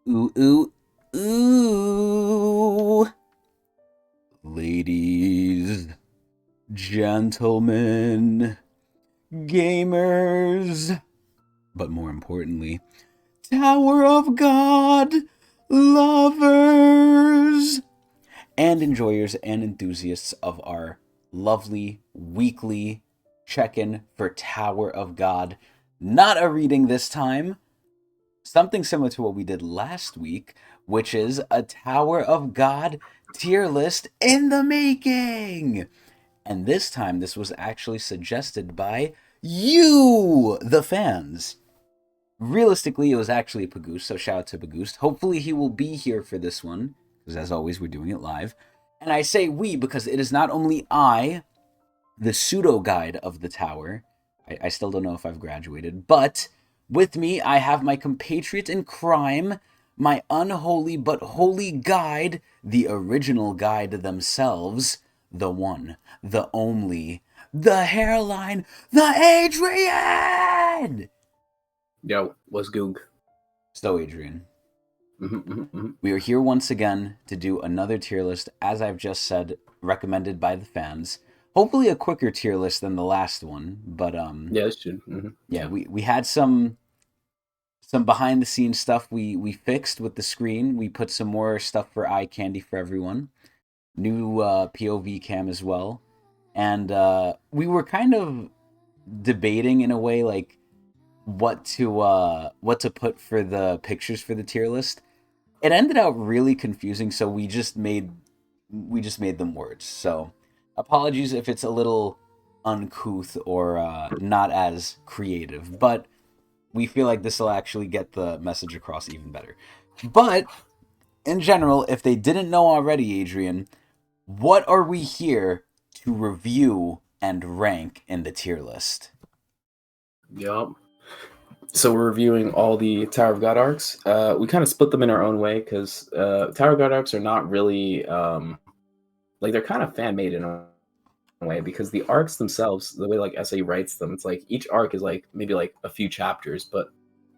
Ooh, ooh, ooh. Ladies, gentlemen, gamers, but more importantly, Tower of God lovers, and enjoyers and enthusiasts of our lovely weekly check in for Tower of God. Not a reading this time, something similar to what we did last week, which is a Tower of God tier list in the making. And this time, this was actually suggested by you, the fans. Realistically, it was actually Pagoose, so shout out to Pagoose. Hopefully, he will be here for this one, because as always, we're doing it live. And I say we because it is not only I, the pseudo guide of the tower. I still don't know if I've graduated, but with me, I have my compatriot in crime, my unholy but holy guide, the original guide themselves, the one, the only, the hairline, the Adrian! Yo, what's goog? So, Adrian, we are here once again to do another tier list, as I've just said, recommended by the fans. Hopefully a quicker tier list than the last one, but Yeah, that's true. yeah, we had some behind the scenes stuff we fixed with the screen. We put some more stuff for eye candy for everyone. New POV cam as well. And we were kind of debating in a way like what to put for the pictures for the tier list. It ended out really confusing, so we just made them words. So apologies if it's a little uncouth or not as creative, but we feel like this will actually get the message across even better. But in general, if they didn't know already, Adrian, what are we here to review and rank in the tier list? Yup. So we're reviewing all the Tower of God arcs. We kind of split them in our own way because Tower of God arcs are not really like they're kind of fan made in a way because the arcs themselves, the way like SA writes them, it's like each arc is like maybe like a few chapters, but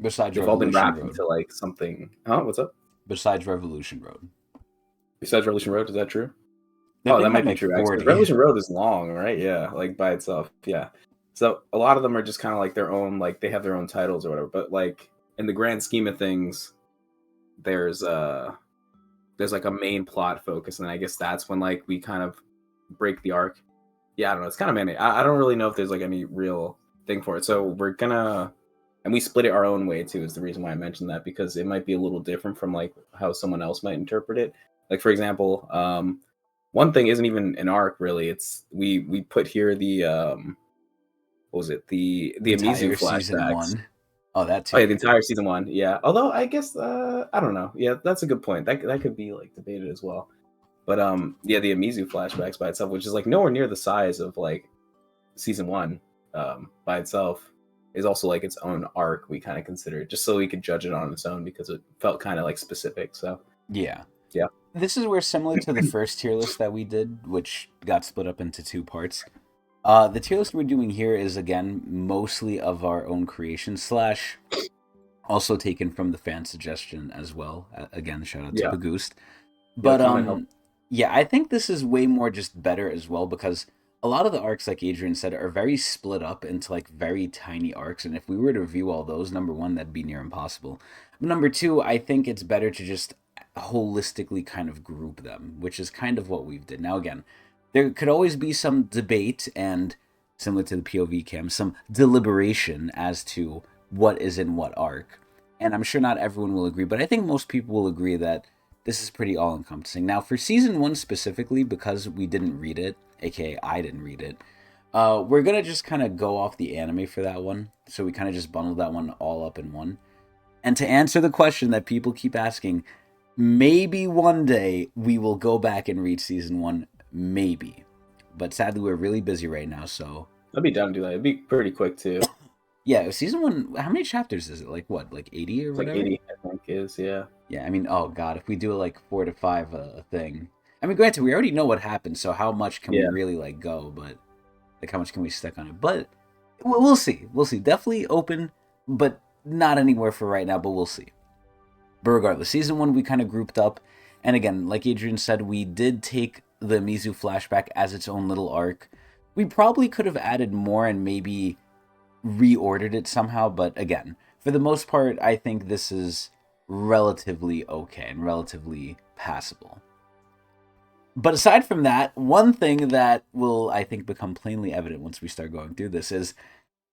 Besides they've all been Revolution wrapped Road. into like something. Huh? What's up? Besides Revolution Road. Besides Revolution Road, is that true? I Oh, think that I'm might be like true actually. 'Cause 40. Revolution Road is long, right? Yeah, like by itself. Yeah. So a lot of them are just kind of like their own, like they have their own titles or whatever. But like in the grand scheme of things, there's there's like a main plot focus, and I guess that's when like we kind of break the arc. Yeah, I don't know. It's kind of many. I don't really know if there's like any real thing for it. So we're gonna and we split it our own way too. Is the reason why I mentioned that because it might be a little different from like how someone else might interpret it. Like for example, one thing isn't even an arc really. It's we put here the what was it the Amizu Entire season flashbacks. one. Oh, that Oh yeah, too. the entire season one. Yeah, although I guess I don't know. Yeah, that's a good point. That could be like debated as well. But yeah, the Amizu flashbacks by itself, which is like nowhere near the size of like season one by itself, is also like its own arc. We kind of consider it just so we could judge it on its own because it felt kind of like specific. So Yeah. yeah, This is where, similar to the first tier list that we did, which got split up into two parts, the tier list we're doing here is, again, mostly of our own creation, slash also taken from the fan suggestion as well. Again, shout out to yeah, Bagoost. yeah. But Comment help. yeah, I think this is way more just better as well because a lot of the arcs, like Adrian said, are very split up into like very tiny arcs, and if we were to review all those, number one, that'd be near impossible. But number two, I think it's better to just holistically kind of group them, which is kind of what we've did. Now again, there could always be some debate and similar to the POV cam, some deliberation as to what is in what arc. And I'm sure not everyone will agree, but I think most people will agree that this is pretty all encompassing. Now, for season one specifically, because we didn't read it, aka I didn't read it, we're gonna just kind of go off the anime for that one. So we kind of just bundled that one all up in one. And to answer the question that people keep asking, maybe one day we will go back and read season one. Maybe. But sadly, we're really busy right now, so. I'd be down to do that. It'd be pretty quick too. Yeah, season one, how many chapters is it? Like what, like 80 or It's like whatever? 80, I think is yeah. Yeah, I mean, oh god, if we do like 4 to 5 a thing. I mean, granted, we already know what happened, so how much can we Yeah. really like go? But like, how much can we stick on it? But we'll see. We'll see. Definitely open, but not anywhere for right now. But we'll see. But regardless, season 1 we kind of grouped up. And again, like Adrian said, we did take the Mizu flashback as its own little arc. We probably could have added more and maybe reordered it somehow, but again, for the most part, I think this is relatively okay and relatively passable. But aside from that, one thing that will, I think, become plainly evident once we start going through this is,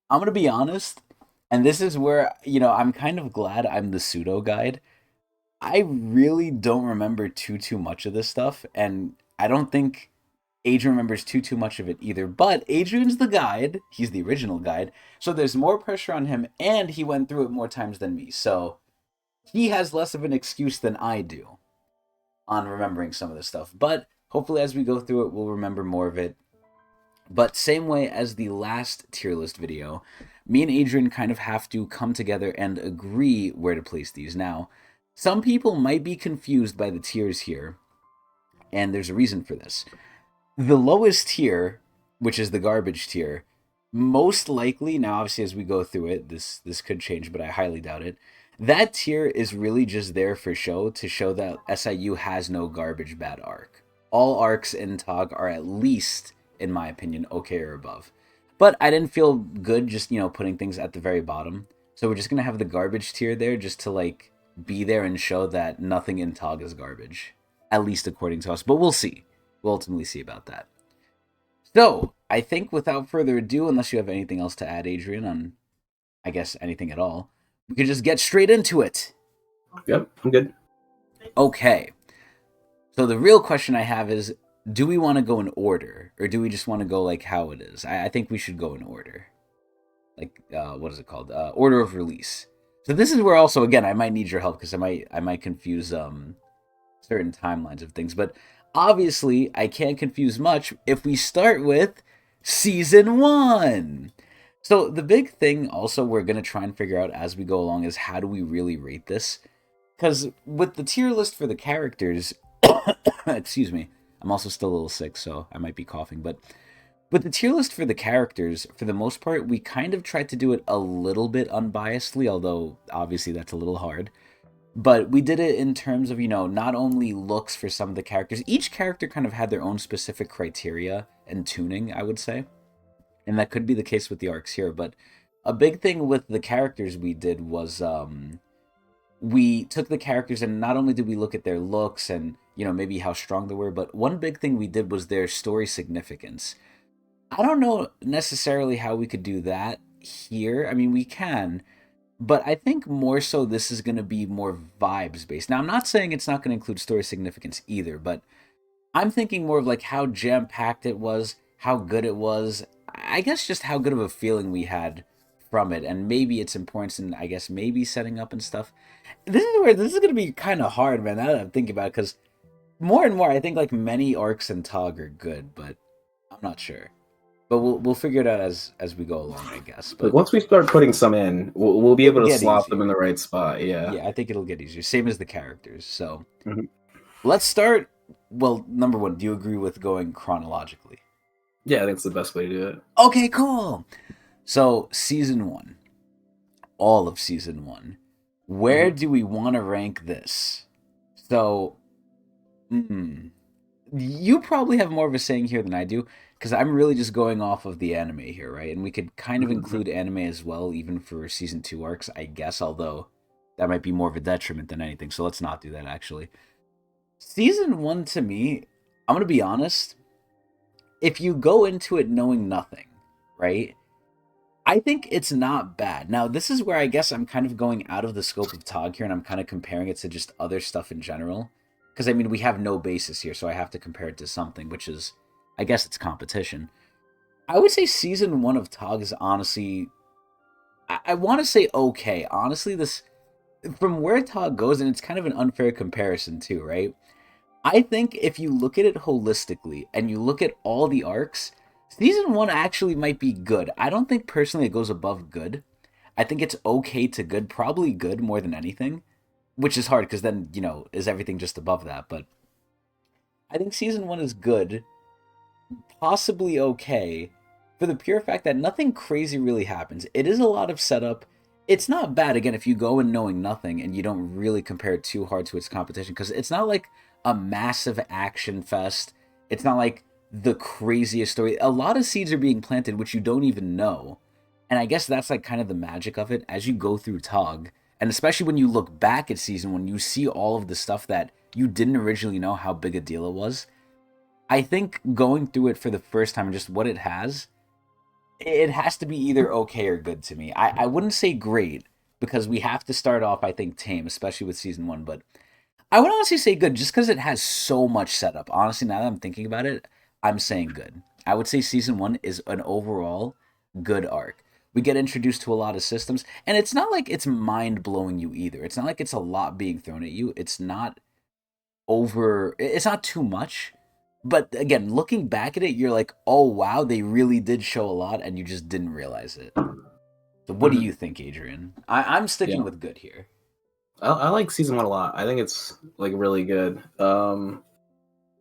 I'm going to be honest, and this is where, I'm kind of glad I'm the pseudo guide. I really don't remember too much of this stuff, and I don't think Adrian remembers too much of it either. But Adrian's the guide; he's the original guide, so there's more pressure on him, and he went through it more times than me, so he has less of an excuse than I do on remembering some of this stuff. But hopefully, as we go through it, we'll remember more of it. But same way as the last tier list video, me and Adrian kind of have to come together and agree where to place these. Now, some people might be confused by the tiers here, and there's a reason for this. The lowest tier, which is the garbage tier, most likely, now obviously as we go through it, this could change, but I highly doubt it. That tier is really just there for show, to show that SIU has no garbage bad arc. All arcs in TOG are at least, in my opinion, okay or above. But I didn't feel good just, putting things at the very bottom. So we're just going to have the garbage tier there just to, be there and show that nothing in TOG is garbage. At least according to us. But we'll see. We'll ultimately see about that. So, I think without further ado, unless you have anything else to add, Adrian, on, I guess, anything at all, we could just get straight into it. Yep, I'm good. Okay. So the real question I have is, do we want to go in order? Or do we just want to go how it is? I think we should go in order. What is it called? Order of release. So this is where also, again, I might need your help, because I might confuse certain timelines of things. But obviously, I can't confuse much if we start with Season 1. So the big thing also we're going to try and figure out as we go along is, how do we really rate this? Because with the tier list for the characters, excuse me, I'm also still a little sick, so I might be coughing, but with the tier list for the characters, for the most part, we kind of tried to do it a little bit unbiasedly, although obviously that's a little hard. But we did it in terms of, not only looks for some of the characters. Each character kind of had their own specific criteria and tuning, I would say. And that could be the case with the ARCs here. But a big thing with the characters we did was we took the characters, and not only did we look at their looks and, maybe how strong they were, but one big thing we did was their story significance. I don't know necessarily how we could do that here. I mean, we can. But I think more so this is going to be more vibes based. Now, I'm not saying it's not going to include story significance either, but I'm thinking more of how jam-packed it was, how good it was, I guess just how good of a feeling we had from it, and maybe its importance in, I guess, maybe setting up and stuff. This is going to be kind of hard, man, now that I'm thinking about it, because more and more, I think, many arcs in TOG are good, but I'm not sure. But we'll figure it out as we go along, I guess. But once we start putting some in, we'll be able to slot them in the right spot. Yeah. Yeah, I think it'll get easier. Same as the characters. So let's start. Well, number one, do you agree with going chronologically? Yeah, I think it's the best way to do it. Okay, cool. So Season 1, all of Season 1. Where do we want to rank this? So, you probably have more of a saying here than I do, because I'm really just going off of the anime here, right? And we could kind of include anime as well, even for Season 2 arcs, I guess, although that might be more of a detriment than anything, so let's not do that, actually. Season 1, to me, I'm going to be honest, if you go into it knowing nothing, right, I think it's not bad. Now, this is where I guess I'm kind of going out of the scope of TOG here, and I'm kind of comparing it to just other stuff in general. Because, I mean, we have no basis here, so I have to compare it to something, which is, I guess it's competition. I would say Season 1 of TOG is honestly, I want to say okay. Honestly, this, from where TOG goes, and it's kind of an unfair comparison too, right? I think if you look at it holistically, and you look at all the arcs, Season 1 actually might be good. I don't think personally it goes above good. I think it's okay to good, probably good more than anything. Which is hard, because then, is everything just above that? But I think Season 1 is good, possibly okay, for the pure fact that nothing crazy really happens. It is a lot of setup. It's not bad again if you go in knowing nothing and you don't really compare it too hard to its competition, because it's not like a massive action fest. It's not like the craziest story. A lot of seeds are being planted which you don't even know. And I guess that's like kind of the magic of it as you go through Tog. And especially when you look back at season 1, you see all of the stuff that you didn't originally know how big a deal it was. I think going through it for the first time and just what it has to be either okay or good to me. I wouldn't say great because we have to start off, I think, tame, especially with season 1. But I would honestly say good just because it has so much setup. Honestly, now that I'm thinking about it, I'm saying good. I would say season 1 is an overall good arc. We get introduced to a lot of systems, and it's not like it's mind blowing you either. It's not like it's a lot being thrown at you. It's not too much. But again, looking back at it, you're like, oh wow, they really did show a lot, and you just didn't realize it. So, what do Mhm. you think, Adrian? I'm sticking Yeah, with good here. I like season one a lot. I think it's like really good.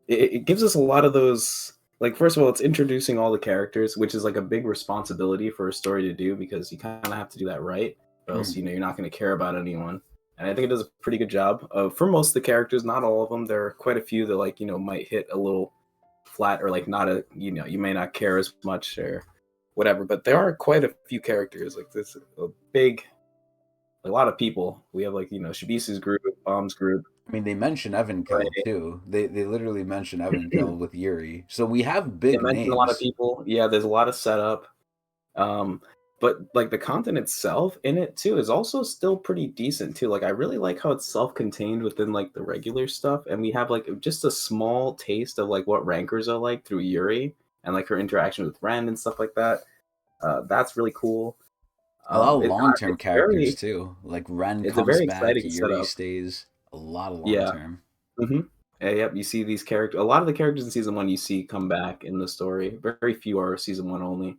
It gives us a lot of those. Like, first of all, it's introducing all the characters, which is like a big responsibility for a story to do because you kind of have to do that right, or else Mm. you're not going to care about anyone. And I think it does a pretty good job. For most of the characters, not all of them. There are quite a few that might hit a little flat or like not a you may not care as much or whatever. But there are quite a few characters like this, a lot of people. We have Shabisu's group, Bomb's group, I mean, they mention Evankel right? too. They literally mention Evankel with Yuri. So we have They big mentioned a lot of names. people. Yeah, there's a lot of setup. Um, but like the content itself in it too is also still pretty decent too. Like I really like how it's self-contained within like the regular stuff, and we have like just a small taste of like what rankers are like through Yuri and like her interaction with Ren and stuff like that. That's really cool. A lot of It, long term it's characters very, too. Like Ren it's a comes very back, exciting Yuri setup. stays. A lot of long Yeah. term. hmm yep. You see these characters. A lot of the characters in season one you see come back in the story. Very few are season one only.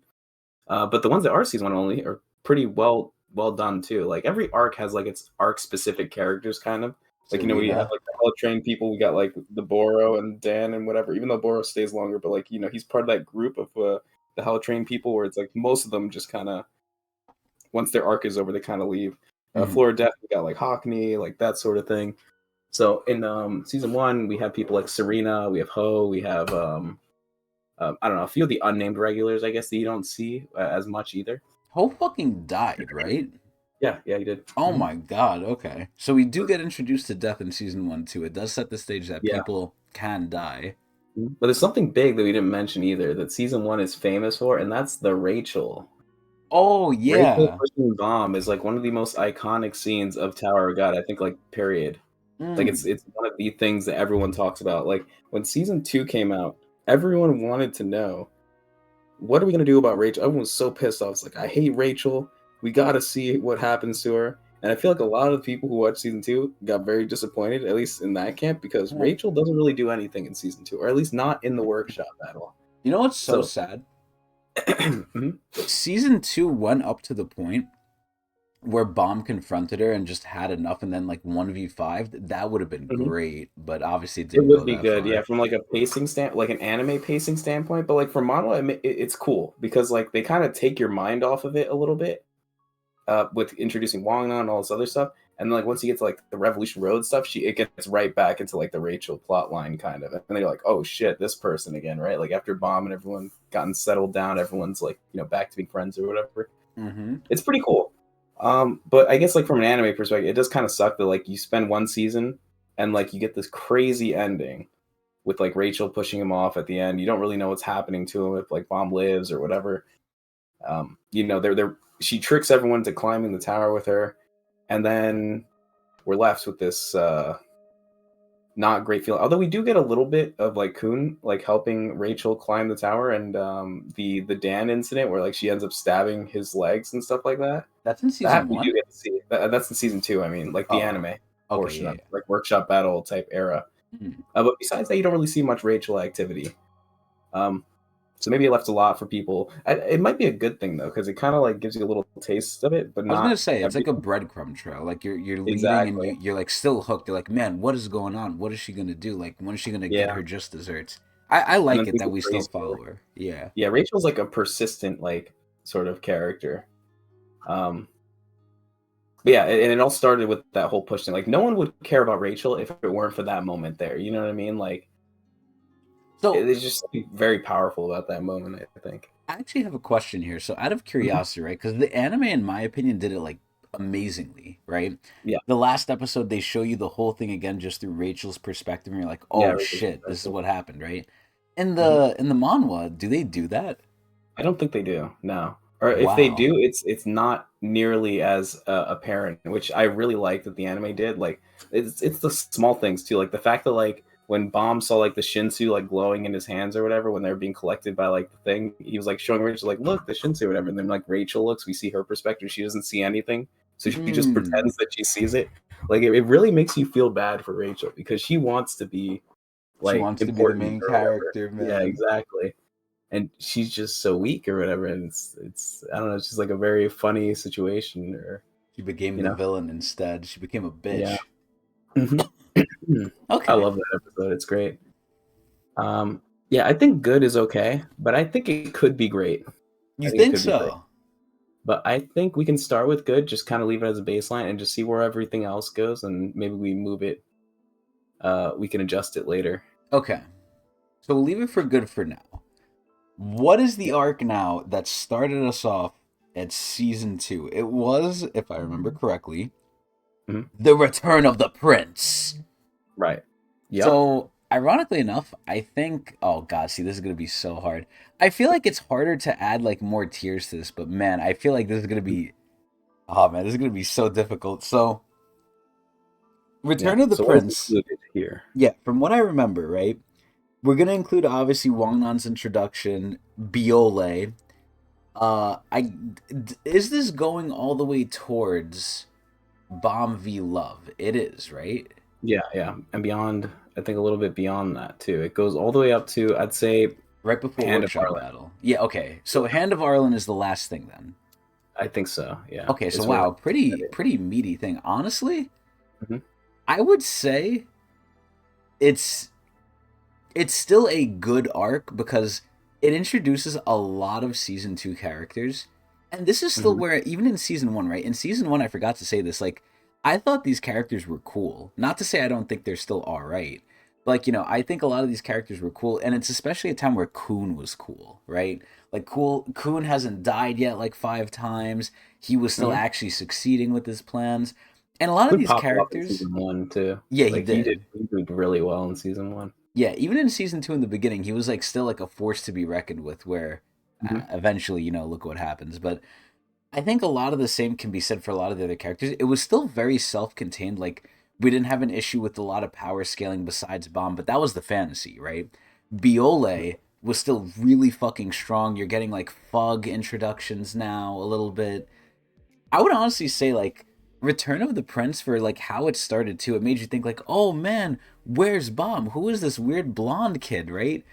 But the ones that are season one only are pretty well done too. Like every arc has like its arc specific characters, kind of like we have Serena. like the Hell Train people. We got like the Boro and Dan and whatever. Even though Boro stays longer, but like he's part of that group of the Hell Train people where it's like most of them just kind of once their arc is over, they kind of leave. Hmm. Flora Death, we got like Hockney, like that sort of thing. So in season one, we have people like Serena, we have Ho, we have I don't know, a few of the unnamed regulars, I guess, that you don't see as much either. Ho fucking died, right? Yeah, yeah, you did. Oh my god, okay. So we do get introduced to death in season 1 too. It does set the stage that Yeah. people can die. But there's something big that we didn't mention either that season one is famous for, and that's the Rachel. Oh Rachel yeah. pushing bomb is like one of the most iconic scenes of Tower of God, I think, like period. Like Mm. it's one of the things that everyone talks about. Like when season two came out, everyone wanted to know what are we gonna do about Rachel? Everyone was so pissed off. It's like I hate Rachel. We gotta see what happens to her. And I feel like a lot of the people who watched season two got very disappointed, at least in that camp, because Well, Rachel doesn't really do anything in season two, or at least not in the workshop at all. you know what's so So sad? mhm, Season 2 went up to the point where Bomb confronted her and just had enough and then like 1v5. That would have been mhm. great, but obviously it It didn't would go be that good, yeah, far. from like a pacing stand, like an anime pacing standpoint. But like for manga, it's cool because like they kind of take your mind off of it a little bit with introducing Wangna and all this other stuff. And then, like once you get to like the Revolution Road stuff, it gets right back into like the Rachel plot line kind of, and then you're like, oh shit, this person again, right? Like after Bomb and everyone gotten settled down, everyone's like back to being friends or whatever. Mm-hmm. It's pretty cool. But I guess like from an anime perspective, it does kind of suck that like you spend one season and like you get this crazy ending with like Rachel pushing him off at the end. You don't really know what's happening to him if like Bomb lives or whatever. They're she tricks everyone to climbing the tower with her, and then we're left with this not great feeling. Although we do get a little bit of like Kun like helping Rachel climb the tower, and the Dan incident where like she ends up stabbing his legs and stuff like that. That's in That season we do 1? get to see. That's in season two. I mean, like the Oh, anime okay, portion yeah, of like workshop battle type era. yeah. Mm. But besides that, you don't really see much Rachel activity. Um, so maybe it left a lot for people. It might be a good thing though, because it kind of like gives you a little taste of it, but I was gonna not say it's like a everything. breadcrumb trail. Like you're leading and Exactly. you're like still hooked. You're like, man, what is going on? What is she gonna do? Like when is she gonna get Yeah, her just desserts? I and like then it things that get we still crazier. follow her. Yeah. Yeah, Rachel's like a persistent like sort of character. Um, But yeah, and it all started with that whole push thing. Like, no one would care about Rachel if it weren't for that moment there. You know what I mean? Like, So it's just something very powerful about that moment, I think. I actually have a question here. So out of Mhm. curiosity, right? Because the anime, in my opinion, did it like amazingly, right? Yeah. The last episode, they show you the whole thing again just through Rachel's perspective, and you're like, Yeah, "Oh Rachel's shit, this is perspective. what happened," right? In Mhm. the manhwa, do they do that? I don't think they do. No. Or if they Wow. do, it's not nearly as apparent, which I really like that the anime did. Like, it's the small things too, like the fact that like when Bomb saw like the Shinsu like glowing in his hands or whatever when they're being collected by like the thing, he was like showing Rachel like, look, the Shinsu or whatever, and then like Rachel looks, we see her perspective, she doesn't see anything, so she just Hmm. pretends that she sees it. Like it really makes you feel bad for Rachel because she wants to be She like wants to be the important main or whatever. character, Yeah, man. exactly, and she's just so weak or whatever, and it's I don't know, it's just like a very funny situation, or She became you the know, villain instead. She became a yeah. bitch. Mhm. I Okay. love that episode. It's great. Yeah, I think good is okay, but I think it could be great. You I think it think could be great, so? but I think we can start with good, just kind of leave it as a baseline, and just see where everything else goes, and maybe we move it. We can adjust it later. Okay. So we'll leave it for good for now. What is the Yeah. arc now that started us off at season two? It was, if I remember correctly, Mhm. the return of the prince. Right. Yep. So, ironically enough, I think, oh god, see, this is gonna be so hard. I feel like it's harder to add like more tiers to this, but man, I feel like this is gonna be, oh man, this is gonna be so difficult. So, Yeah. Return of the So what is Prince, included here? yeah, from what I remember, right? We're gonna include obviously Wang Nan's introduction, Biole. Is this going all the way towards Bomb v Love? It is, right? Yeah, yeah, and beyond, I think a little bit beyond that too. It goes all the way up to, I'd say, Right before Hand of Workshop Arlen. Battle. Yeah, okay. So Yeah, Hand of Arlen is the last thing then. I think so. Yeah, Okay, so is where wow, that's pretty meaty thing. Honestly, headed. I would say it's it's still a good arc because it introduces a lot of season 2 characters. And this is Hmm. still Hmm. where even in season 1, right? In season 1 I forgot to say this, like I thought these characters were cool. Not to say I don't think they're still all right. Like, I think a lot of these characters were cool, and it's especially a time where Coon was cool, right? Like Coon hasn't died yet like 5 times. He was still Hmm. actually succeeding with his plans. And a lot of Could these pop off in characters, season one too. yeah, he Like he did, did. he did really well in season one. Yeah, even in season 2 in the beginning, he was like still like a force to be reckoned with. Where Hmm. eventually, look what happens. But I think a lot of the same can be said for a lot of the other characters. It was still very self-contained. Like we didn't have an issue with a lot of power scaling besides Bomb, but that was the fantasy, right? Biole was still really fucking strong. You're getting like Fug introductions now a little bit. I would honestly say like Return of the Prince for like how it started too. It made you think like, oh man, where's Bomb? Who is this weird blonde kid, right?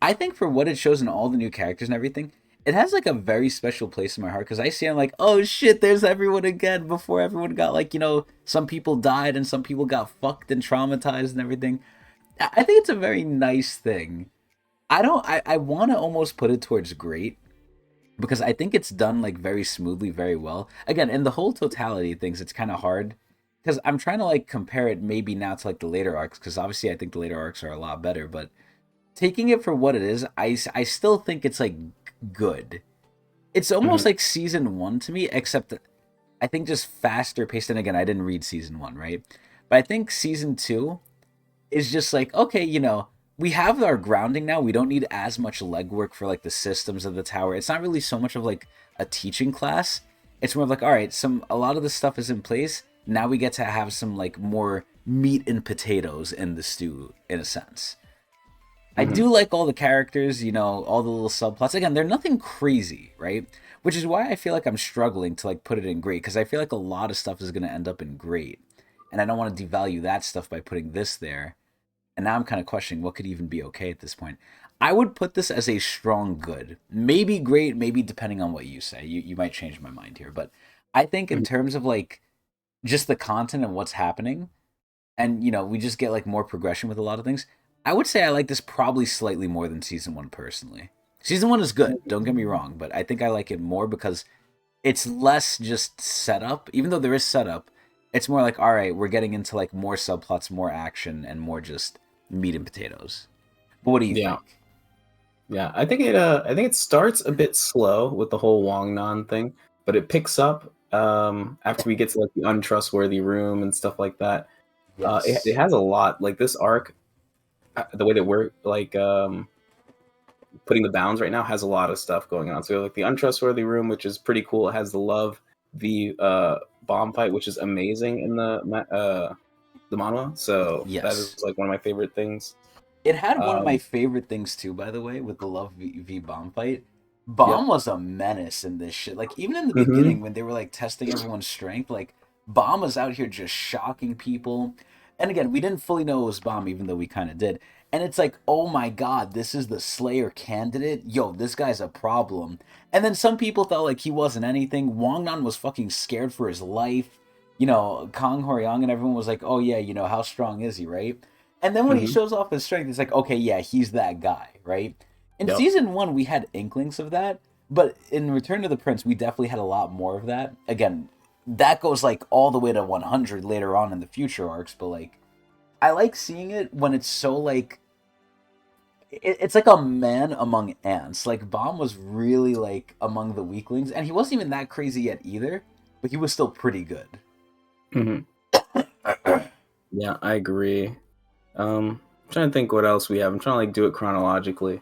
I think for what it shows in all the new characters and everything, it has like a very special place in my heart because I see I'm like, oh shit, there's everyone again before everyone got like, some people died and some people got fucked and traumatized and everything. I think it's a very nice thing. I want to almost put it towards great because I think it's done like very smoothly, very well. Again, in the whole totality of things, it's kind of hard because I'm trying to like compare it maybe now to like the later arcs because obviously I think the later arcs are a lot better. But taking it for what it is, I still think it's like good. It's almost Hmm. like season 1 to me, except I think just faster paced. And again, I didn't read season 1, right? But I think season 2 is just like, okay, we have our grounding now. We don't need as much legwork for like the systems of the tower. It's not really so much of like a teaching class. It's more of like, all right, a lot of the stuff is in place. Now we get to have some like more meat and potatoes in the stew, in a sense. I Hmm. do like all the characters, all the little subplots. Again, they're nothing crazy, right? Which is why I feel like I'm struggling to like put it in great because I feel like a lot of stuff is going to end up in great. And I don't want to devalue that stuff by putting this there. And now I'm kind of questioning what could even be okay at this point. I would put this as a strong good. Maybe great, maybe depending on what you say. You might change my mind here, but I think in terms of like just the content and what's happening, and we just get like more progression with a lot of things. I would say I like this probably slightly more than season 1 personally. Season 1 is good, don't get me wrong, but I think I like it more because it's less just setup, even though there is setup. It's more like, all right, we're getting into like more subplots, more action, and more just meat and potatoes. But what do you Yeah. think? Yeah, I think it starts a bit slow with the whole Wong Nan thing, but it picks up after we get to like the untrustworthy room and stuff like that. It Yes. has a lot like this arc, the way that we're like putting the bounds right now has a lot of stuff going on. So like the untrustworthy room, which is pretty cool. It has the love, the bomb fight, which is amazing in the manhwa. So that is Yes. like one of my favorite things. It had one of my Um, favorite things too, by the way, with the Love v Bomb fight. yep. Bomb was a menace in this shit. Like even in the Hmm. beginning when they were like testing everyone's strength, like Bomb was out here just shocking people. And again, we didn't fully know it was Bomb, even though we kind of did. And it's like, oh my god, this is the Slayer candidate. Yo, this guy's a problem. And then some people thought like he wasn't anything. Wang Nan was fucking scared for his life. Kang Horyang and everyone was like, oh yeah, how strong is he, right? And then when he Hmm. shows off his strength, it's like, okay, yeah, he's that guy, right? In Yep. season one, we had inklings of that, but in Return to the Prince, we definitely had a lot more of that. Again, that goes like all the way to 100 later on in the future arcs, but like, I like seeing it when it's so like, it's like a man among ants. Like, Bomb was really like among the weaklings, and he wasn't even that crazy yet either, but he was still pretty good. Hmm. Yeah, I agree. I'm trying to think what else we have. I'm trying to like do it chronologically.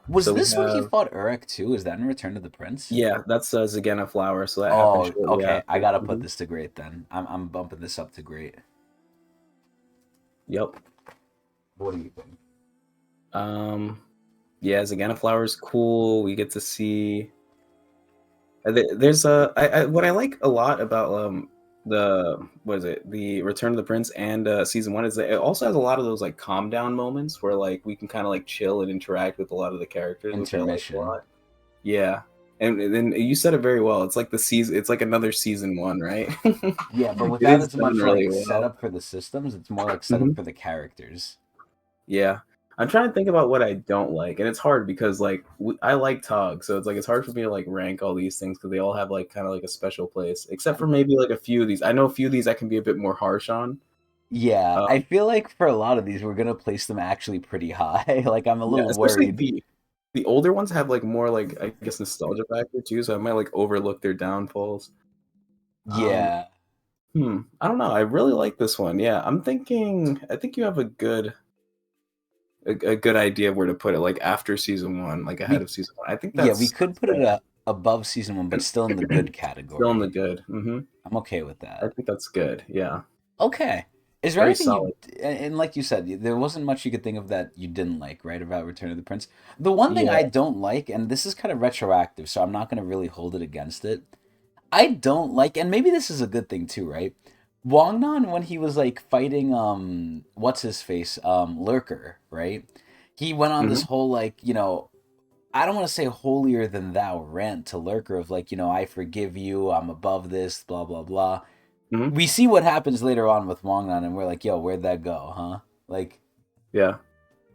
Was So we this when he have, fought Urek too? Is that in Return to the Prince? yeah, that's Zagena Flower. So that happened Oh, shortly okay. I after. gotta put Hmm. this to great then. I'm bumping this up to great. Yep. What do you think? Um, yeah, Zagena Flower is cool. We get to see. There's what I like a lot about the what is it, the Return of the Prince and season one is that it also has a lot of those like calm down moments where like we can kind of like chill and interact with a lot of the characters, which I like a Intermission. lot. Yeah. And then you said it very well. It's like the season. It's like another season one, right? Yeah, but It without is as done much really like well. setup for the systems, it's more like setup Hmm. for the characters. Yeah, I'm trying to think about what I don't like, and it's hard because like I like Tog, so it's like it's hard for me to like rank all these things because they all have like kind of like a special place, except for maybe like a few of these. I know a few of these I can be a bit more harsh on. Yeah, Um, I feel like for a lot of these, we're gonna place them actually pretty high. Like I'm a yeah, little especially worried. the older ones have like more like I guess nostalgia factor too, so I might like overlook their downfalls. Um, Yeah, I don't know. I really like this one. Yeah, I'm thinking. I think you have a good idea of where to put it, like after season one, like ahead we of season one. I think we could that's put it fair. above season one, but still in the good Still in the category. good. Hmm. I'm okay with I that. think that's good. Yeah, Okay. Is there very anything you solid. and like you said, there wasn't much you could think of that you didn't like, right, about Return of the Prince? The one thing Yeah. I don't like, and this is kind of retroactive, so I'm not going to really hold it against it. I don't like, and maybe this is a good thing too, right? Wangnan when he was like fighting what's his face Lurker, right? He went on this Hmm. whole like I don't want to say holier than thou rant to Lurker of like I forgive you, I'm above this, blah blah blah. Hmm. We see what happens later on with Wongnan, and we're like, yo, where'd that go, huh? Like, Yeah,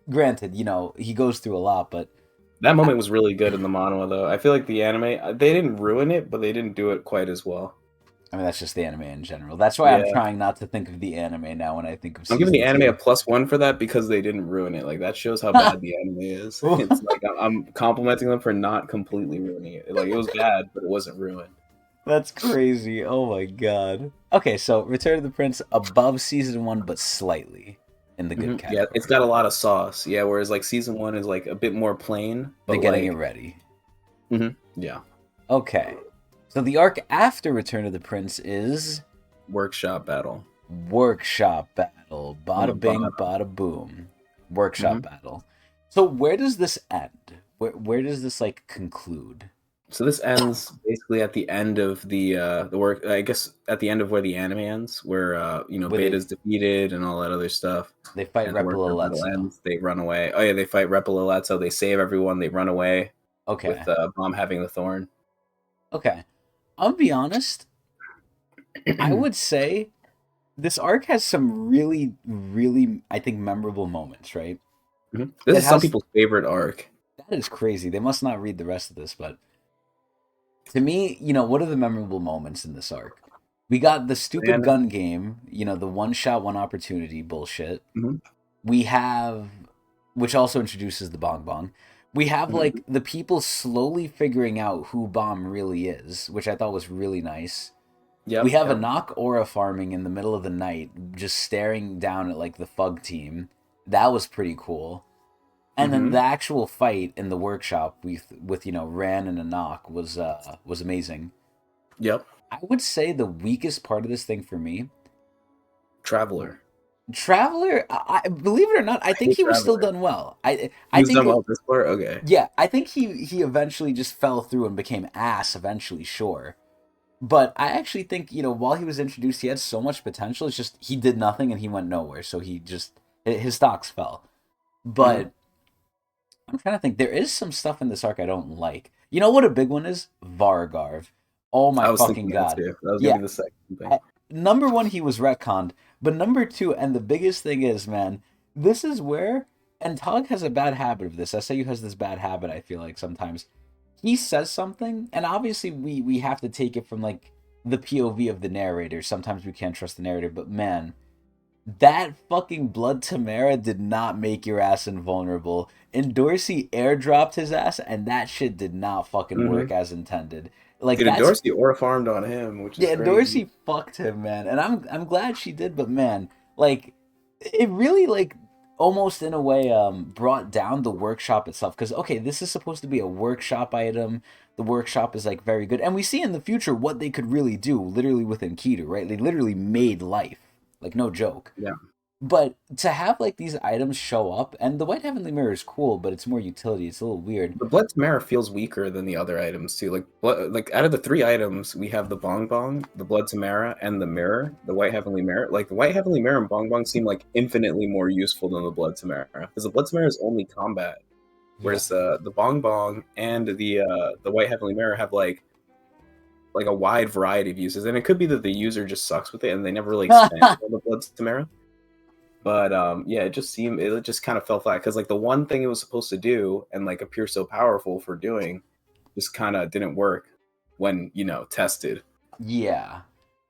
granted, he goes through a lot, but that I, moment was really good in the manhwa, though. I feel like the anime they didn't ruin it, but they didn't do it quite as well. I mean, that's just the anime in general. That's why I'm Yeah, trying not to think of the anime now when I think of I'm giving the season anime a two. +1 for that because they didn't ruin it. Like that shows how bad the anime is. It's like I'm complimenting them for not completely ruining it. Like it was bad, but it wasn't ruined. That's crazy. Oh my god. Okay, so Return of the Prince above season one, but slightly in the good Yeah, it's category. got a lot of sauce. Yeah, whereas like season one is like a bit more plain, They're but getting it like, ready. yeah, Okay. So the arc after Return of the Prince is workshop battle Workshop Battle. on the Bada bing, bottom. bada boom. Workshop Hmm. Battle. So where does this end? Where does this like conclude? So this ends basically at the end of the work. I guess at the end of where the anime ends, where Where Beta's defeated and all that other stuff, they fight and the workshop battle Reptiletso. ends. They run away. Oh yeah, they fight Reptiletto. They save everyone. They run away with Okay. Bomb having the thorn. Okay. I'll be honest. I would say this arc has some really, really, I think, memorable moments, right? Mhm. This It is some has people's favorite arc. that is crazy. They must not read the rest of this, but To me, what are the memorable moments in this arc? We got the stupid And gun game, the one shot, one opportunity bullshit. mhm, We have, which also introduces the Bong Bong. We have mhm. like the people slowly figuring out who Bomb really is, which I thought was really nice. We Yep, have a yep. knock aura farming in the middle of the night, just staring down at like the Fug team. That was pretty cool. And then the Hmm. actual fight in the workshop with Ran and a knock was amazing. Yep. I would say the weakest part of this thing for me, Traveler. Traveler. I believe it or not, I I think hate he was still Traveler. done well. I He I was think done well this part. Okay. yeah, I think he eventually just fell through and became ass eventually, sure. But I actually think, while he was introduced, he had so much potential. It's just he did nothing and he went nowhere. So his stocks fell. Hmm. But I'm trying to think. There is some stuff in this arc I don't like. You know what a big one is? Vargarv. Oh my I was fucking thinking that god. too. That was gonna Yeah. be the second thing. I- Number one, he was retconned. But number two, and the biggest thing is, man, this is where, and Tog has a bad habit of this. SAU has this bad habit, I feel like sometimes. He says something, and obviously we have to take it from like the POV of the narrator. Sometimes we can't trust the narrator, but man, that fucking Blood Tamara did not make your ass invulnerable. And Dorsey airdropped his ass, and that shit did not fucking work Hmm. as intended. Like Dude, that's Dorsey aura farmed on him, which is yeah, crazy. Dorsey fucked him, man, and I'm glad she did, but man, like it really like almost in a way brought down the workshop itself because okay, this is supposed to be a workshop item. The workshop is like very good, and we see in the future what they could really do, literally within Keto, right? They literally made life, like no joke. Yeah. But to have like these items show up, and the White Heavenly Mirror is cool, but it's more utility. It's a little weird. The Blood Tamara feels weaker than the other items too. Like out of the three items, we have the Bong Bong, the Blood Tamara, and the Mirror, the White Heavenly Mirror. Like the White Heavenly Mirror and Bong Bong seem like infinitely more useful than the Blood Tamara because the Blood Tamara is only combat, Yeah. whereas the Bong Bong and the White Heavenly Mirror have like a wide variety of uses, and it could be that the user just sucks with it and they never really expanded on the Blood Tamara. But yeah, it just kind of fell flat because like the one thing it was supposed to do and like appear so powerful for doing just kind of didn't work when tested. Yeah. I,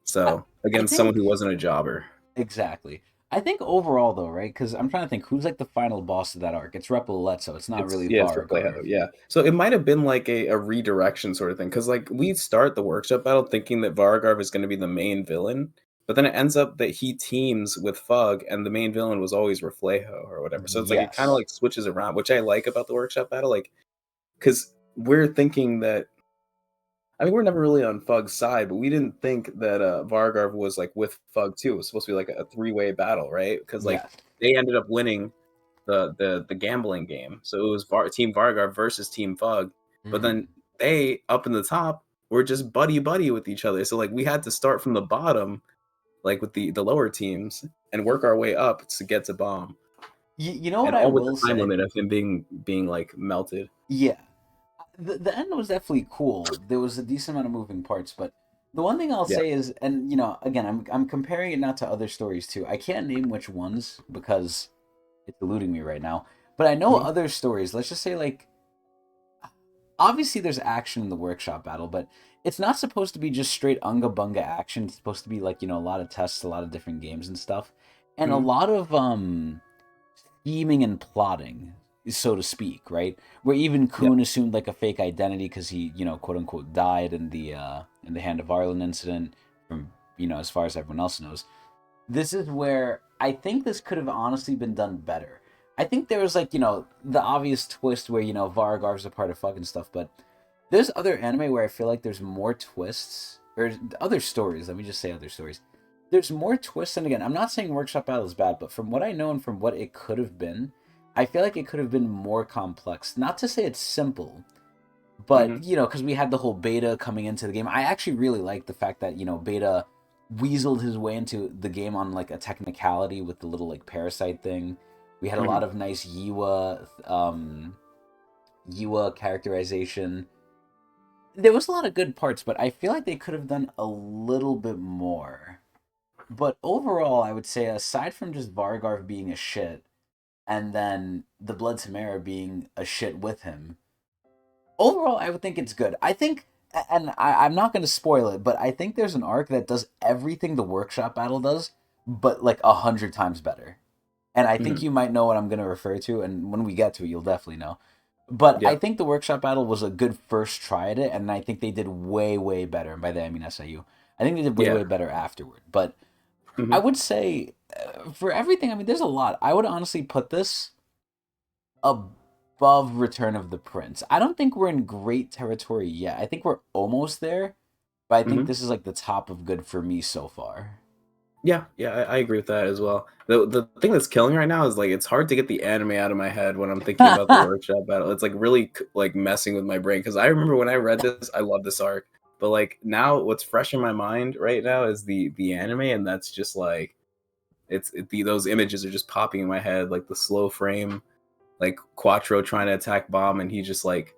So I against someone think who wasn't a jobber. exactly. I think overall though, right? Because I'm trying to think who's like the final boss of that arc. It's Repolletto. It's not really It's for Playhead, Vargarv. yeah. So it might have been like a redirection sort of thing because like we start the workshop battle thinking that Vargarv is going to be the main villain, but then it ends up that he teams with Fug and the main villain was always Reflejo or whatever. So it's like it kind of Yes. like switches around, which I like about the workshop battle, like because we're thinking that I mean we're never really on Fug's side, but we didn't think that Vargarv was like with Fug too. It was supposed to be like a three-way battle, right? Because like Yes. they ended up winning the gambling game. So it was Team Vargar versus Team Fug. But then Hmm. they up in the top were just buddy buddy with each other. So like we had to start from the bottom, like with the lower teams, and work our way up to get to bomb. You know what And I all with the will time say? limit of him being like melted. Yeah. The end was definitely cool. There was a decent amount of moving parts, but the one thing I'll Yeah. say is, and again, I'm comparing it not to other stories too. I can't name which ones because it's eluding me right now. But I know Mhm. other stories. Let's just say like obviously there's action in the workshop battle, but it's not supposed to be just straight unga bunga action. It's supposed to be like, a lot of tests, a lot of different games and stuff. And a Mhm. lot of scheming and plotting, so to speak, right? Where even Yeah. Kuhn assumed like a fake identity because he, quote unquote, died in the Hand of Ireland incident. From as far as everyone else knows, this is where I think this could have honestly been done better. I think there was like the obvious twist where Vargar's a part of fucking stuff, but there's other anime where I feel like there's more twists or other stories. Let me just say other stories. There's more twists, and again, I'm not saying Workshop Battle is bad, but from what I know and from what it could have been, I feel like it could have been more complex. Not to say it's simple, but Mhm. because we had the whole Beta coming into the game. I actually really like the fact that Beta weaseled his way into the game on like a technicality with the little like parasite thing. We had a lot Mhm. of nice Yiwa characterization. There was a lot of good parts, but I feel like they could have done a little bit more. But overall, I would say aside from just Vargarv being a shit and then the Blood Tamara being a shit with him, overall I would think it's good. I think and I'm not going to spoil it, but I think there's an arc that does everything the workshop battle does, but like 100 times better. And I think Mhm. you might know what I'm going to refer to, and when we get to it, you'll definitely know. But I Yeah, think the workshop battle was a good first try at it, and I think they did way, way better. And by that I mean SIU. I think they did way, yeah. way better afterward. But I Hmm. would say for everything, I mean, there's a lot. I would honestly put this above Return of the Prince. I don't think we're in great territory yet. I think we're almost there, but I think Hmm. this is like the top of good for me so far. Yeah, yeah, I agree with that as well. The thing that's killing right now is like it's hard to get the anime out of my head when I'm thinking about the workshop battle. It's like really like messing with my brain because I remember when I read this, I love this arc, but like now what's fresh in my mind right now is the anime, and that's just like those images are just popping in my head, like the slow frame, like Quattro trying to attack Bomb, and he just like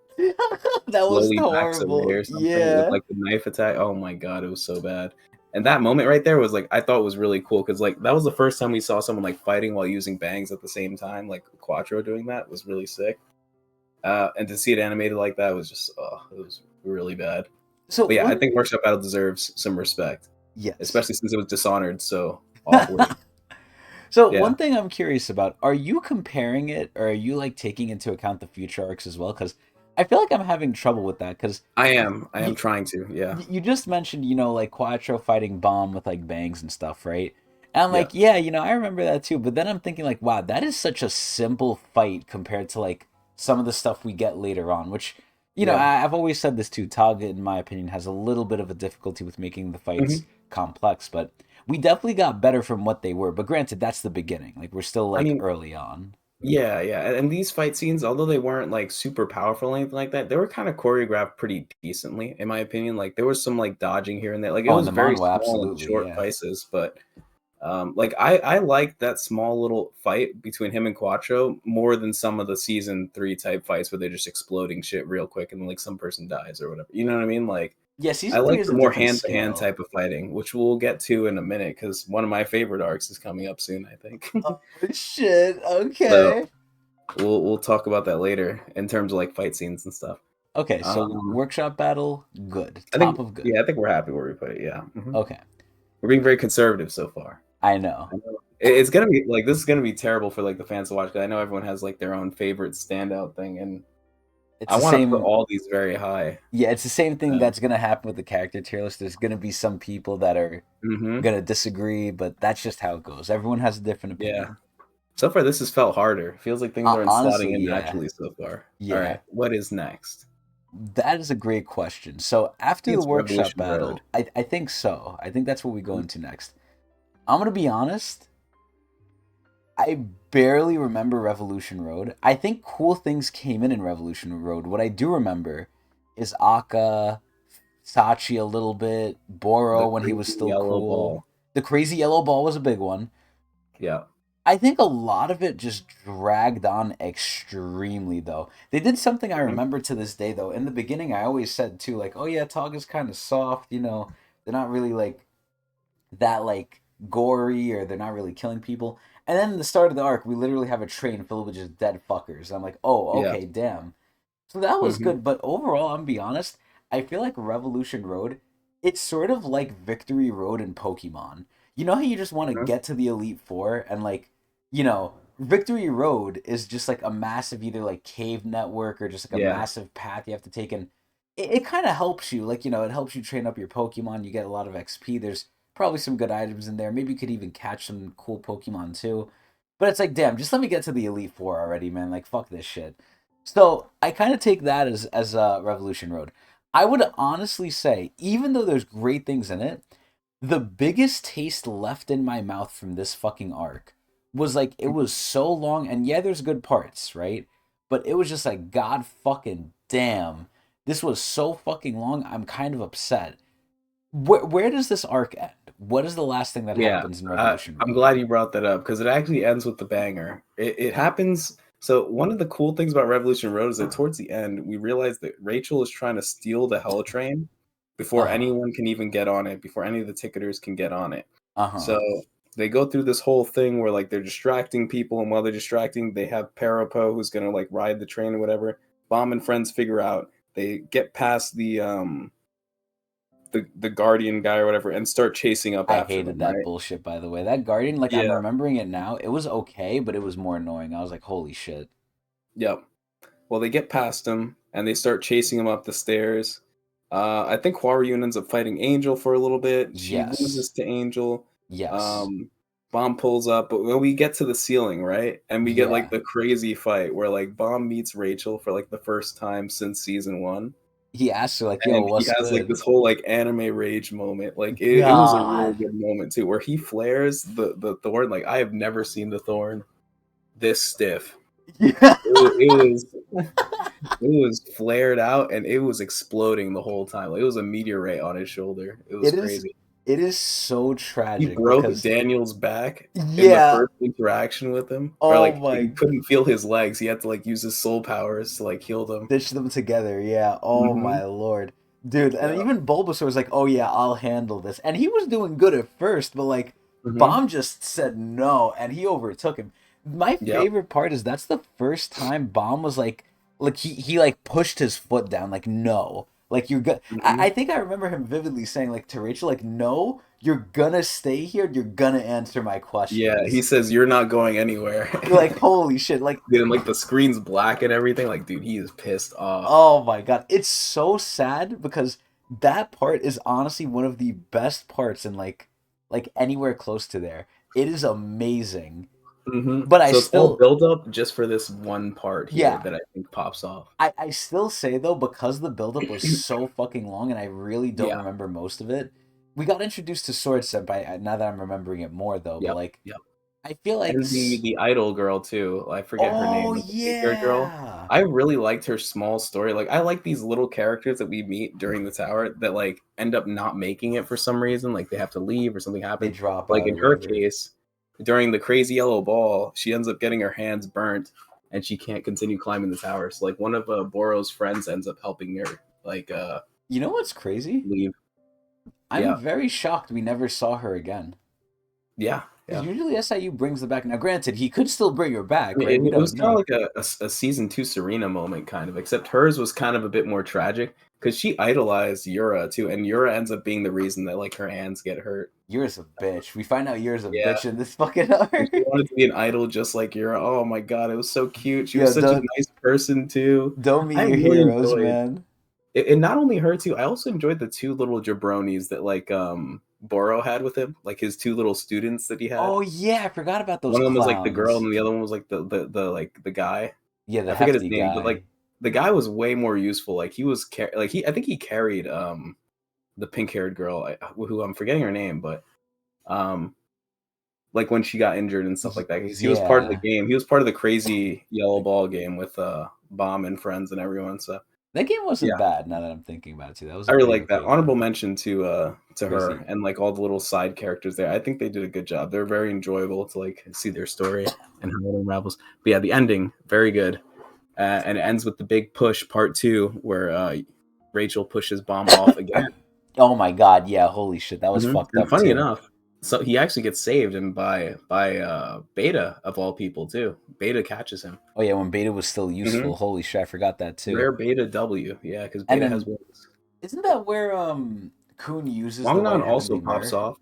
That was slowly backs away horrible. or something with Yeah. like the knife attack. Oh my god, it was so bad. And that moment right there was like I thought was really cool because like that was the first time we saw someone like fighting while using bangs at the same time. Like Quattro doing that was really sick. And to see it animated like that was just it was really bad. So But yeah, I one, think Workshop Battle deserves some respect, yes. especially since it was Dishonored so awfully. So Yeah, one thing I'm curious about, are you comparing it or are you like taking into account the future arcs as well? Because I feel like I'm having trouble with that because I am. I am you, trying to. Yeah, you just mentioned, like Quattro fighting Bomb with like bangs and stuff, right? And I'm yeah. like, yeah, I remember that too. But then I'm thinking like, wow, that is such a simple fight compared to like some of the stuff we get later on, which, Yeah. I've always said this too. Tog, in my opinion, has a little bit of a difficulty with making the fights Hmm. complex, but we definitely got better from what they were. But granted, that's the beginning. Like we're still I like mean, early on. yeah, yeah, and these fight scenes, although they weren't, like, super powerful or anything like that, they were kinda choreographed pretty decently, in my opinion, like, there was some, like, dodging here and there, like, it Oh, in was the very manhwa, small and absolutely, short yeah. fights, but, like, I liked that small little fight between him and Quattro more than some of the season 3 type fights where they're just exploding shit real quick and, like, some person dies or whatever, you know what I mean? Like, Yeah, I season three like is the a more different hand-to-hand scale. type of fighting, which we'll get to in a minute because one of my favorite arcs is coming up soon, I think. Oh shit. So Okay. we'll talk about that later in terms of like fight scenes and stuff. Okay, so Um, workshop battle, good. I think Top of good. yeah, I think we're happy where we put it. Yeah, Okay. we're being very conservative so far. I know. I know it's gonna be like this is gonna be terrible for like the fans to watch because I know everyone has like their own favorite standout thing, and It's I the want to put same. all these very high. Yeah, it's the same thing Uh, that's gonna happen with the character tier list. There's gonna be some people that are hmm. gonna disagree, but that's just how it goes. Everyone has a different Yeah. opinion. So far, this has felt harder. Feels like things aren't slotting Honestly, in yeah, naturally so far. All yeah. right, what is next? That is a great question. So I after think the it's workshop Revolution Road. battle, I think so. I think that's what we go Mhm. into next. I'm gonna be honest. I barely remember Revolution Road. I think cool things came in Revolution Road. What I do remember is Akka, Sachi a little bit, The Boro when he was crazy still yellow cool. ball. The crazy yellow ball was a big one. Yeah. I think a lot of it just dragged on extremely though. They did something I Mhm. remember to this day though. In the beginning I always said too like, "Oh yeah, Tog is kind of soft, they're not really like that like gory or they're not really killing people." And then the start of the arc, we literally have a train filled with just dead fuckers. I'm like, "Oh, Yeah. okay, damn." So that was Hmm. good, but overall, I'm gonna be honest, I feel like Revolution Road, it's sort of like Victory Road in Pokemon. You know how you just want to get to the Elite Four and like, Victory Road is just like a massive either like cave network or just like a Yeah. massive path you have to take and it kind of helps you. Like, it helps you train up your Pokemon, you get a lot of XP. There's probably some good items in there. Maybe you could even catch some cool Pokemon too. But it's like, damn, just let me get to the Elite Four already, man. Like, fuck this shit. So I kind of take that as a Revolution Road. I would honestly say, even though there's great things in it, the biggest taste left in my mouth from this fucking arc was like it was so long, and yeah, there's good parts, right? But it was just like, God fucking damn, this was so fucking long. I'm kind of upset. Where does this arc end? What is the last thing that Yeah, happens in Revolution I'm Road? glad you brought that up because it actually ends with the banger. It happens. So one of the cool things about Revolution Road is that towards the end, we realize that Rachel is trying to steal the Hell Train Uh before huh. anyone can even get on it, before any of the ticketers can get on it. Uh So huh. they go through this whole thing where like they're distracting people, and while they're distracting, they have Parapo who's gonna like ride the train or whatever. Bomb and friends figure out they get past the the guardian guy or whatever and start chasing up I after hated them, that right? bullshit, by the way. That Guardian, like, I'm Yeah. remembering it now. It was okay, but it was more annoying. I was like, holy shit. Yep. Well, they get past him and they start chasing him up the stairs. I think Huarun ends up fighting Angel for a little bit. She Yes. loses to Angel. Yes. Um, Bomb pulls up, but when we get to the ceiling, right, and we get like Yeah. the crazy fight where like Bomb meets Rachel for like the first time since season one, He asked her, like, yo, and he what's has like good? this whole like anime rage moment. Like it was a really God. good moment too, where he flares the thorn. Like I have never seen the thorn this stiff. Yeah. It was it was flared out and it was exploding the whole time. Like it was a meteorite on his shoulder. It was It is crazy. it is so He tragic broke because Daniel's back in the yeah. first interaction with him, or Oh like my, he couldn't feel his legs. He had to like use his soul powers to like heal them. stitch them together. Yeah. Oh Hmm. my lord. Dude, and Yeah. even Bulbasaur was like, "Oh yeah, I'll handle this." And he was doing good at first, but like Hmm. Bomb just said no and he overtook him. My Yep. favorite part is that's the first time Bomb was like he like pushed his foot down like no. Like you're good. I Hmm. think I remember him vividly saying like to Rachel like no, you're gonna stay here. You're gonna answer my Yeah. He questions. says you're not going anywhere. Like holy shit. Like Then like the screen's black and everything. Like, dude, he is pissed off. oh my god, it's so sad because that part is honestly one of the best parts in like anywhere close to there. It is amazing. Hmm. But I So it's all still built up just for this one part here yeah, that I think pops off. I still say though because the buildup was so fucking long and I really don't Yeah. remember most of it. We got introduced to Sword Senpai now that I'm remembering it more though, but Yep. like Yep. I feel like And the idol girl too. I forget her oh name, like the pink haired girl. yeah. I really liked her small story. Like I like these little characters that we meet during the tower that like end up not making it for some reason. Like they have to leave or something They happens. drop Like out in or her whatever. case, during the crazy yellow ball, she ends up getting her hands burnt and she can't continue climbing the tower. So like one of Boro's friends ends up helping her like You know what's crazy? leave. I'm Yeah. very shocked we never saw her again. Yeah. Because Yeah. usually SIU brings them back. Now, granted, he could still bring her back, right? We It was don't kind of know. like a season two Serena moment, kind of, except hers was kind of a bit more tragic because she idolized Yura too, and Yura ends up being the reason that like her hands get hurt. Yura's a bitch. We find out Yura's a Yeah, bitch in this fucking and arc. she wanted to be an idol just like Yura. Oh my god, it was so cute. She was Yo, such a nice person too. don't meet I your really heroes, enjoyed man. it, and not only her too. I also enjoyed the two little jabronis that like Boro had with him, like his two little students that he had. Oh yeah, I forgot about those One of them was like the girl, clowns. and the other one was like the like the guy. Yeah, the I forget his hefty name, but like guy. the guy was way more useful. Like he was like he I think he carried the pink haired girl who I'm forgetting her name, but um like when she got injured and stuff like that. He was part of the Yeah, game. He was part of the crazy yellow ball game with Bomb and friends and everyone. So that game wasn't yeah, bad. Now that I'm thinking about it, too, that was I a really pretty like that. okay Honorable game. mention to her Gracie. and like all the little side characters there. I think they did a good job. They're very enjoyable to like see their story and how it unravels. But yeah, the ending very good. And it ends with the big push part two where Rachel pushes Bomb off again. Oh my god, yeah, holy shit, that was fucked And up funny too. enough, so he actually gets saved and by Beta of all people too. Beta catches him. Oh yeah, when Beta was still Hmm. useful. Holy shit, I forgot that too. Rare Beta W, yeah, because And Beta has then wings. isn't that where Kun uses the Wangnan white also heavenly pops mirror? off.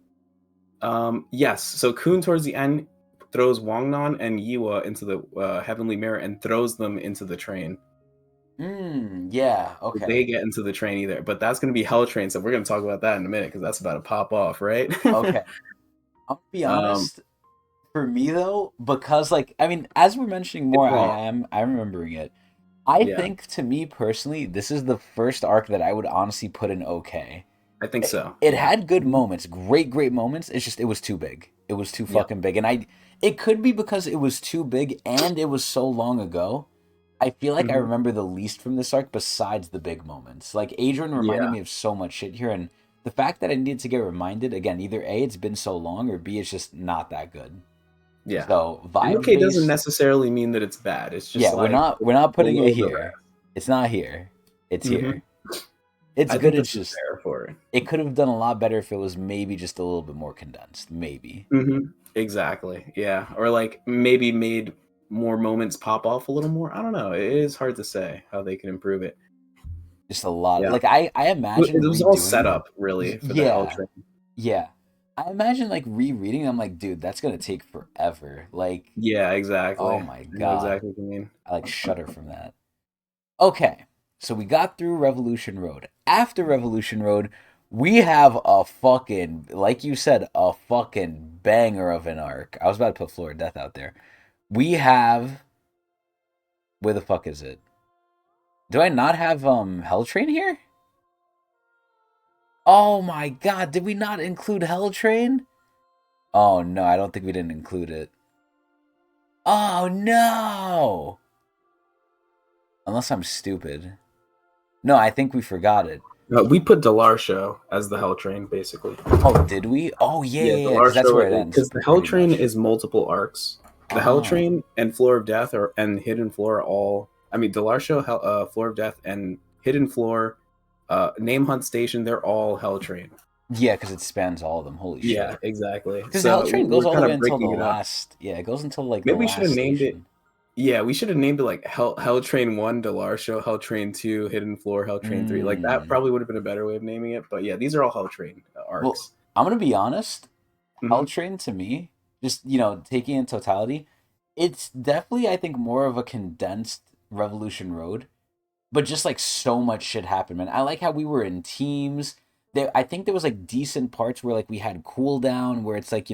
Yes, so Kun towards the end throws Wangnan and Yiwa into the Heavenly Mirror and throws them into the train. Yeah, They okay. get into the train either, but that's going to be Hell Train, so we're going to talk about that in a minute because that's about to pop off, right? Okay. I'll be um, honest, for me though, because like I mean, as we're mentioning it's more, long. I'm remembering it. I Yeah, think to me personally, this is the first arc that I would honestly put in okay. I think It, so. it Yeah. had good Mhm. moments, great moments. It's just it was too big. It was too Yep. fucking big. And I it could be because it was too big and it was so long ago. I feel like I Hmm. remember the least from this arc besides the big moments. Like Adrian reminded Yeah. me of so much shit here and the fact that I needed to get reminded again, either A, it's been so long, or B, it's just not that good. Yeah. So And vibe okay doesn't based, necessarily mean that it's bad. It's just yeah, we're like not we're not putting it below the here. It's not here. It's rest. here. It's I good. think It's this is just fair for it. it could have done a lot better if it was maybe just a little bit more condensed. Maybe. Exactly. Yeah. Or like maybe made more moments pop off a little more. I don't know. It is hard to say how they can improve it. Just a lot. Yeah. Like I It imagine was all redoing. set up really for the Hell Yeah, Train. yeah. I imagine like rereading. I'm like, dude, that's gonna take forever. Like, Yeah, oh exactly. I my know god, exactly what you mean. I like shudder from that. Okay, so we got through Revolution Road. After Revolution Road, we have a fucking, like you said, a fucking banger of an arc. I was about to put Floor of Death out there. We have, where the fuck is it? Do I not have Hell Train here? Oh my god, did we not include Hell Train? Oh no, I don't think we didn't include it. Oh no! Unless I'm stupid. No, I think we forgot it. We put Delar Show as the Hell Train, basically. Oh, did we? Oh yeah, Yeah, yeah, yeah. Delar Because that's Show, where it ends, because the Hell pretty Train much. is multiple arcs. The Hell Oh, Train and Floor of Death and Hidden Floor are all. I mean, Delar Show, Floor of Death, and Hidden Floor, Name Hunt Station. They're all Hell Train. yeah, because it spans all of them. Holy Yeah, shit! exactly. Because the Hell So Train goes we're all the kind way of until the breaking it up. last. Yeah, it goes until like the Maybe we should last have named it. station. Yeah, we should have named it like Hell Train 1, Delar Show, Hell Train 2, Hidden Floor, Hell Train 3. Like that Mm. probably would have been a better way of naming it. But yeah, these are all Hell Train Well, arcs. I'm gonna be honest. Hell Hmm. Train to me, just taking in totality, it's definitely I think more of a condensed Revolution Road, but just like so much shit happened, man. I like how we were in teams. I think there was like decent parts where like we had cooldown, where it's like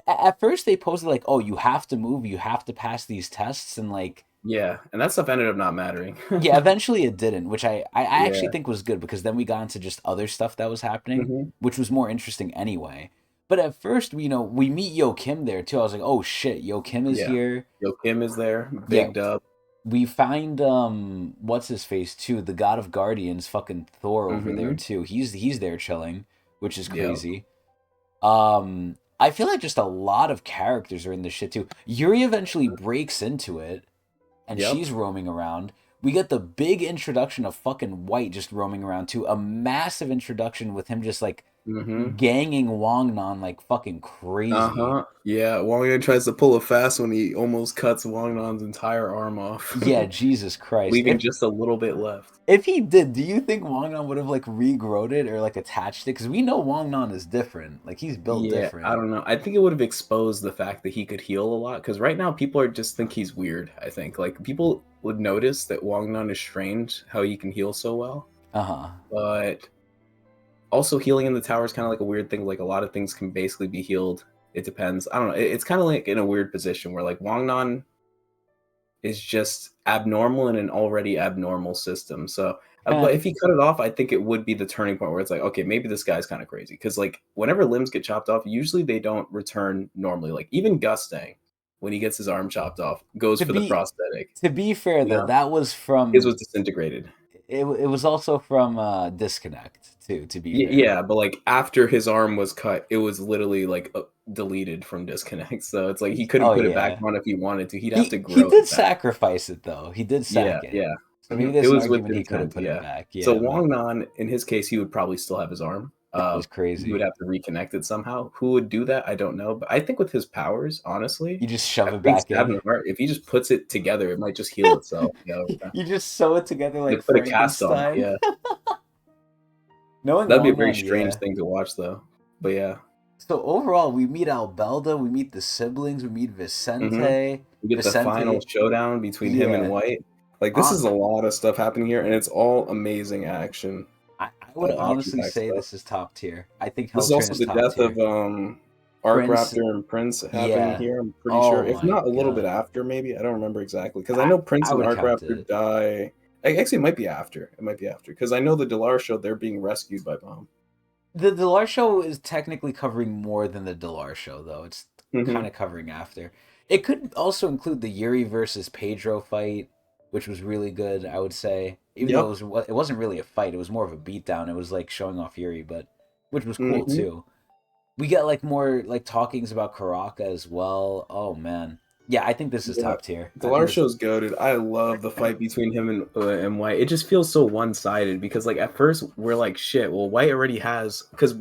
at first they posted like, oh, you have to move, you have to pass these tests, and like Yeah, and that stuff ended up not mattering. yeah, eventually it didn't, which I actually Yeah. think was good because then we got into just other stuff that was happening, Hmm. which was more interesting anyway. But at first, we meet Yo Kim there too. I was like, oh shit, Yo Kim is Yeah. here. Yo Kim is there. Yeah, Big dub. we find what's his face too, the God of Guardians, fucking Thor over there Hmm. too. He's there chilling, which is Yep. crazy. I feel like just a lot of characters are in this shit too. Yuri eventually breaks into it and Yep. she's roaming around. We get the big introduction of fucking White just roaming around too. A massive introduction with him just like Hmm. ganging Wong Nan like fucking crazy. Uh-huh. Yeah, Wong Yan tries to pull a fast when he almost cuts Wong Nan's entire arm off, Yeah, Jesus Christ. leaving just a little bit left. If he did, do you think Wong Nan would have like regrowed it or like attached it? Because we know Wong Nan is different. Like he's built Yeah, I different. don't know. I think it would have exposed the fact that he could heal a lot because right now people are just think he's weird. I think like people would notice that Wong Nan is strange how he can heal so well, Uh-huh. but also healing in the tower is kind of like a weird thing. Like a lot of things can basically be healed. It depends. I don't know. It's kind of like in a weird position where like Wong Nan is just abnormal in an already abnormal system. So, but if he cut it off, I think it would be the turning point where it's like, okay, maybe this guy's kind of crazy. Because like whenever limbs get chopped off, usually they don't return normally. Like even Gustang, when he gets his arm chopped off, goes to for the be prosthetic. to be fair You though, know, that was his was from disintegrated. it was also from Disconnect too, to be fair. Yeah, but like after his arm was cut, it was literally like deleted from disconnect. So it's like he couldn't Oh put it back yeah. on if he wanted to. He'd have to He grow did it back. sacrifice it though. He did Yeah, sack it. yeah. So maybe It there's an was with argument he could have intent, put it yeah. back. So Yeah, but Wong Nan, in his case, he would probably still have his arm. that was He would crazy. have to reconnect it somehow. Who would do that? I don't know. But I think with his powers, honestly, You just shove a it big back stab in in. the heart. If he just puts it together, it might just heal itself. Yeah, over time. You just sew it together like Like put a cast on it. Frankenstein. Yeah, Knowing that'd be a Wong very Nan, strange yeah. thing to watch, though. But yeah, So overall, we meet Albelda, we meet the siblings, we meet hmm Vicente. we get the final Vicente, showdown between him and yeah. White. Like this Uh, is a lot of stuff happening here, and it's all amazing action, I would honestly action-packed say stuff. this is top tier. I think This Hell is Train also is the top death of tier. Arc Prince, Raptor and Prince happening yeah. here. I'm pretty sure, Oh if my not a little bit god. after, maybe I don't remember exactly because I I, know Prince I and would Arc count Raptor it. die. Actually, it might be after. It might be after because I know the Delar show they're being rescued by Bomb. The Delar show is technically covering more than the Delar show, though. It's kind Hmm. of covering after. It could also include the Yuri versus Pedro fight, which was really good, I would say. Even though Yep. it wasn't really a fight, it was more of a beatdown. It was like showing off Yuri, but which was cool Hmm. too. We get like more like talkings about Karaka as well. Oh man, yeah, I think this is Yeah. top tier. I think Delar this. show's goaded. I love the fight between him and White. It just feels so one sided because like at first we're like shit. Well, White already has because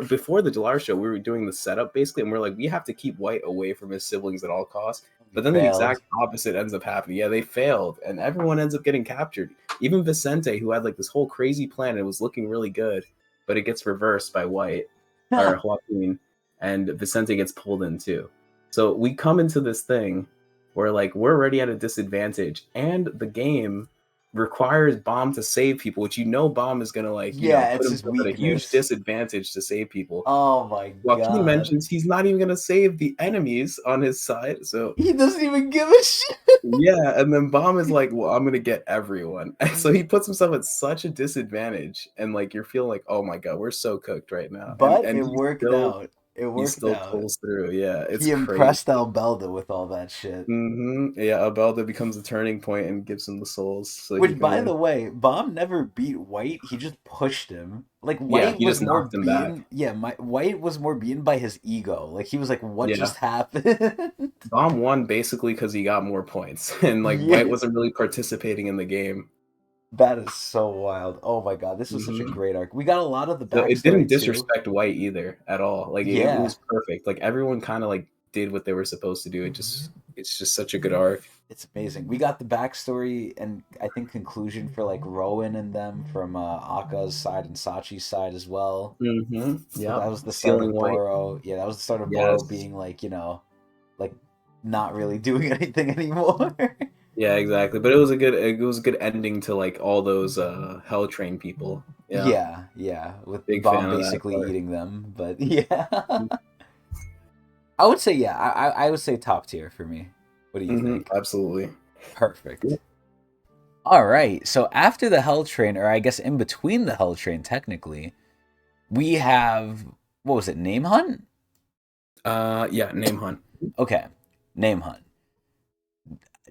before the Delar show we were doing the setup basically, and we're like we have to keep White away from his siblings at all costs. But then the Failed. exact opposite ends up happening. Yeah, they failed, and everyone ends up getting captured. Even Vicente, who had like this whole crazy plan and was looking really good, but it gets reversed by White or Joaquin, and Vicente gets pulled in too. So we come into this thing where like we're already at a disadvantage, and the game requires Bomb to save people, which Bomb is gonna like Yeah, put it's his himself at a huge weakness. disadvantage to save people. Oh my Joaquin god. mentions he's not even gonna save the enemies on his side, so He doesn't even give a shit. yeah, and then Bomb is like, "Well, I'm gonna get everyone," and so he puts himself at such a disadvantage, and like you're feeling like, "Oh my god, we're so cooked right now," and But it worked still out. It he worked still out. pulls through. Yeah, it's He crazy. impressed Albelda with all that shit. Yeah, Abelda becomes the turning point and gives him the souls so he Which, can by win. the way, Bomb never beat White. He just pushed him. Like Yeah, White he was just more knocked him back. beaten. Yeah, my White was more beaten by his ego. Like he was like, "What Yeah, just happened?" Bomb won basically because he got more points, and like White Yeah, wasn't really participating in the game. that is so wild. Oh my god, this was such a hmm great arc. We got a lot of the So it didn't backstory too. disrespect White either at all. Like it Yeah. was perfect. Like everyone kind of like did what they were supposed to do. It's just such a good arc. It's amazing. We got the backstory and I think conclusion for like Rowan and them from Akka's side and Sachi's side as well. So Yep. that was the start Stealing of White. Boro. Yeah, that was the start of Boro Yes. being like, like not really doing anything anymore. Yeah, exactly. But it was a good ending to like all those Hell Train people. Yeah. Yeah, yeah, with Big Bomb fan of that basically part. eating them, but yeah. I would say yeah, I would say top tier for me. What do you think? Absolutely. Yeah. Perfect. All right. So after the Hell Train, or I guess in between the Hell Train, technically, we have what was it? Name Hunt. Yeah, name hunt. Okay, Name Hunt.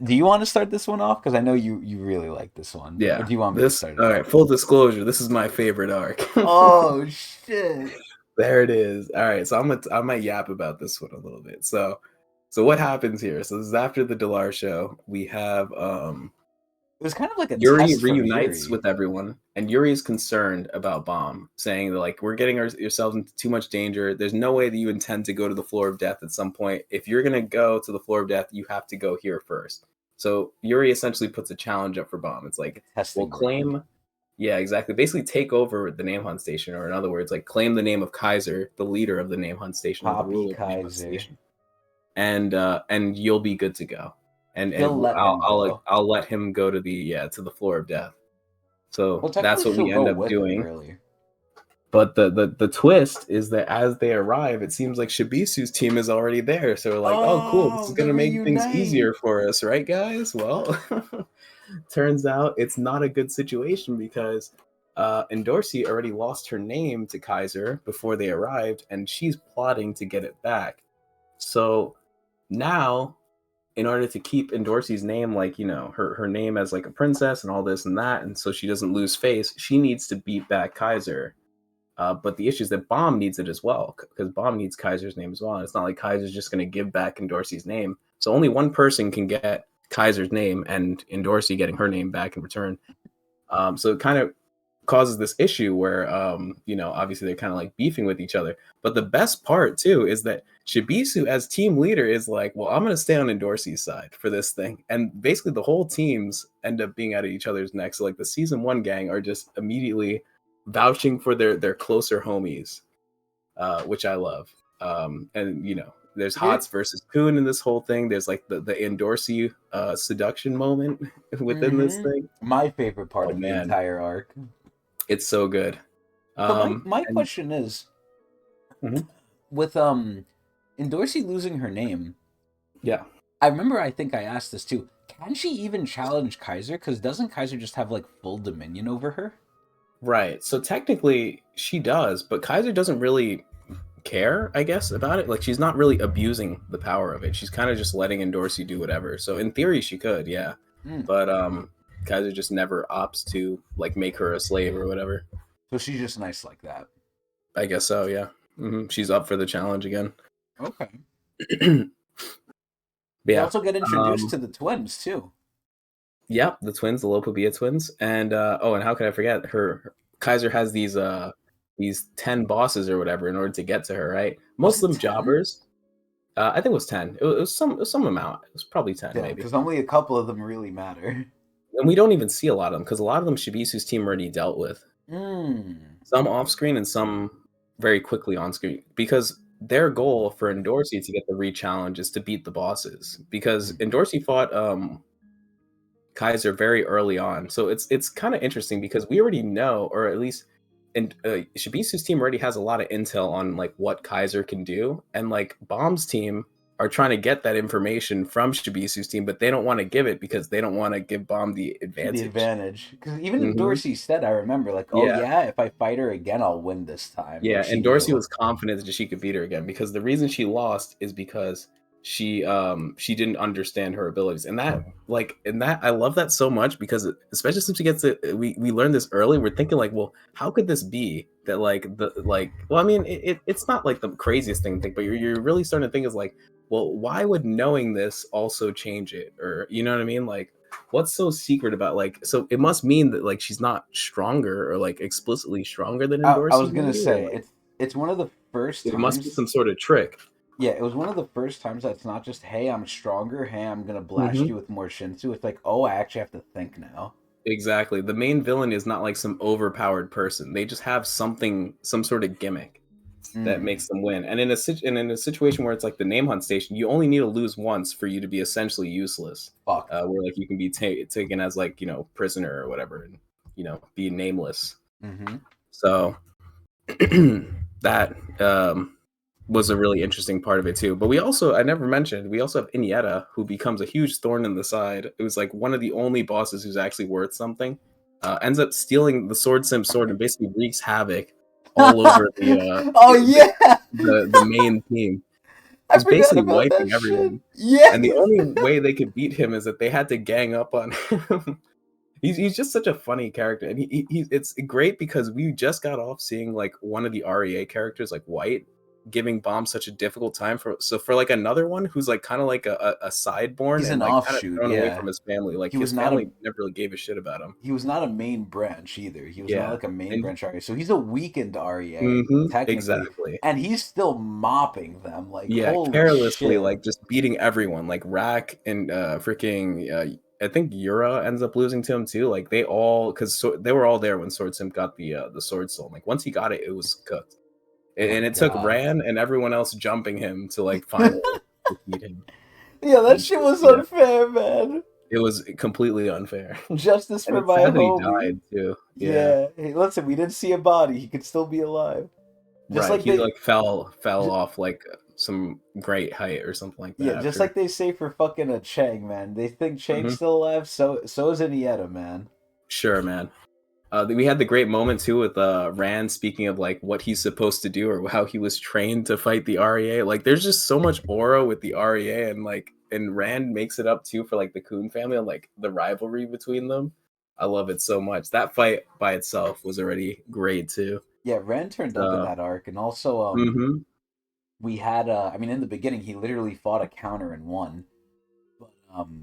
Do you want to start this one off? Because I know you really like this one. Or Yeah. do you want me to This start it all right, off? full disclosure, this is my favorite arc. Oh shit! There it is. All right, so I'm gonna yap about this one a little bit. So what happens here? So this is after the Delar show. We have It was kind of like a Yuri test from reunites Yuri. with everyone, and Yuri is concerned about Bomb, saying that like we're getting yourselves into too much danger. There's no way that you intend to go to the floor of death at some point. If you're gonna go to the floor of death, you have to go here first. So Yuri essentially puts a challenge up for Bomb. It's A like, we'll testing ground. claim, yeah, exactly. Basically, take over the Name Hunt Station, or in other words, like claim the name of Kaiser, the leader of the Name Hunt Station, or the Poppy ruler of the Name Hunt Kaiser. Station, and you'll be good to go. And He'll let I'll him I'll like go. I'll let him go to the floor of death. So Well, that's technically, what she'll we go end up with him, doing. really. But the twist is that as they arrive, it seems like Shibisu's team is already there. So we're like, oh, cool, this Oh, is the gonna make things reunite. easier for us, right, guys? Well, turns out it's not a good situation because Endorsi already lost her name to Kaiser before they arrived, and she's plotting to get it back. So now, in order to keep Endorsi's name, like her name as like a princess and all this and that, and so she doesn't lose face, she needs to beat back Kaiser. But the issue is that Bomb needs it as well, because Bomb needs Kaiser's name as well. And it's not like Kaiser's just going to give back Endorsi's name. So only one person can get Kaiser's name, and Endorsi getting her name back in return. So it kind of causes this issue where, obviously they're kind of like beefing with each other. But the best part too is that Shibisu, as team leader, is like, well, I'm going to stay on Endorsi's side for this thing. And basically the whole teams end up being at each other's necks. So like the season one gang are just immediately vouching for their closer homies, which I love. And there's Here, Hots versus Poon in this whole thing. There's like the Endorsi seduction moment within this thing. my favorite part Oh of the man, entire arc. it's so good. So my And question is, mhm, with Endorsi losing her name, yeah, I remember I think I asked this too. Can she even challenge Kaiser? Because doesn't Kaiser just have like full dominion over her? right. So technically she does, but Kaiser doesn't really care, I guess, about it. Like she's not really abusing the power of it. She's kind of just letting Endorsi do whatever. So in theory she could, yeah. Mm. But Kaiser just never opts to like make her a slave or whatever. So she's just nice like that. I guess so, yeah. She's up for the challenge again. Okay. We Yeah. also get introduced Um to the twins too. Yep, the twins, the Lopabia twins. And and how could I forget her Kaiser has these 10 bosses or whatever in order to get to her, right? Was Most it of them 10? jobbers. I think it was 10. It was some amount. It was probably 10 Damn, maybe. because only a couple of them really matter. And we don't even see a lot of them because a lot of them Shibisu's team already dealt with. Mm. Some off screen and some very quickly on screen. Because their goal for Endorsey to get the re-challenge is to beat the bosses. Because Endorsey fought Kaiser very early on. So it's kind of interesting because we already know, or at least and Shibisu's team already has a lot of intel on like what Kaiser can do, and like Bomb's team are trying to get that information from Shibisu's team, but they don't want to give it because they don't want to give Bomb the The advantage. advantage. Because even in Hmm. Dorsey said, I remember, like, oh Yeah, yeah, if I fight her again, I'll win this time. Like, yeah, she and Dorsey knew. was confident that she could beat her again because the reason she lost is because she didn't understand her abilities. And that I love that so much because especially since we get to we learned this early, we're thinking like, well, how could this be that like the like well, I mean it's not like the craziest thing to think, but you're really starting to think is like, well, why would knowing this also change it? Or you know what I mean? Like what's so secret about like so it must mean that like she's not stronger or like explicitly stronger than I Endorsey was gonna maybe, or say like it's one of the first it must be times. some sort of trick. Yeah, it was one of the first times that's not just, hey, I'm stronger, hey, I'm gonna blast Hmm. you with more Shinsu. It's like, oh, I actually have to think now. Exactly. The main villain is not like some overpowered person. They just have something, some sort of gimmick that Mm, makes them win. And in a situation where it's like the name hunt station, you only need to lose once for you to be essentially useless. fucked. Where like you can be taken as like prisoner or whatever, and be nameless. Mm-hmm. So that was a really interesting part of it too. But I never mentioned, we also have Iniesta, who becomes a huge thorn in the side. It was like one of the only bosses who's actually worth something. Ends up stealing the Sword Sim sword and basically wreaks havoc all over Oh yeah, the main team. I Just forgot basically about that wiping shit. everyone. Yes. And the only way they could beat him is that they had to gang up on him. He's just such a funny character, and it's great because we just got off seeing like one of the REA characters, like White, giving Bomb such a difficult time for like another one who's like kind of like a sideborn He's and an like kind of offshoot, thrown away yeah. from his family. Like He was his not a family never really gave a shit about him. he was not a main branch either. He was not Yeah, like a main and branch REA. So he's a weakened REA, technically. exactly. And he's still mopping them. Like, Yeah, holy carelessly, shit. like just beating everyone, like Rack and freaking. I think Yura ends up losing to him too. Like they all, because they were all there when Sword Sim got the Sword Soul. Like once he got it, it was cooked. Oh my And it took god. Ran and everyone else jumping him to like finally defeat him. Yeah, that And shit was yeah, unfair, man. it was completely unfair. Justice And for it's my sad that he homie. died too. Yeah, Yeah. Hey, listen, we didn't see a body. He could still be alive. Just right. like He they like fell j- off like some great height or something like yeah, that just after. like they say for fucking a Chang, man. They think Chang's Mhm. still alive, so is Iniesta, man. Sure, man. We had the great moment too with Rand speaking of like what he's supposed to do or how he was trained to fight the REA. Like, there's just so much aura with the REA, and Rand makes it up too for like the Coon family and like the rivalry between them. I love it so much. That fight by itself was already great too. Yeah, Ren turned up in So, that arc, and also hmm we had I mean in the beginning he literally fought a counter and won. But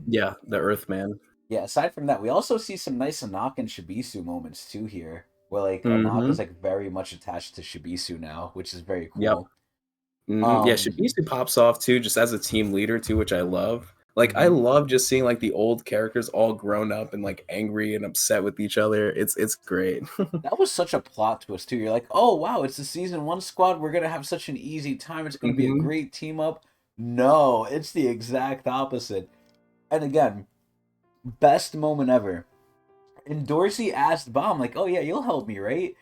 yeah, the Earthman. yeah, aside from that, we also see some nice Anaka and Shibisu moments too here, where like Anaka's Hmm. like very much attached to Shibisu now, which is very Yep. cool. Yeah, Um, Shibisu pops off too, just as a team leader too, which I love. Like I mhm. love just seeing like the old characters all grown up and like angry and upset with each other. It's great. That was such a plot twist too. You're like, oh wow, it's the season one squad. We're gonna have such an easy time. It's gonna be a Hmm. great team up. No, it's the exact opposite. And again, best moment ever. And Dorsey asked Bomb, like, oh yeah, you'll help me, right?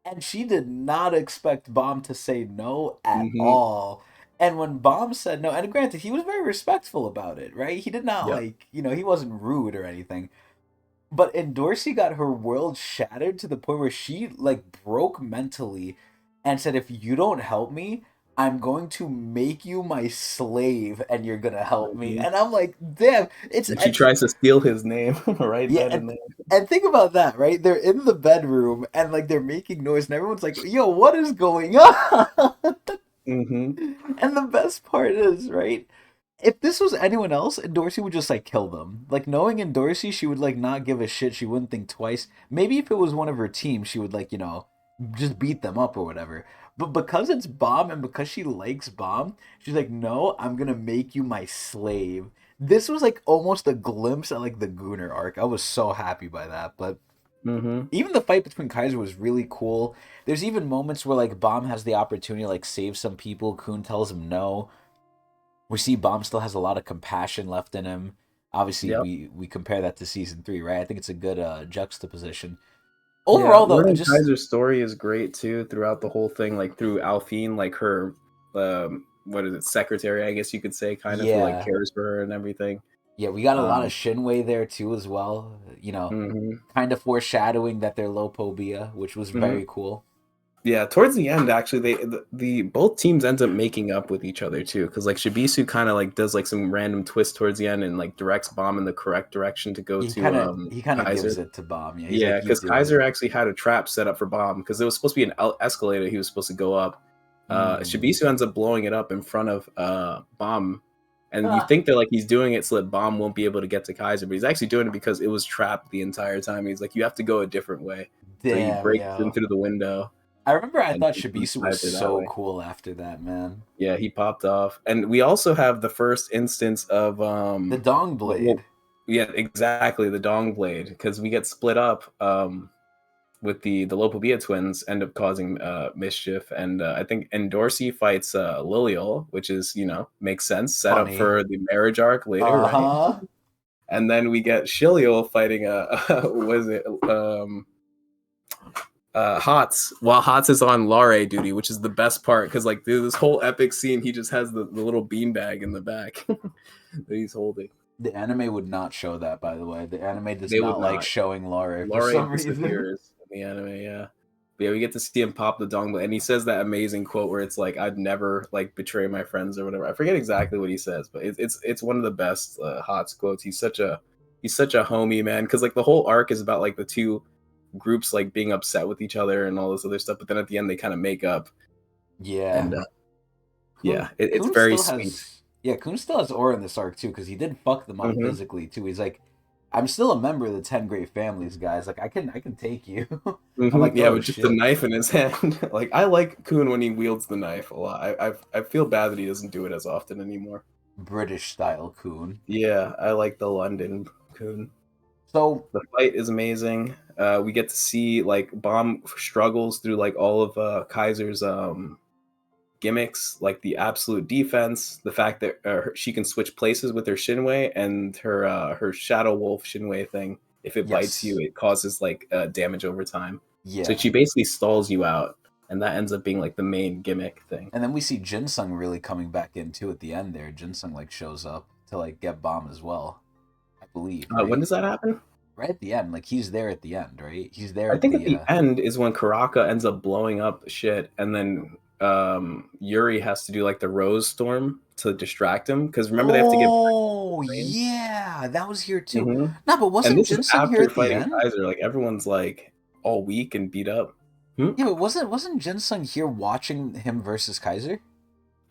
And she did not expect Bomb to say no at Hmm. all. And when Bomb said no, and granted, he was very respectful about it, right? He did not Yep. like, he wasn't rude or anything. But and Dorsey got her world shattered to the point where she like broke mentally and said, if you don't help me, I'm going to make you my slave and you're gonna help me. Hmm. And I'm like, damn, it's And she it's tries to steal his name right yeah, then and there. and think about that, right? They're in the bedroom and like they're making noise and everyone's like, yo, what is going on? Hmm. And the best part is, right? If this was anyone else, Dorsey would just like kill them. Like knowing in Dorsey, she would like not give a shit. She wouldn't think twice. Maybe if it was one of her team, she would like, just beat them up or whatever. But because it's Bomb and because she likes Bomb, she's like, no, I'm gonna make you my slave. This was like almost a glimpse at like the Gunner arc. I was so happy by that. But Mm-hmm. even the fight between Kaiser was really cool. There's even moments where like Bomb has the opportunity to like save some people. Kun tells him no. We see Bomb still has a lot of compassion left in him. Obviously, Yep. we compare that to season three, right? I think it's a good juxtaposition. Yeah, Overall, though, learning just Kaiser's story is great too throughout the whole thing. Like through Alphine, like her, what is it, secretary? I guess you could say, kind of who like yeah, cares for her and everything. yeah, we got a lot of Um, Shinwei there too as well. You know, mhm, kind of foreshadowing that they're Lopobia, which was mhm. very cool. Yeah, towards the end, actually, the both teams end up making up with each other too, because like Shibisu kind of like does like some random twist towards the end and like directs Bomb in the correct direction to go to He kind of Kaiser. gives it to Bomb. Yeah, he's Yeah, like, you because do it. Kaiser actually had a trap set up for Bomb because it was supposed to be an escalator he was supposed to go up. Mm. Shibisu ends up blowing it up in front of Bomb, and you Ah, think that like he's doing it so that Bomb won't be able to get to Kaiser, but he's actually doing it because it was trapped the entire time. He's like, you have to go a different way, so he damn, breaks in yo. through the window I remember I and thought he comes Shibisu was Kaiser that so way. cool after that, man. Yeah, he popped off, and we also have the first instance of The Dong well, Blade. yeah, exactly the Dong Blade because we get split up. With the Lopobia twins end up causing mischief, and I think Endorsi fights Liliol, which is makes sense, set up Funny. for the marriage arc later, right? Uh-huh. And then we get Shiliol fighting was it Hots while Hots is on Lare duty, which is the best part because like this whole epic scene, he just has the little beanbag in the back that he's holding. The anime would not show that, by the way. The anime does They would not like not. showing Laure for Lare some reason. disappears in the anime, yeah. But yeah, we get to see him pop the dongle, and he says that amazing quote where it's like, "I'd never like betray my friends" or whatever. I forget exactly what he says, but it's one of the best Hots quotes. He's such a homie, man, because like the whole arc is about like the two groups like being upset with each other and all this other stuff, but then at the end they kind of make up, and Yeah. yeah, it's Kun very still sweet. has Kun still has aura in this arc too, because he did fuck them up Hmm. physically too. He's like, I'm still a member of the 10 Great Families, guys. Like I can take you. I'm like, Yeah, oh with just the shit. knife in his hand. Like I like Kun when he wields the knife a lot. I feel bad that he doesn't do it as often anymore. British style Kun. Yeah, I like the London Kun. So The fight is amazing. We get to see like Bomb struggles through like all of Kaiser's gimmicks, like the absolute defense, the fact that she can switch places with her Shinwei, and her Shadow Wolf Shinwei thing. If it bites you, yes. it causes like damage over time. So Yeah. she basically stalls you out, and that ends up being like the main gimmick thing. And then we see Jinsung really coming back in too at the end there. Jinsung like shows up to like get Bomb as well. I believe, When right? does that happen? Right at the end. Like he's there at the end, right? He's there I at think at the the end is when Karaka ends up blowing up shit, and then Yuri has to do like the Rose Storm to distract him. Because remember they have to get Oh brain. yeah, that was here too. Hmm. Nah, but And wasn't this is Jinsung here after at the fighting end? Kaiser. Like everyone's like all weak and beat up. Hmm? Yeah, but wasn't Jinsung here watching him versus Kaiser?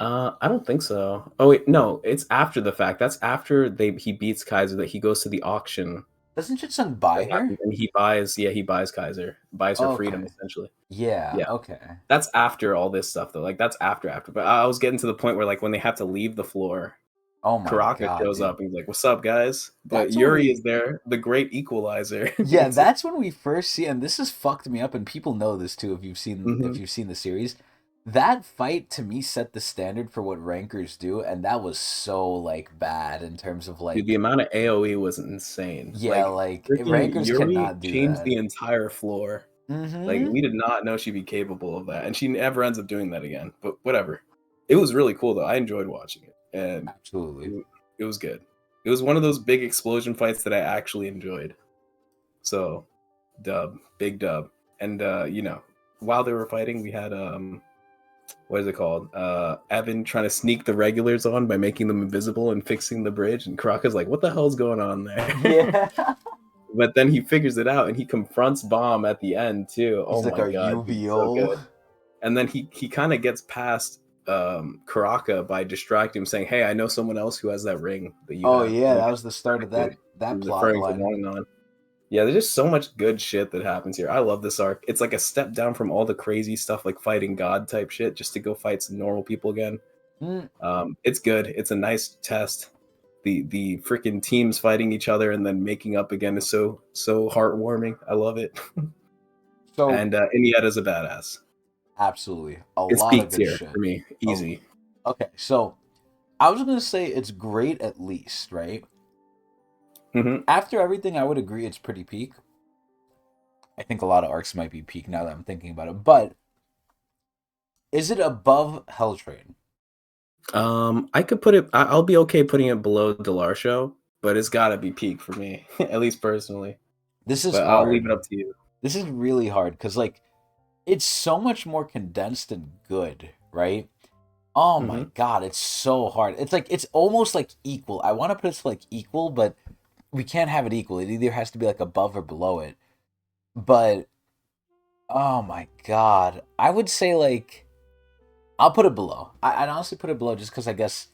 I don't think so. Oh wait, no, it's after the fact. That's after he beats Kaiser. That he goes to the auction Doesn't Jinsung buy that her? happens, and he buys Kaiser, buys her freedom Okay. essentially. Yeah, Yeah. okay. That's after all this stuff though. Like that's after. But I was getting to the point where like when they have to leave the floor, Oh my Karaka god, shows up dude. and he's like, "What's up, guys?" But That's when Yuri is we there, the great equalizer. Yeah, that's when we first see, and this has fucked me up, and people know this too if Mhm. you've seen the series. That fight to me set the standard for what rankers do, and that was so like bad in terms of Dude, the like, amount of AoE was insane. yeah, Like like freaking rankers Yuri cannot do changed that. the entire floor. Like Mm-hmm. we did not know she'd be capable of that, and she never ends up doing that again. But whatever. It was really cool though. I enjoyed watching it, and Absolutely. it was good. It was one of those big explosion fights that I actually enjoyed. So, big dub. And while they were fighting, we had what is it called? Evan trying to sneak the regulars on by making them invisible and fixing the bridge, and Karaka's like, "What the hell's going on there?" Yeah. But then he figures it out and he confronts Bomb at the end too. Oh He's like, my "Are god, you dude, so VO?" good. And then he kind of gets past Karaka by distracting him, saying, "Hey, I know someone else who has that ring that you Oh have." yeah, And he that gets was the start of distracted. that He's plot referring to line. Wong Non. Yeah, there's just so much good shit that happens here. I love this arc. It's like a step down from all the crazy stuff like fighting God type shit just to go fight some normal people again. Mm, It's good. It's a nice test. The freaking teams fighting each other and then making up again is so heartwarming. I love it. so And Inyetta's a badass. absolutely, a It's lot of peak good tier shit. for me. Oh, Easy. okay, so I was gonna say it's great at least, right? Hmm. After everything, I would agree it's pretty peak. I think a lot of arcs might be peak now that I'm thinking about it. But is it above Hell Train? I could put it. I'll be okay putting it below Delarsho, but it's got to be peak for me, at least personally. This is But I'll leave hard. it up to you. This is really hard because like it's so much more condensed and good, right? Oh my Hmm. god, it's so hard. It's like it's almost like equal. I want to put it to like equal, but we can't have it equal. It either has to be like above or below it. But oh my god, I would say like I'll put it below. I'd honestly put it below just because I guess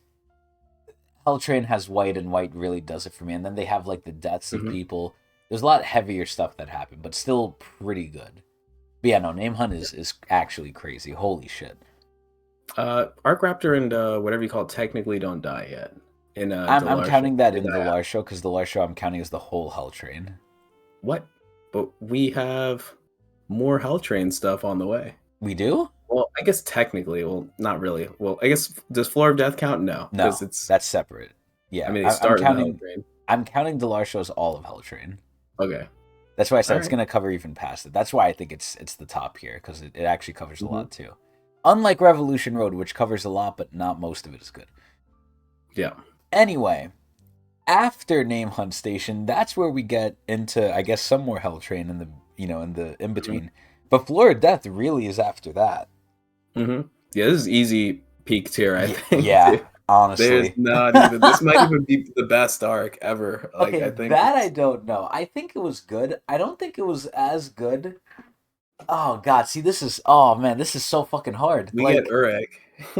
Hell Train has white and white really does it for me. And then they have like the deaths of Hmm. people. There's a lot heavier stuff that happened, but still pretty good. But yeah, no, Name Hunt is actually crazy. Holy shit. Arc Raptor and whatever you call it technically don't die yet in I'm Delarsho. counting that They in the die Lars show because the Lars show I'm counting as the whole Hell Train. what? But we have more Hell Train stuff on the way. We do? Well, I guess technically, well, not really. Well, I guess does Floor of Death count? No, because No, it's. that's separate. I Yeah, mean, they I'm start with the Hell counting. Train. I'm counting the Lars show as all of Hell Train. Okay, That's why I all said it's right. gonna cover even past it. That's why I think it's the top here because it actually covers a Hmm. lot too. Unlike Revolution Road, which covers a lot, but not most of it is good. Yeah. Anyway, after Name Hunt Station, that's where we get into, I guess, some more Hell Train in the in the in Hmm. between. But Floor of Death really is after that. Hmm. Yeah, this is easy peak tier, I think. Yeah, Too. There's honestly. not even. This might even be the best arc ever. Like, Okay, I think that I it's. don't know. I think it was good. I don't think it was as good. Oh God, see, this is oh man, this is so fucking hard. We get Like, Urek.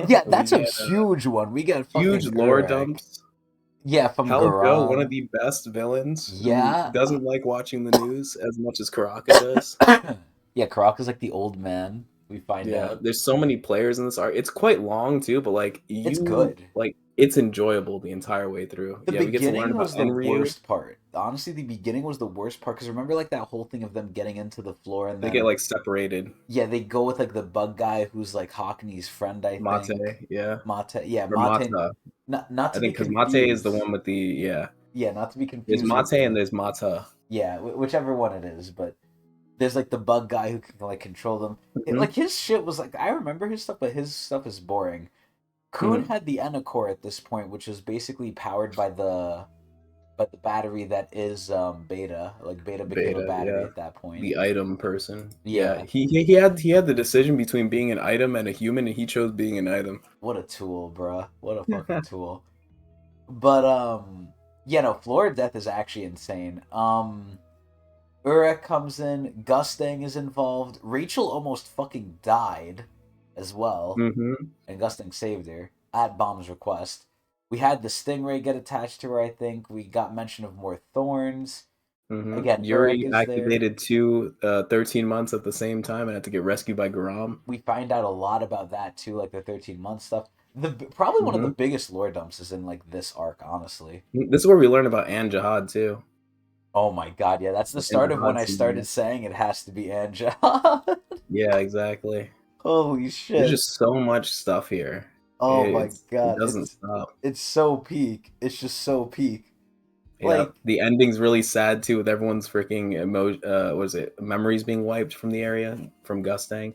yeah, We that's a get huge one. We get huge fucking lore Urek. dumps. Yeah, from Hell Joe, one of Garam. the best villains who Yeah. doesn't like watching the news as much as Karaka does. Yeah, Karok is like the old man. We find Yeah, out. there's so many players in this arc. It's quite long too, but like It's you good. like it's enjoyable the entire way through. The Yeah, we get to learn beginning about was the Enryu. worst part. Honestly, the beginning was the worst part because remember like that whole thing of them getting into the floor and They get then like separated. yeah, they go with like the bug guy who's like Hockney's friend, I think. Mate, yeah. Mate, yeah, Or Mate. Mata. Not I to be think because Mate is the confused. one with the yeah. Yeah, not to be There's confused with Mate and the there's Mata. yeah, whichever one it is. But there's like the bug guy who can like control them. Hmm. Like his shit was like I remember his stuff, but his stuff is boring. Kun Hmm. had the Enocore at this point, which was basically powered by the battery that is Beta. Like Beta became a Beta, battery yeah. at that point. The item person. Yeah, Yeah, he had the decision between being an item and a human, and he chose being an item. what a tool, bruh. What a fucking tool. But yeah, no, Floor of Death is actually insane. Urek comes in, Gustang is involved. Rachel almost fucking died as well, Hmm. and Gustang saved her at Bomb's request. We had the Stingray get attached to her, I think. We got mention of more thorns. Again, Urek Yuri is there. activated 13 months at the same time and had to get rescued by Garam. We find out a lot about that too, like the 13-month stuff. The probably one of the Hmm. biggest lore dumps is in like this arc, honestly. This is where we learn about An Jihad too. Oh my god, yeah, that's the And start of when Jihad I started season. saying it has to be Anja. Yeah, exactly. Holy There's shit. just so much stuff here. Oh my It god, doesn't stop. it's so peak. It's just so peak. Yeah, Like the ending's really sad too, with everyone's freaking was it memories being wiped from the area from Gustang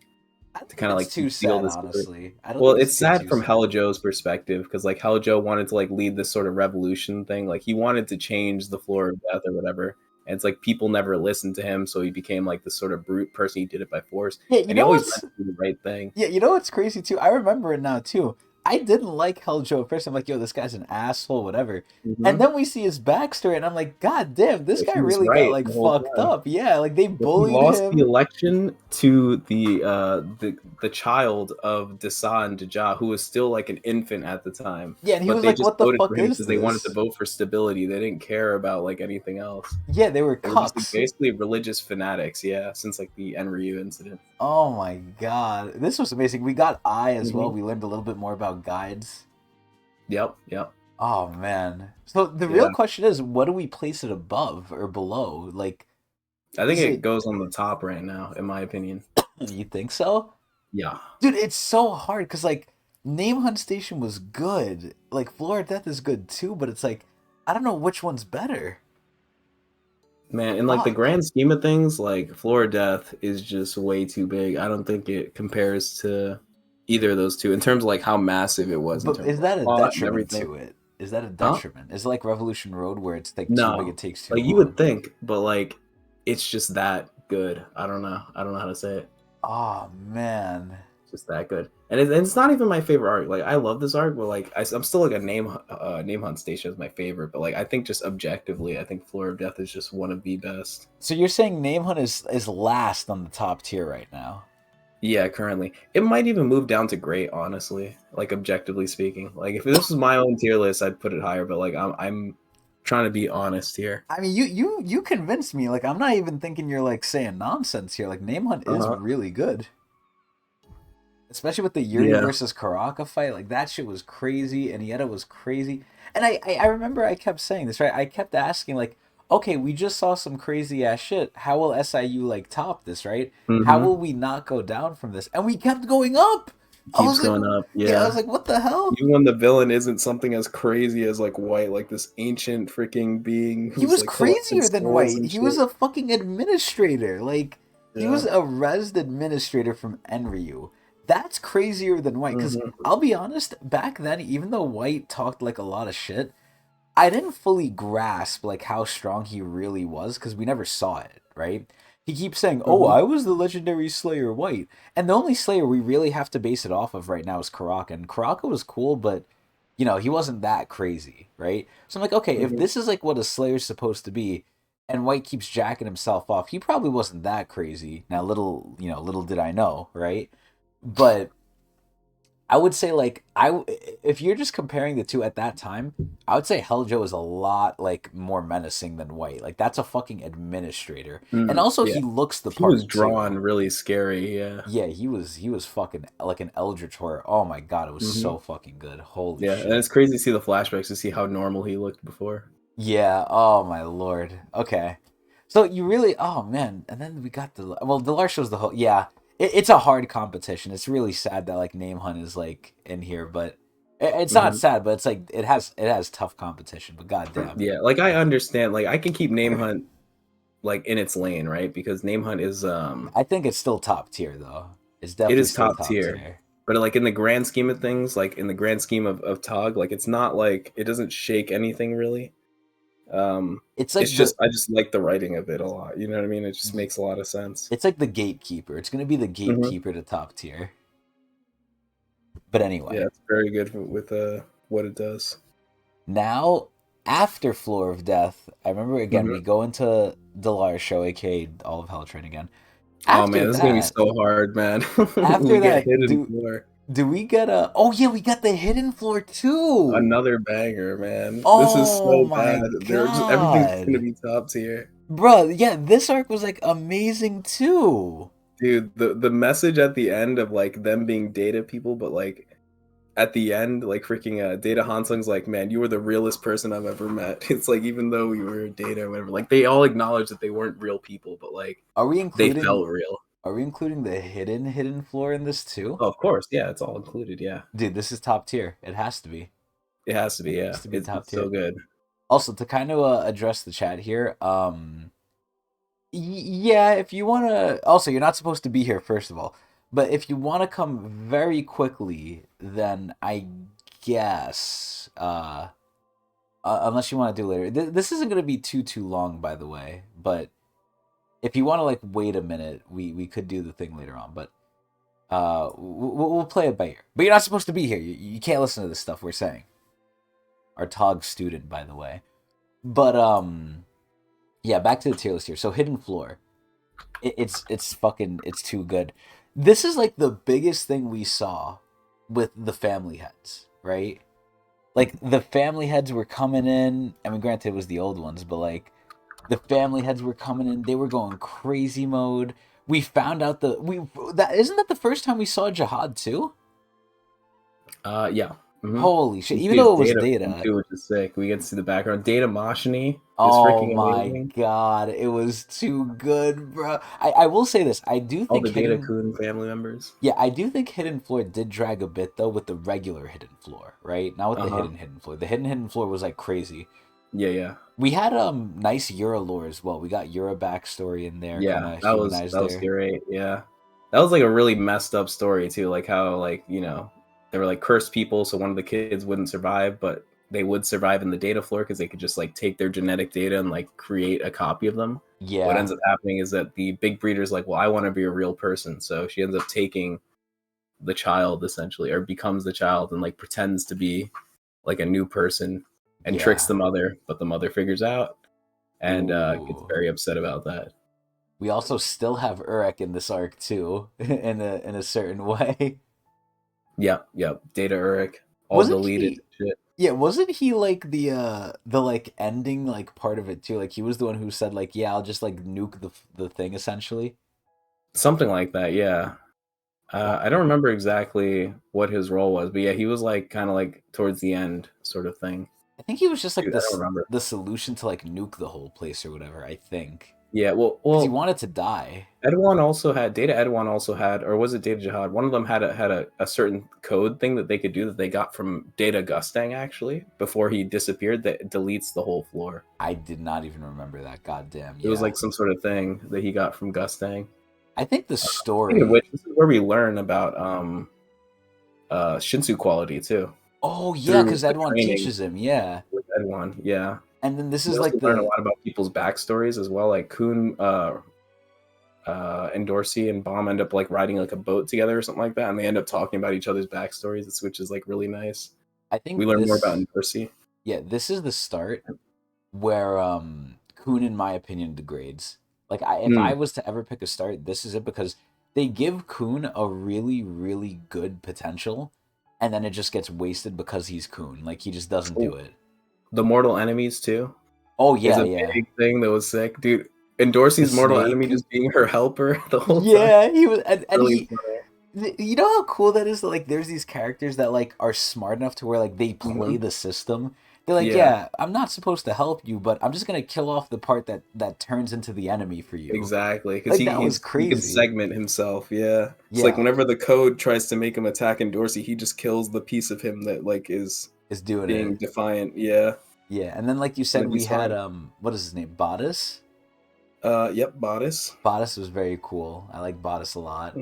I don't to think kind of it's like too seal sad, the secret. honestly. I don't Well, think it's it's sad too from sad. Joe's perspective because like Joe wanted to like lead this sort of revolution thing. Like he wanted to change the floor of death or whatever. And it's like people never listened to him, so he became like this sort of brute person. He did it by force, Yeah, you and he know always what's meant to do the right thing. yeah, you know what's crazy too? I remember it now too. I didn't like Helljo at first. I'm like, yo, this guy's an asshole, whatever. And Hmm. then we see his backstory, and I'm like, God damn, this guy He was really got right like the whole fucked time. up. Yeah, like they But he bullied lost the him. election to the child of Desan Dja, who was still like an infant at the time. Yeah, and he But was they like, just what the voted for fuck him is because they wanted to this? vote for stability. They didn't care about like anything else. Yeah, they were They were just like, cucks. basically religious fanatics, yeah, since like the Enryu incident. Oh my god, this was amazing. We got I as well. Hmm. We learned a little bit more about guides. Yep, yep, Oh man. So the real yeah. question is, what do we place it above or below? Like, I think is it it? goes on the top right now, in my opinion. You think so? Yeah. Dude, it's so hard because like Name Hunt Station was good. Like Floor of Death is good too, but it's like I don't know which one's better. Man, in like the Fuck. grand scheme of things, like Floor of Death is just way too big. I don't think it compares to either of those two in terms of like how massive it was in But terms is of like that a plot and detriment everything. to it? Is that a Huh? detriment? Is it like Revolution Road where it's like too big, No. it takes too Like you long? would think, but like it's just that good. I don't know. I don't know how to say it. Oh man. It's just that good. And it's not even my favorite arc. Like I love this arc, but like I'm still like a name hunt station is my favorite. But like I think just objectively, I think Floor of Death is just one of the best. So you're saying Name Hunt is last on the top tier right now? Yeah, currently. It might even move down to great, honestly. Like objectively speaking. Like if this was my own tier list, I'd put it higher, but like I'm trying to be honest here. I mean, you convinced me. Like, I'm not even thinking you're like saying nonsense here. Like, Name Hunt is Uh-huh. really good, especially with the Yuri Yeah. versus Karaka fight. Like, that shit was crazy, and Yetta was crazy. And I remember I kept saying this, right? I kept asking, like, okay, we just saw some crazy ass shit. How will SIU like top this, right? How Mm-hmm. will we not go down from this? And we kept going up. I Keeps was like, going up. yeah, I Yeah. was like, what the hell? Even when the villain isn't something as crazy as like White, like this ancient freaking being He who's was like collecting crazier than souls White. and He was shit. a fucking administrator. Like he was Yeah. a rezzed administrator from Enryu. That's crazier than White. Because Mm-hmm. I'll be honest, back then, even though White talked like a lot of shit, I didn't fully grasp like how strong he really was because we never saw it. Right? He keeps saying, "Oh, Mm-hmm. I was the legendary Slayer White," and the only Slayer we really have to base it off of right now is Karaka. And Karaka was cool, but he wasn't that crazy, right? So I'm like, okay, if Mm-hmm. this is like what a Slayer's supposed to be, and White keeps jacking himself off, he probably wasn't that crazy. Now, little did I know, right? But I would say like if you're just comparing the two at that time, I would say Helljo is a lot like more menacing than White. Like that's a fucking administrator, and Mm, also yeah. he looks the He was part drawn too. really scary, yeah. Yeah, he was fucking like an Eldritch horror. Oh my god, it was Mm-hmm. so fucking good. Holy Yeah, and shit. it's crazy to see the flashbacks to see how normal he looked before. Yeah. Oh my lord. Okay. So you really. Oh man. And then we got the. Well, Delar shows the whole. Yeah. It's a hard competition. It's really sad that like Name Hunt is like in here, but it's not Hmm. sad. But it's like it has tough competition. But goddamn, Yeah, like I understand, like I can keep Name Hunt like in its lane, right? Because Name Hunt is I think it's still top tier though. It's it definitely is still top top tier. tier. But like in the grand scheme of things, like in the grand scheme of Tog, like it's not like it doesn't shake anything really. It's It's like just I just like the writing of it a lot. You know what I mean? It just makes a lot of sense. it's like the gatekeeper. It's gonna be the Hmm. gatekeeper to top tier. But Yeah, anyway, it's very good with what it does. now after Floor of Death, I remember again we Hmm. go into Delar's show, aka All of Hell Train again. Oh After man, this is gonna be that, so hard, man. after We get that, hidden do floor. do we get a? Oh yeah, we got the hidden floor too. Another banger, man. This is Oh so bad. my Everything's gonna god, be top tier. bruh. Yeah, this arc was like amazing too. Dude, the message at the end of like them being data people, but like at the end, like freaking Data Hansung's like, man, you were the realest person I've ever met. It's like even though we were data or whatever, like they all acknowledged that they weren't real people, but like Are we they including? felt real. Are we including the hidden floor in this too? Oh, of course, yeah, it's all included, yeah. Dude, this is top tier. It has to be. It has to be, It yeah. has to be top It's so tier. good. Also, to kind of address the chat here, yeah, if you want to, also, you're not supposed to be here, first of all. But if you want to come very quickly, then I guess, unless you want to do later. This isn't going to be too long, by the way. But if you want to, like, wait a minute, we could do the thing later on. But We'll play it by ear. But you're not supposed to be here. You can't listen to this stuff we're saying. Our TOG student, by the way. But yeah, back to the tier list here. So Hidden Floor, it's fucking it's too good. This is like the biggest thing we saw with the family heads, right? Like the family heads were coming in. I mean, granted, it was the old ones, but like the family heads were coming in. They were going crazy mode. We found out that isn't that the first time we saw Jihad too? Yeah. Hmm. Holy shit! We Even see his though it was data from Data, too, which is sick. We get to see the background. Data Machine is oh freaking my amazing. god, it was too good, bro. I will say this: I do All think the Data Hidden, Kun family members. yeah, I do think Hidden Floor did drag a bit though with the regular Hidden Floor, right? Not with Uh the huh. Hidden Floor. The Hidden Floor was like crazy. Yeah, yeah, We had nice Euro lore as well. We got Euro backstory in there, kind yeah. of That humanized was there. great. Yeah, that was like a really messed up story too. Like how like they were like cursed people, so one of the kids wouldn't survive, but they would survive in the data floor because they could just like take their genetic data and like create a copy of them. What Yeah, ends up happening is that the big breeder's like, well, I want to be a real person, so she ends up taking the child essentially, or becomes the child and like pretends to be like a new person and tricks yeah. the mother, but the mother figures out and gets Ooh. very upset about that. We also still have Urek in this arc too, in a certain way. Yep, yep. Data Uric, all Wasn't deleted he? shit. Yeah, wasn't he like the like ending like part of it too? Like he was the one who said like, yeah, I'll just like nuke the thing essentially. Something like that, yeah. Well, I don't remember exactly what his role was, but yeah, he was like kind of like towards the end sort of thing. I think he was just like Dude, I don't remember. the solution to like nuke the whole place or whatever. I think Yeah, well, because he well, wanted to die. Edwan also had Data. Edwan also had, or was it Data Jihad? One of them had a certain code thing that they could do that they got from Data Gustang actually before he disappeared that deletes the whole floor. I did not even remember that. Goddamn, It was yeah. like some sort of thing that he got from Gustang. I think the Speaking of which, story. this is where we learn about Shinsu quality too Oh yeah, through because the Edwan training teaches him. Yeah, with Edwan. Yeah, and then this we is also like learn a the lot about people's backstories as well. Like Kun and Dorsey and Bomb end up like riding like a boat together or something like that, and they end up talking about each other's backstories, which is like really nice. I We think learn more about this Dorsey. yeah, this is the start where Kun in my opinion degrades. Like if I Mm. was to ever pick a start, this is it because they give Kun a really good potential and then it just gets wasted because he's Kun. Like he just doesn't do Oh, it. the mortal enemies too Oh is yeah, a yeah. big thing that was sick, dude. And The Dorsey's mortal enemy snake. just being her helper the whole time. Yeah, he was and Really he funny. you know how cool that is that like there's these characters that like are smart enough to where like they play Hmm. the system. They're like, Yeah, yeah, I'm not supposed to help you, but I'm just gonna kill off the part that turns into the enemy for you. exactly. Because Like that was he can crazy. segment himself. Yeah, it's like Yeah, whenever the code tries to make him attack in Dorsey, he just kills the piece of him that like is is doing being it. defiant. Yeah, Yeah, and then like you and said, then we he's had fine. what is his name? Bodice. Yep, Bodice. Bodice was very cool. I like Bodice a lot.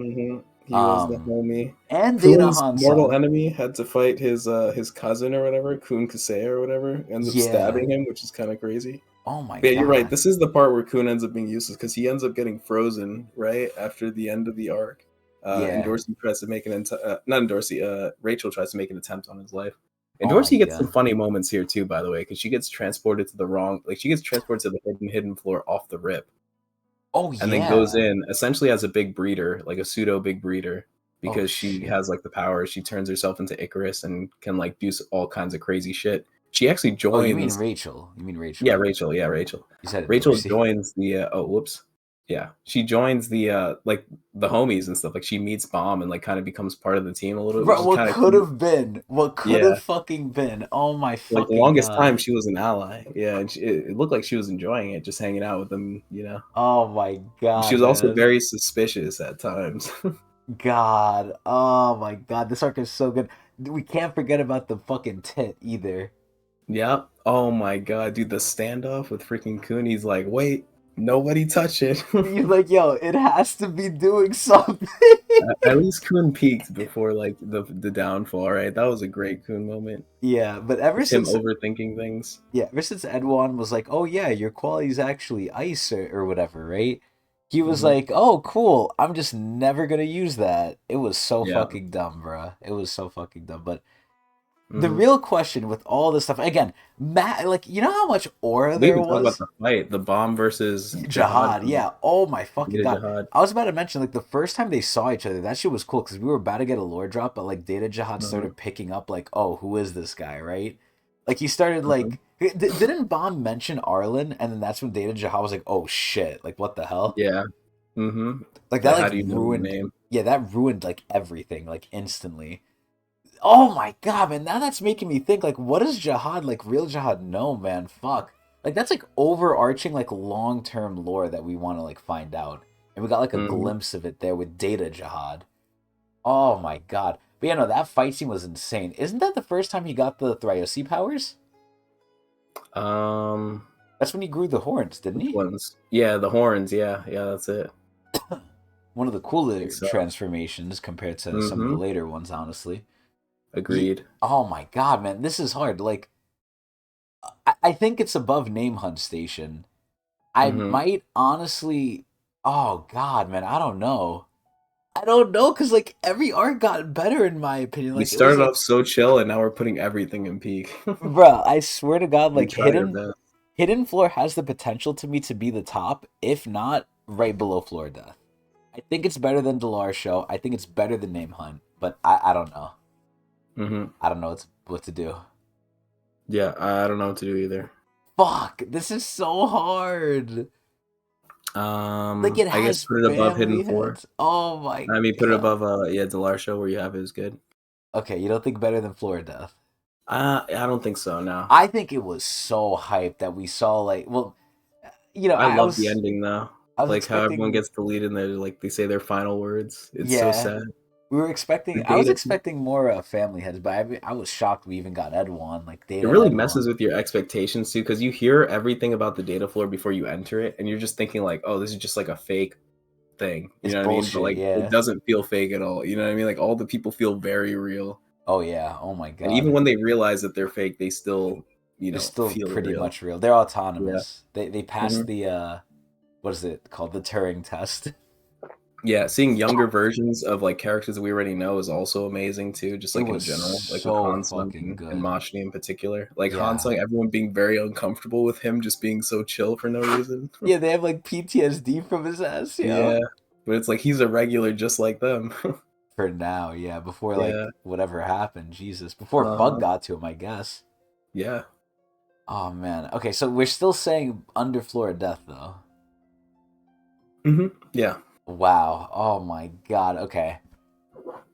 He was the homie. And Data Kuhn's mortal Hansan. enemy had to fight his cousin or whatever, Kuhn Kasei or whatever, ends up Yeah. stabbing him, which is kind of crazy. Oh my But yeah, you're right. god. This is the part where Kuhn ends up being useless because he ends up getting frozen right after the end of the arc. And Yeah. Dorsey tries to make not Dorsey. Rachel tries to make an attempt on his life. And Oh my Dorsey gets some god. funny moments here too, by the way, because she gets transported to the wrong, like she gets transported to the hidden floor off the rip, Oh and then goes yeah. in essentially as a big breeder, like a pseudo big breeder, Oh because she shit. has like the power. She turns herself into Icarus and can like do all kinds of crazy shit. She actually Oh, you mean joins. Rachel? You mean Yeah, Rachel? Rachel. Yeah, Rachel. You said Rachel Dorsey. joins the. Oh, whoops. Yeah, she joins the like the homies and stuff. Like she meets Bomb and like kind of becomes part of the team a little bit, which Bro, is what kind of could cute. have been? What could Yeah, have fucking been? Oh my like the fucking longest time god. she was an ally. Yeah, and it looked like she was enjoying it, just hanging out with them. Oh my She god, was also man. very suspicious at times. God. Oh my god. This arc is so good. We can't forget about the fucking tit either. Yep. Oh my god, dude, the standoff with freaking Cooney's like, wait, nobody touch it. He's like, yo, it has to be doing something. At least Coon peaked before like the downfall, right? That was a great Coon moment. Yeah, but Just him overthinking things. ever since Edwan was like, oh yeah, your quality's actually ice or whatever, right? He was Hmm. like, "Oh, cool. I'm just never gonna use that." It was so Yeah. fucking dumb, bruh. It was so fucking dumb. But the Hmm. real question with all this stuff, again, Matt, like, you know how much aura We there even talk about was? the fight, the bomb versus Jihad. Jihad, yeah. Oh my fucking Data god. Jihad. I was about to mention, like, the first time they saw each other, that shit was cool because we were about to get a lore drop, but like Data Jihad Uh-huh. started picking up, like, oh, who is this guy, right? Like, he started Uh-huh. like, didn't Bomb mention Arlen, and then that's when Data Jihad was like, oh shit, like, what the hell? Yeah. Hmm. Like that, Like, like, how do you know the ruined, name? yeah, that ruined like everything, like, instantly. Oh my god, man! Now that's making me think. Like, what does Jihad, like real Jihad, know, man? Fuck. Like that's like overarching, like long term lore that we want to like find out, and we got like a Hmm. glimpse of it there with Data Jihad. Oh my god! But yeah, no, that fight scene was insane. Isn't that the first time he got the Thriosi powers? Um, That's when he grew the horns, didn't which he? ones? Yeah, the horns. Yeah, yeah, that's it. One of the I think cooler so. transformations compared to some of the Hmm. later ones, honestly. Agreed. Oh my god, man, this is hard. Like, I think it's above Name Hunt Station. I Hmm. might honestly. Oh God, man, I don't know. I don't know because like every arc got better in my opinion. We Like it was started like, off so chill, and now we're putting everything in peak. bruh, I swear to God, We like tried our best. Hidden Floor has the potential to me to be the top, if not right below Floor Death. I think it's better than Delar Show. I think it's better than Name Hunt, but I don't know. Hmm. I don't know what to do. Yeah, I don't know what to do either. Fuck, this is so hard. Like it I guess has put it above Hidden family Four. heads. Oh my I mean, put it God. above yeah, Delar show where you have it is good. Okay, you don't think better than Floor Death? I don't think so. No, I think it was so hyped that we saw like, well, you know, I love the ending though. I was Like how everyone expecting, gets deleted and like they say their final words. It's so yeah, sad. we were expecting. The I was data. expecting more family heads, but I was shocked we even got Edwan, like It Data and really Edwan. messes with your expectations too, because you hear everything about the data floor before you enter it, and you're just thinking like, "Oh, this is just like a fake thing." You It's know what I mean? But bullshit. like, it Yeah. doesn't feel fake at all. You know what I mean? Like all the people feel very real, Oh yeah. Oh my and even God. when they realize that they're fake, they still, They're still feel pretty real. much real. They're Yeah. autonomous. They passed Hmm. the what is it called? The Turing test. Yeah, seeing younger versions of like characters that we already know is also amazing too, just It like in was general, like with so Hansung fucking and good. Machni in particular. Like Yeah. Hansung, everyone being very uncomfortable with him just being so chill for no reason. Yeah, they have like PTSD from his ass, Yeah, yo. but it's like he's a regular just like them. For now, yeah. Before Yeah, like whatever happened, Jesus. Before Fug uh-huh. got to him, I guess. Yeah. Oh man. Okay, so we're still saying underfloor of death though. Hmm. Yeah. Wow. Oh my god. Okay.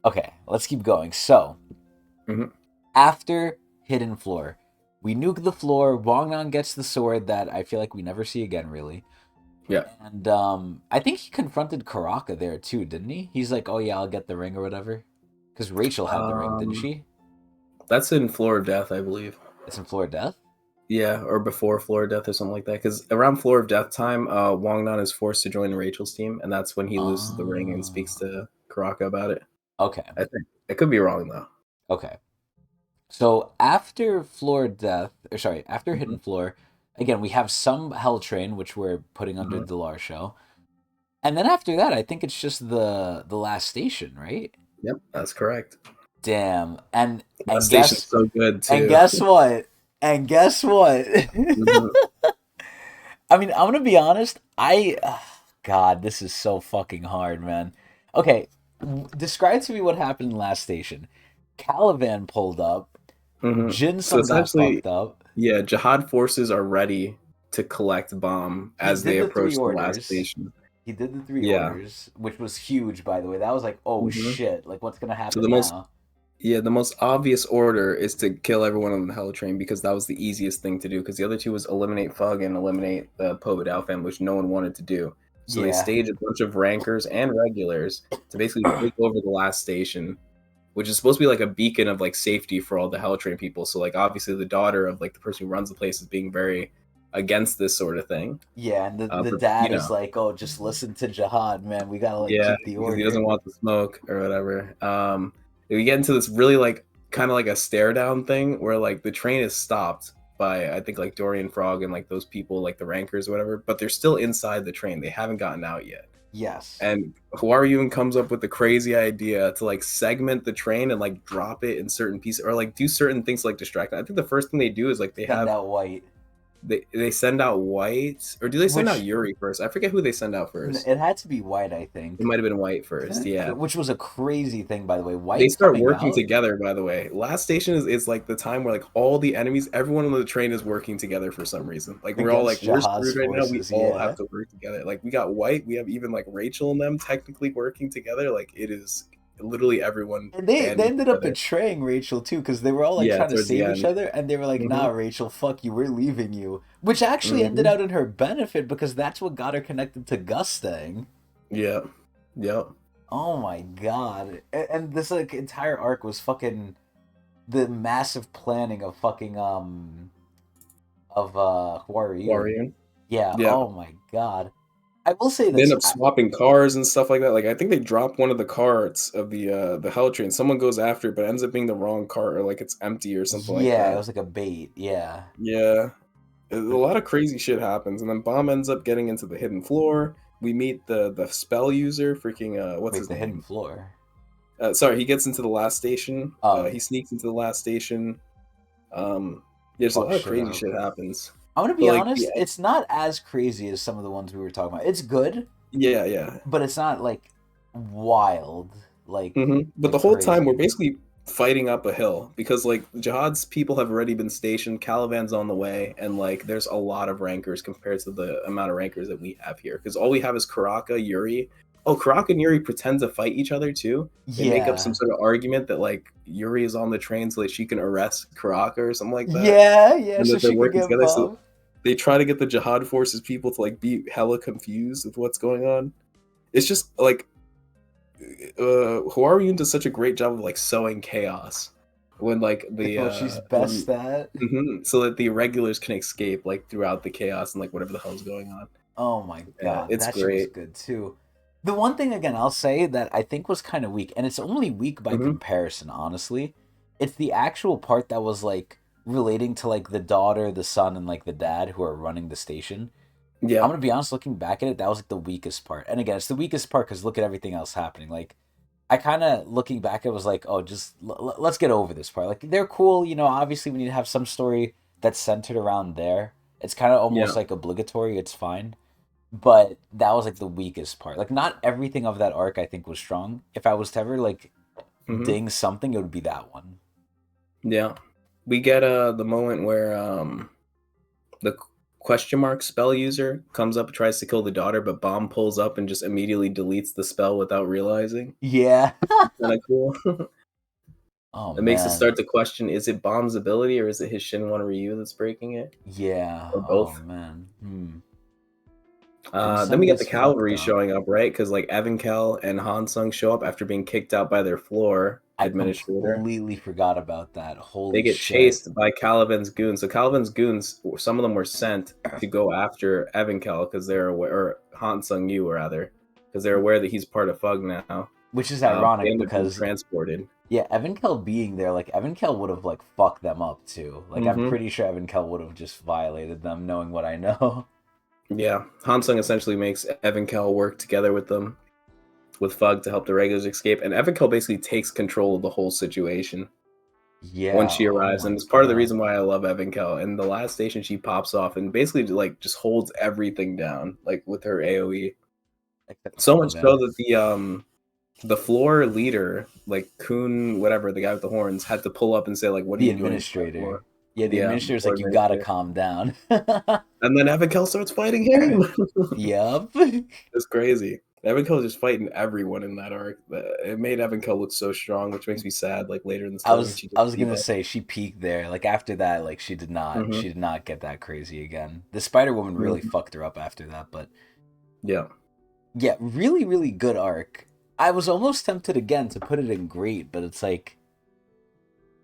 Okay, let's keep going. So, Hmm. after Hidden Floor, we nuke the floor. Wongnan gets the sword that I feel like we never see again, really. Yeah. And I think he confronted Karaka there too, didn't he? He's like, "Oh yeah, I'll get the ring or whatever." Because Rachel had the ring, didn't Um, she? that's in Floor of Death, I believe. It's in Floor of Death. Yeah, or before Floor of Death or something like that. Because around Floor of Death time, Wong Nan is forced to join Rachel's team, and that's when he loses the ring and speaks Oh. to Karaka about it. Okay. I think I could be wrong though. Okay. So after Floor of Death, or sorry, after Hmm. Hidden Floor, again we have some Hell Train, which we're putting under Hmm. the Lar Show, and then after that, I think it's just the last station, right? Yep, that's correct. Damn. That station's so good And too. guess what? And guess what? Hmm. I mean, I'm gonna be honest. God, this is so fucking hard, man. Okay, describe to me what happened in Last Station. Caliban pulled up. Hmm. So Jinsung got essentially, fucked up. yeah, Jihad forces are ready to collect bomb He as they did the three approach the last orders. station. He did the three Yeah. orders, which was huge, by the way. That was like, oh Hmm. shit! Like, what's gonna So the happen most now? Yeah, the most obvious order is to kill everyone on the Hell Train because that was the easiest thing to do. Because the other two was eliminate Fug and eliminate the Povedal family, which no one wanted to do. So they Yeah, staged a bunch of rankers and regulars to basically take over the last station, which is supposed to be like a beacon of like safety for all the Hell Train people. So like obviously the daughter of like the person who runs the place is being very against this sort of thing. yeah. And the But dad is like, oh, just listen to Jihad, man. We gotta like yeah, keep the because he doesn't order. want the smoke or whatever. We get into this really like kind of like a stare down thing where like the train is stopped by I think like Dorian Frog and like those people like the rankers or whatever, but they're still inside the train. They haven't gotten out yet. Yes. And Huaru even comes up with the crazy idea to like segment the train and like drop it in certain pieces or like do certain things to, like distract them. I think the first thing they do is like Send out White. they send out White, or do they send out Which Yuri first? I forget who they send out first. it had to be White, I It think. might have been White first, yeah. Which was a crazy thing, by the way. They White start coming working out. together, by the way. Last station is like the time where like all the enemies, everyone on the train is working together for some reason. Like we're all like, Against we're Jahad's screwed right now. We forces, all yeah. have to work together. Like we got White, we have even like Rachel and them technically working together. Like it is literally everyone And they banding ended up together. betraying Rachel too, because they were all like Yeah, trying to towards the save each end. other, and they were like, Hmm. "Nah, Rachel, fuck you, we're leaving you." Which actually ended Hmm. out in her benefit because that's what got her connected to Gustang. Yeah. Yep. Oh my god! And this like entire arc was fucking the massive planning of fucking of Hwaryun. Warrior. Yeah. Yeah. Oh my god. I will say They end this. up swapping cars and stuff like that. Like I think they drop one of the carts of the Hell Train. Someone goes after it, but it ends up being the wrong cart or like it's empty or something like Yeah, it that. was like a bait. Yeah. Yeah. A lot of crazy shit happens, and then Bomb ends up getting into the hidden floor. We meet the spell user, freaking what's Wait, his the hidden name? floor. Sorry, he gets into the last station. Oh, He sneaks into the last station. There's a fuck lot of shit crazy up. shit happens, I'm gonna but be like honest, yeah, it's not as crazy as some of the ones we were talking about. It's good, yeah, yeah. but it's not like wild, But the like whole time we're crazy. basically fighting up a hill because like Jihad's people have already been stationed, Caliban's on the way, and like there's a lot of rankers compared to the amount of rankers that we have here. Because all we have is Karaka, Yuri. Oh, Karaka and Yuri pretend to fight each other too. They make up some Yeah. sort of argument that like Yuri is on the train so that she can arrest Karaka or something like that, Yeah, yeah, and so that they're she could working get together. So buff. they try to get the Jihad forces people to like be hella confused with what's going on. It's just like Huaruyun does such a great job of like sowing chaos when like It's the what she's when best at. so that the irregulars can escape like throughout the chaos and like whatever the hell's going on. Oh my Yeah, god, it's that shit was great. good too. The one thing again I'll say that I think was kind of weak, and it's only weak by Hmm. comparison, honestly. It's the actual part that was like relating to like the daughter, the son, and like the dad who are running the station. I'm Yeah. gonna be honest, looking back at it, that was like the weakest part. And again, it's the weakest part because look at everything else happening. Like, I kind of looking back, it was like, oh, just let's get over this part. Like, they're cool, you know. Obviously, we need to have some story that's centered around there. It's kind of almost Yeah. like obligatory. It's fine, but that was like the weakest part. Like, not everything of that arc I think was strong. If I was to ever like Hmm. ding something, it would be that one. Yeah. We get the moment where the question mark spell user comes up, tries to kill the daughter, but Bomb pulls up and just immediately deletes the spell without realizing. Yeah. Kind of cool. Oh It makes us start man. to question: is it Bomb's ability or is it his Shinwan Ryu that's breaking it, Yeah. or Oh both? man. Hmm. Then Insung we get the gets fucked cavalry up. showing up, right? Because like Evankel and Hansung show up after being kicked out by their floor I administrator. completely forgot about that. They Holy get shit. chased by Caliban's goons. So Caliban's goons, some of them were sent to go after Evankel because they're aware, or Hansung Yu rather, because they're aware that he's part of Fug now. Which is They ironic end up being because transported. yeah, Evankel being there, like Evankel would have like fucked them up too. Like I'm Hmm. pretty sure Evankel would have just violated them, knowing what I know. Yeah, Hansung essentially makes Evankel work together with them, with Fug to help the regulars escape, and Evankel basically takes control of the whole situation when Yeah. she Oh arrives, and my it's part of the god. reason why I love Evankel. In the last station, she pops off and basically like just holds everything down, like with her AOE. Except So much so Caliban, that the floor leader, like Kun, whatever the guy with the horns, had to pull up and say like, "What are the you doing to my administrator. floor?" Yeah, the Yeah, administrator's floor like, you gotta administrator. calm down. And then Evankel starts fighting him. Yup. It's crazy. Evankel is just fighting everyone in that arc. It made Evankel look so strong, which makes me sad. Like later in the I story when was she I gets was gonna debuffed. say she peaked there. Like after that, like Hmm. she did not get that crazy again. The Spider Woman really Hmm. fucked her up after that, but Yeah. yeah, really, really good arc. I was almost tempted again to put it in great, but it's like,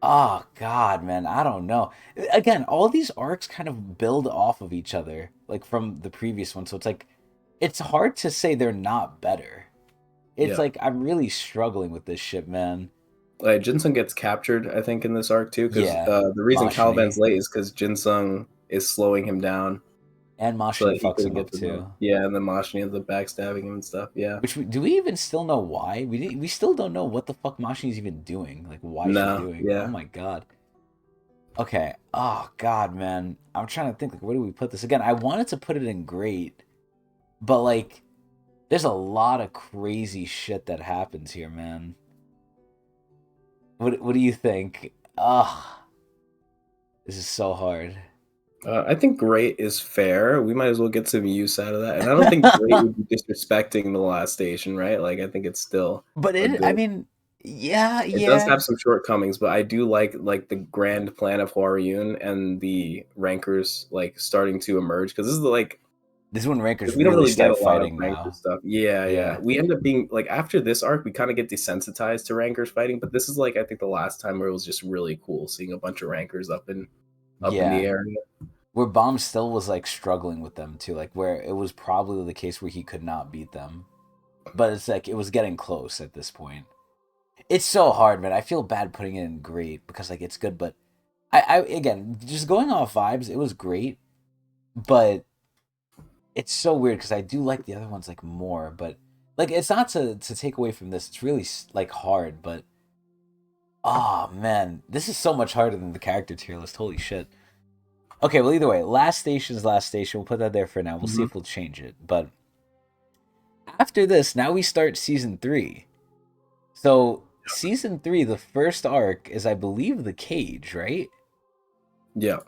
oh god, man, I don't know. Again, all these arcs kind of build off of each other, like from the previous one. So it's like, it's hard to say they're not better. It's Yeah. like I'm really struggling with this shit, man. Jinsung gets captured, I think, in this arc too, because Yeah, the reason Caliban's Mashni. late is because Jinsung is slowing him down And so Mashni that he fucks couldn't him get up to them. too. Yeah, and then Mashni ends up backstabbing him and stuff. Yeah. Do we even still know why? We still don't know what the fuck Mashni's even doing. Like why she's No. doing. Oh Yeah. my god. Okay. Oh god, man. I'm trying to think like where do we put this? Again, I wanted to put it in great, but like there's a lot of crazy shit that happens here, man. What do you think? Ah, this is so hard. I think great is fair. We might as well get some use out of that. And I don't think great would be disrespecting the last station, right? Like I think it's still But a it I good. mean, yeah, It does yeah. have some shortcomings, but I do like the grand plan of Huaruyun and the rankers like starting to emerge because this is like This is when rankers 'cause we don't really really get start a lot of fighting ranker now. stuff. Yeah, yeah. Yeah. We end up being like after this arc, we kind of get desensitized to rankers fighting, but this is like I think the last time where it was just really cool seeing a bunch of rankers up in the Yeah. area. Where Bomb still was like struggling with them too, like where it was probably the case where he could not beat them. But it's like it was getting close at this point. It's so hard, man. I feel bad putting it in great because like it's good, but I again just going off vibes, it was great, but it's so weird because I do like the other ones like more, but like it's not to take away from this. It's really like hard, but oh man, this is so much harder than the character tier list. Holy shit. Okay, well either way, last station is last station. We'll put that there for now. We'll see Mhm. if we'll change it. But after this, now we start season 3. So season 3, the first arc is I believe the cage, right? Yeah,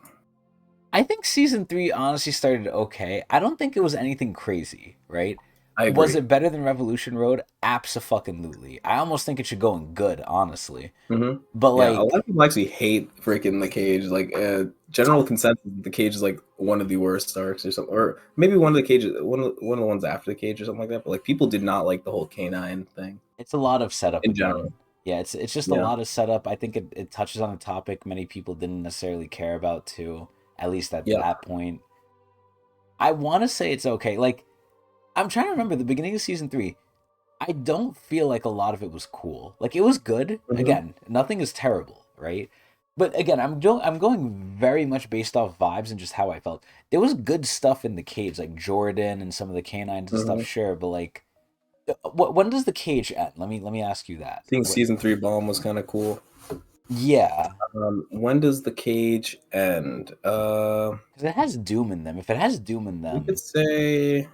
I think season 3 honestly started okay. I don't think it was anything crazy, right? I Was agree. it better than Revolution Road? Abso-fucking-lutely. I almost think it should go in good, honestly. But Yeah, a lot like, of people actually hate freaking the cage. Like, general consensus, the cage is like one of the worst arcs or something, or maybe one of the cages, one of the ones after the cage or something like that. But like, people did not like the whole canine thing it's a lot of setup in general. again. Yeah, it's just a Yeah, lot of setup. I think it touches on a topic many people didn't necessarily care about too, at least at yeah, that point. I want to say it's okay. Like, I'm trying to remember the beginning of season 3. I don't feel like a lot of it was cool. Like it was good. hmm Again, nothing is terrible, right? But again, I'm going very much based off vibes and just how I felt. There was good stuff in the cage, like Jordan and some of the canines and stuff, hmm sure. But like, when does the cage end? Let me ask you that. I think What? season 3 bomb was kind of cool. Yeah, When does the cage end? because it has Doom in them. If it has Doom in We could them, say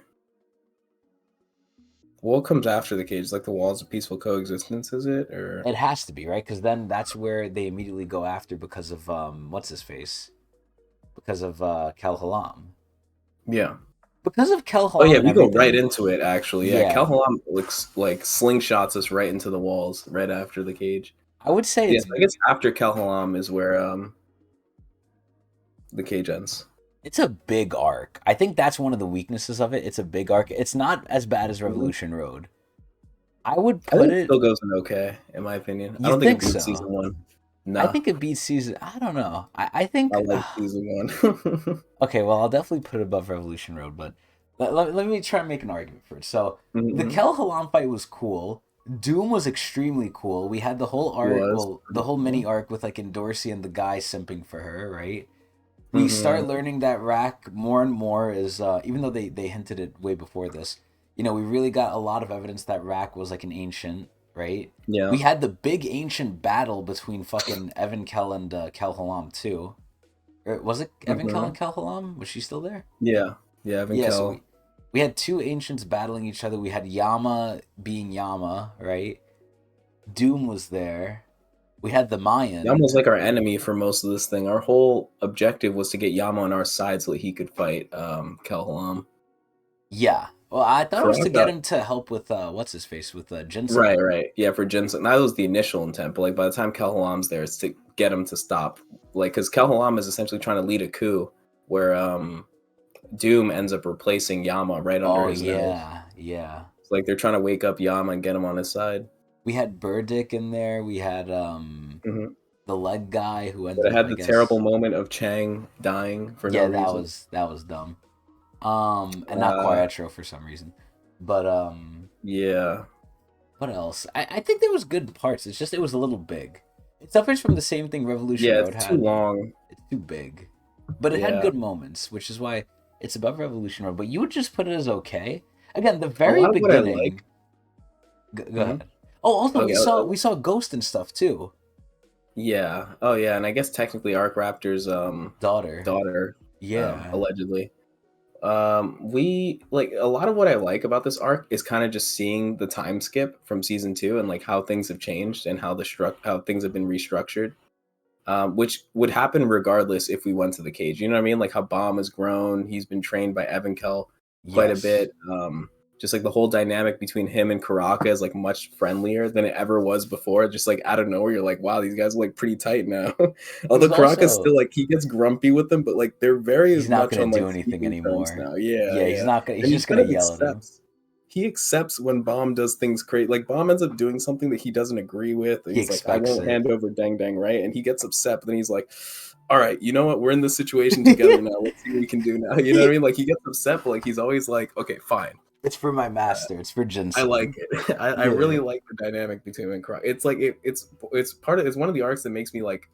what comes after the cage, like the walls of peaceful coexistence, is it or it has to be right. Because then that's where they immediately go after because of what's his face, because of Kel Halam. yeah? Because of Kel Oh Halam yeah, and we go right everything. into it actually. Yeah, Yeah, Calhoun looks like slingshots us right into the walls right after the cage. I would say Yes, I guess after Calhoun is where the cage ends. it's a big arc. I think that's one of the weaknesses of it. It's a big arc. It's not as bad as Mhm. Revolution Road. I would I put think it it. still goes in okay, in my opinion. I You don't think it think beats so? season one. I Nah, think it beats season. I don't know. I I think. like season one. Okay, well, I'll definitely put it above Revolution Road, but let me try and make an argument for it. So the hmm Kel Halam fight was cool. Doom was extremely cool. We had the whole It arc, was. well, the whole mini arc with like Endorsi and the guy simping for her, right? We start hmm learning that Rack more and more is even though they hinted it way before this, we really got a lot of evidence that Rack was like an ancient, right? Yeah. We had the big ancient battle between fucking Evan Kell and Kel Halam too. Or was it Evan Kell and hmm Kel Halam? Was she still there? Yeah. Yeah. Evan Yeah, so Kell. we had two ancients battling each other. We had Yama being Yama, right? Doom was there. We had the Yama Mayan. was like our enemy for most of this thing. Our whole objective was to get Yama on our side so that he could fight Calhoun. Yeah. Well, I thought it was to get Karaka. him to help with what's his face with Right, Ginseng. right. Yeah, for Jensen. That was the initial intent, but like by the time Calhoun's there, it's to get him to stop. Like, because Calhoun is essentially trying to lead a coup where Doom ends up replacing Yama right under Oh his nose. yeah, yeah. It's like they're trying to wake up Yama and get him on his side. We had Burdick in there. We had hmm the leg guy who But ended it up, had I the terrible guess. moment of Chang dying for no Yeah, reason. that was dumb. And not Uh, Quattro for some reason. But yeah. What else? I think there was good parts. It's just it was a little big. It suffers from the same thing Revolution Yeah, Road it's too had. long. It's too big, but it had Yeah, good moments, which is why it's above Revolution Road. But you would just put it as okay. Again, the a very lot of what I like. beginning. Go Hmm. ahead. Oh, also Okay. we saw Ghost and stuff too. Yeah. Oh, yeah. And I guess technically Arc Raptor's Daughter. daughter, Yeah. allegedly. We like a lot of what I like about this arc is kind of just seeing the time skip from season two and like how things have changed and how things have been restructured. Which would happen regardless if we went to the cage. You know what I mean? Like how Bomb has grown. He's been trained by Evankel quite a Yes. bit. Just like the whole dynamic between him and Karaka is like much friendlier than it ever was before. Just like out of nowhere, you're like, wow, these guys are like pretty tight now. Although He's Karaka's also still like he gets grumpy with them, but like they're very he's not much gonna on like do anything speaking terms anymore. now. Yeah, Yeah, he's yeah. not gonna. He's And he just kind gonna of yell at him. he accepts when Bomb does things crazy. Like Bomb ends up doing something that he doesn't agree with. And He he's like, I expects won't it. hand over Dang Dang, right? And he gets upset, but then he's like, all right, you know what? We're in this situation together now. Let's see what we can do now. You know what I mean? Like he gets upset, but like he's always like, okay, fine. It's for my Uh, master. It's for I like Jinsun. it. I Yeah. really like the dynamic between him and Karaka. It's like it's part of it's one of the arcs that makes me like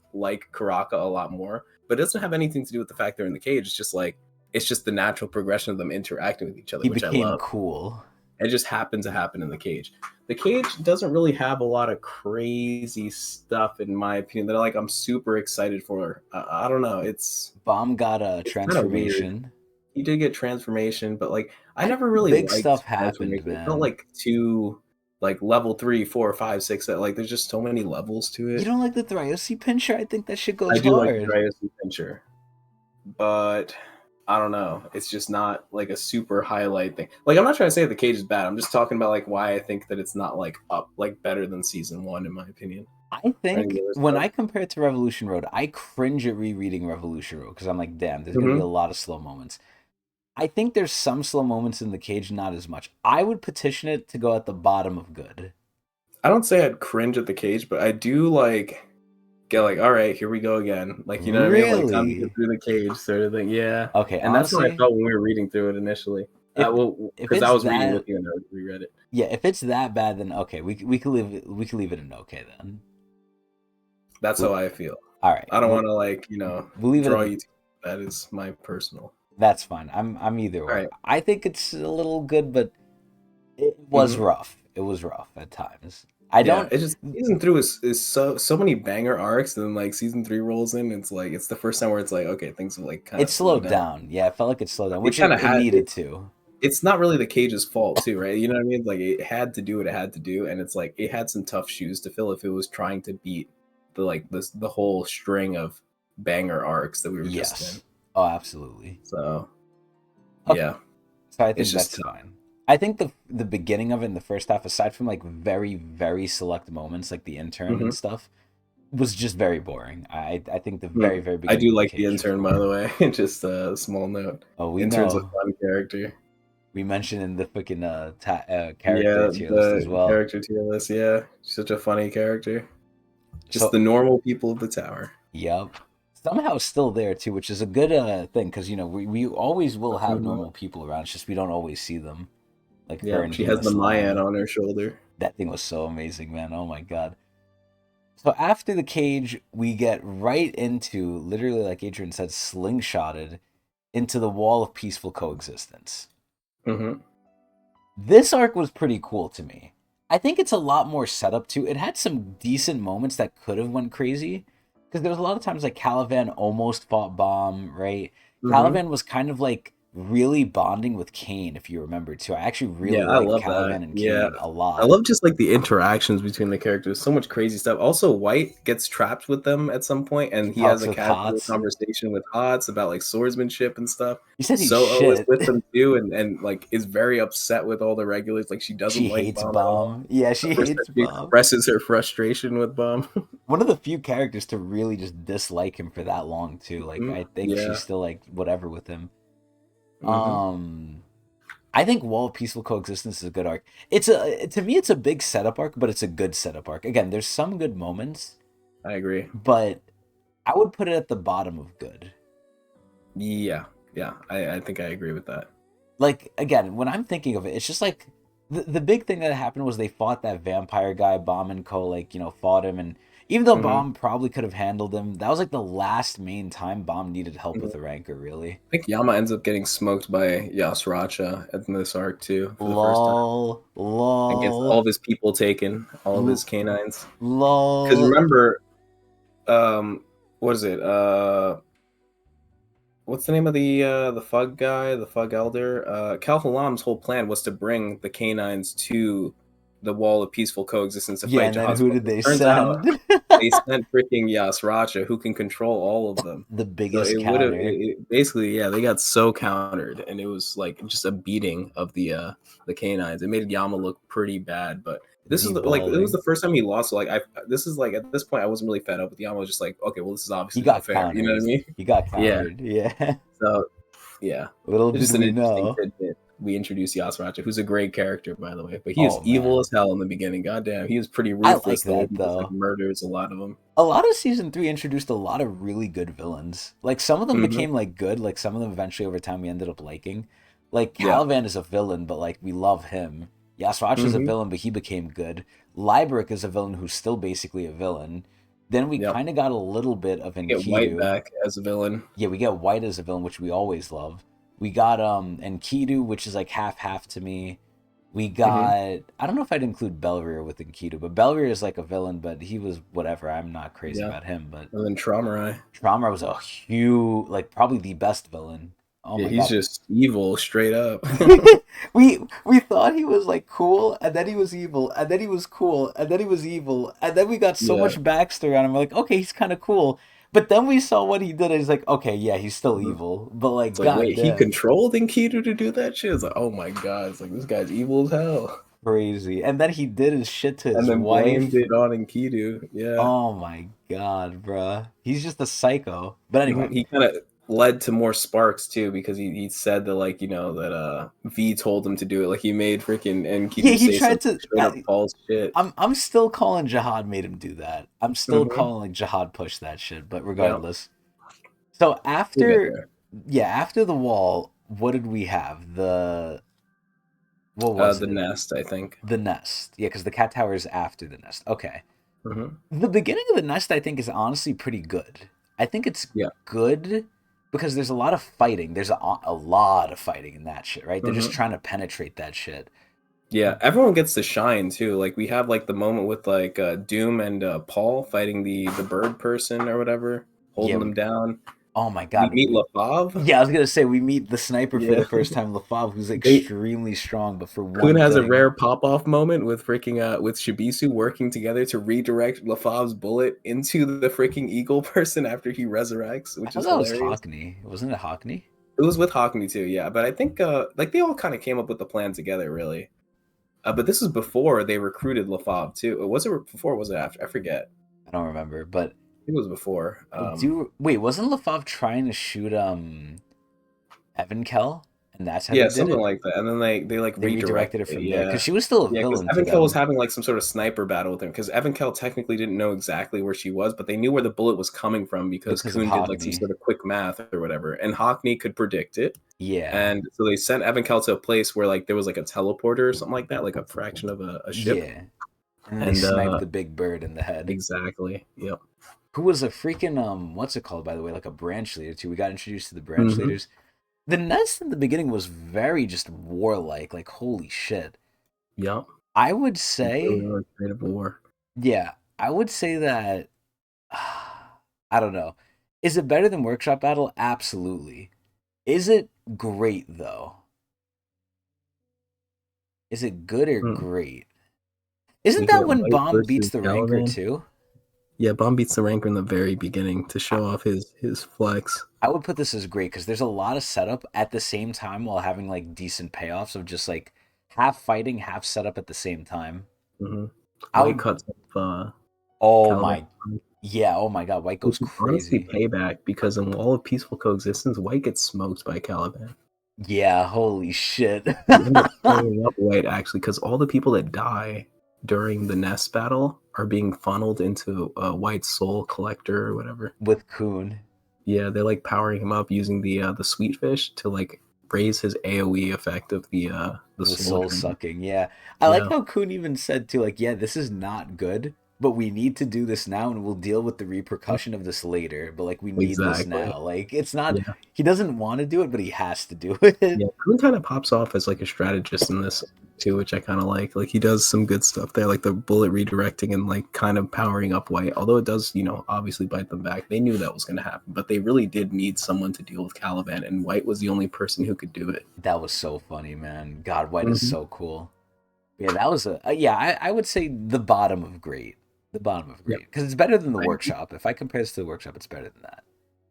Karaka a lot more. But it doesn't have anything to do with the fact they're in the cage. It's just the natural progression of them interacting with each other, He which I became love. cool. It just happened to happen in the cage. The cage doesn't really have a lot of crazy stuff, in my opinion, that I'm super excited for. I don't know. Bomb got a It's kind of weird. transformation. He did get transformation, but like I I never think really big liked stuff happened, transformation. It felt man. like too like level 3, 4, 5, 6. Like there's just so many levels to You it. don't like the Thryosi pincher? I think that shit I goes do like the hard. Dryasu Pincher, but I don't know. It's just not like a super highlight thing. Like I'm not trying to say that the cage is bad. I'm just talking about like why I think that it's not like up like better than season one in my opinion. I Or any of think the other when stuff. I compare it to Revolution Road, I cringe at rereading Revolution Road because I'm like, damn, there's gonna be a Hmm. lot of slow moments. I think there's some slow moments in the cage, not as much. I would petition it to go at the bottom of good. I don't say I'd cringe at the cage, but I do like get like, all right, here we go again. Like you know what I mean? Like time to get Really? through the cage sort of thing. Yeah. Okay, And that's what I honestly, felt when we were reading through it initially. if Well, if because I it's was reading with that you and I reread it. yeah, if it's that bad, then okay, we can leave it in okay then. That's We, how I feel. all right, I don't want to like we'll leave it draw in. you to that is my personal. That's fine. I'm either All or. right. I think it's a little good, but it was Hmm. rough. It was rough at times. I Yeah, don't. it's just season three is so many banger arcs, and then like season three rolls in. It's like it's the first time where it's like okay, things have like kind It of slowed slowed down. down. Yeah, it felt like it slowed down, It which kind of it had needed to. it's not really the cage's fault too, right? You know what I mean? Like it had to do what it had to do, and it's like it had some tough shoes to fill if it was trying to beat the whole string of banger arcs that we were just in. Yes. Oh, absolutely. So Okay. yeah, So I it's think just that's tough. fine. I think the beginning of it in the first half, aside from like very very select moments like the intern Hmm. and stuff, was just very boring. I think the very very I beginning do of the like the cage was intern, by the boring. way. Just a small note. Oh, we Intern's a know. fun character. We mentioned in the freaking character Yeah, tier list as the well. character tier list. Yeah, such a funny character. Just So the normal people of the tower. yep. Somehow still there too, which is a good thing because we always will have Mhm. normal people around. It's just we don't always see them. Like her Yeah, and she has the Venus Mayan line. on her shoulder. That thing was so amazing, man. Oh my god. So after the cage, we get right into literally, like Adrian said, slingshotted into the wall of peaceful coexistence. Hmm. This arc was pretty cool to me. I think it's a lot more setup too. It had some decent moments that could have went crazy because there was a lot of times like Caliban almost fought Bomb, right? Hmm. Caliban was kind of like really bonding with Kane, if you remember too. I actually Yeah, really I liked love that. Caliban and Yeah. Kane a I lot. love just like the interactions between the characters. So much crazy stuff. Also, White gets trapped with them at some point, He and he has talks a with casual Hots. conversation with Hots about like swordsmanship and stuff. He says he's So is shit. with them too, and like is very upset with all the regulars. Like she doesn't She like hates Bomb at all. Bomb. Yeah, The she first time hates she Bomb. expresses her frustration with Bomb. One of the few characters to really just dislike him for that long too. Like Mhm. I think she's Yeah. still like whatever with him. Hmm. Um I think Wall of Peaceful Coexistence is a good arc. It's a to me it's a big setup arc, but it's a good setup arc. Again, there's some good moments, I agree. but I would put it at the bottom of good. Yeah. Yeah. I think I agree with that. Like again, when I'm thinking of it, it's just like the big thing that happened was they fought that vampire guy, Bomb and Co. Like, fought him, and even though Hmm. Bomb probably could have handled him, that was like the last main time Bomb needed help with the Ranker, really. I think Yama ends up getting smoked by Yasracha at this arc too for the first time. Lol, Against lol, all of his people taken, all of his canines. Because lol. remember, what is it? What's the name of the Fug guy, the Fug Elder? Cal Halam's whole plan was to bring the canines to the Wall of Peaceful Coexistence to Yeah, fight and then Jahaz. who did they Turns out send? they sent freaking Yasracha, who can control all of them. The So biggest it would have counter. basically, yeah, they got so countered, and it was like just a beating of the canines. It made Yama look pretty bad, but this is like it was Deballing. the first time he lost. So like this is like at this point I wasn't really fed up with Yama. I was just like, okay, well this is He obviously got unfair. You know what I countered. mean? He got Yeah. countered. Yeah. So yeah, Little it's did just an we interesting know. tidbit. We introduced Yasracha, who's a great character by the way, but he is Oh evil man. as hell in the beginning. Goddamn, he was pretty I like ruthless the way that he just like though. murders a lot of them. A lot of season 3 introduced a lot of really good villains. Like some of them Hmm. became like good, like some of them eventually over time we ended up liking. Like Yeah. Caliban is a villain, but like we love him. Yasrach is a Hmm. villain, but he became good. Liberic is a villain who's still basically a villain. Then we Yep. kind of got a little bit of We get White Enkidu. back as a villain. Yeah, we get White as a villain, which we always love. We got Enkidu, which is like half half to me. We Hmm. got I don't know if I'd include Belrier with Enkidu, but Belrier is like a villain, but he was whatever. I'm not crazy Yeah. about him, but And then Traumarai. Traumar was a huge, like probably the best villain. Oh Yeah, my he's god. just evil straight up. We thought he was like cool, and then he was evil, and then he was cool, and then he was evil, and then we got so Yeah. much backstory on him. We're like, okay, he's kind of cool, but then we saw what he did, and he's like, okay, yeah, he's still Mhm. evil, but like, It's like, wait, he goddamn, controlled Enkidu to do that shit? It's like, oh my god, it's like this guy's evil as hell. crazy. And then he did his shit to And his then blamed wife. it on Enkidu. Yeah. Oh my god, bruh. He's just a psycho. But anyway, He kind of led to more sparks too because he said that like that V told him to do it. Like he made freaking yeah, Enkidu he say some tried to. straight up false shit. I'm still calling Jihad made him do that. I'm still Hmm. calling like Jihad pushed that shit. But Yeah, regardless, so we'll get after there. yeah, after the wall, what did we have? What was The it? nest, I think. The nest. Yeah, because the cat tower is after the nest. Okay. Hmm. The beginning of the nest, I think, is honestly pretty good. I think it's Yeah. good because there's a lot of fighting. There's a lot of fighting in that shit, right? They're just Hmm. trying to penetrate that shit. Yeah, everyone gets to shine too. Like we have like the moment with like Doom and Paul fighting the bird person or whatever, holding Yeah. them down. Oh my We god. meet LaFave. Yeah, I was gonna say we meet the sniper for Yeah, the first time, LaFave, who's they extremely strong, but for Kun one has a thing. rare pop off moment with freaking with Shibisu working together to redirect LaFave's bullet into the freaking eagle person after he resurrects, I which thought is that was hilarious. Hockney. Wasn't it Hockney? It was with Hockney too, yeah. But I think like they all kind of came up with the plan together, really. But this is before they recruited LaFave too. Was it before? Or was it after? I forget. I don't remember, but I think it was before. I do. Wait, wasn't LaFave trying to shoot Evan Kell, and that's how they Yeah, did something it? like that. And then they like They redirected redirected it it. from there because Yeah. she was still a Yeah, because villain to Evan Kell was them. having like some sort of sniper battle with him. Because Evan Kell technically didn't know exactly where she was, but they knew where the bullet was coming from because Because of Kuhn did like some Hockney. sort of quick math or whatever. And Hockney could predict it. Yeah, And so they sent Evan Kell to a place where like there was like a teleporter or something like that, like a fraction of a ship. yeah. And then they And sniped the big bird in the head. exactly. Yep. Who was a freaking what's it called by the way? Like a branch leader too. We got introduced to the branch Hmm. leaders. The nest in the beginning was very just warlike. Like holy shit. Yep. I would They really say, are afraid of war. yeah, I would say that. I don't know. Is it better than Workshop Battle? Absolutely. Is it great though? Is it good or Hmm. great? Isn't We that get when White Bomb beats versus the Ranker Caliban. too? Yeah, Bomb beats the ranker in the very beginning to I, show off his flex. I would put this as great because there's a lot of setup at the same time while having like decent payoffs of just like half fighting, half setup at the same time. Hmm. I White would. cuts off Oh Caliban, my, yeah. Oh my God, White goes which is honestly crazy. payback because in Wall of Peaceful Coexistence, White gets smoked by Caliban. Yeah, holy shit. They end up following up White actually because all the people that die during the Nest battle are being funneled into White's soul collector or whatever. With Coon. Yeah, they're like powering him up using the sweet fish to like raise his AoE effect of the The soul soul drain. sucking, yeah. I like Yeah. how Kuhn even said too, like, yeah, this is not good, but we need to do this now and we'll deal with the repercussion of this later. But like we need this Exactly. now. Like it's not Yeah. he doesn't want to do it, but he has to do it. Yeah. Kuhn kind of pops off as like a strategist in this too, which I kind of like. Like he does some good stuff there, like the bullet redirecting and like kind of powering up White. Although it does, obviously bite them back. They knew that was going to happen, but they really did need someone to deal with Caliban, and White was the only person who could do it. That was so funny, man. God, White is Mm-hmm. so cool. Yeah, that was yeah, I would say the bottom of great. The bottom of Yep. great. Because it's better than the I agree. workshop. If I compare this to the workshop, it's better than that.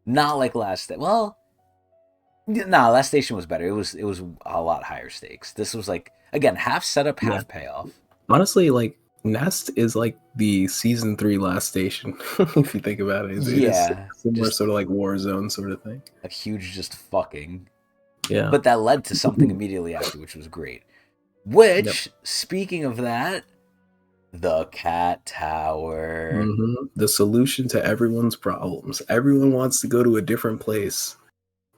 Not like last well, nah, last station was better. It was a lot higher stakes. This was like again, half setup, Yeah. half payoff. Honestly, like Nest is like the season 3 last station. If you think about it, it is Yeah, similar, just sort of like Warzone sort of thing. a huge just fucking. Yeah. But that led to something immediately after, which was great. Yep. Which, speaking of that, the cat tower. The solution to everyone's problems. Everyone wants to go to a different place.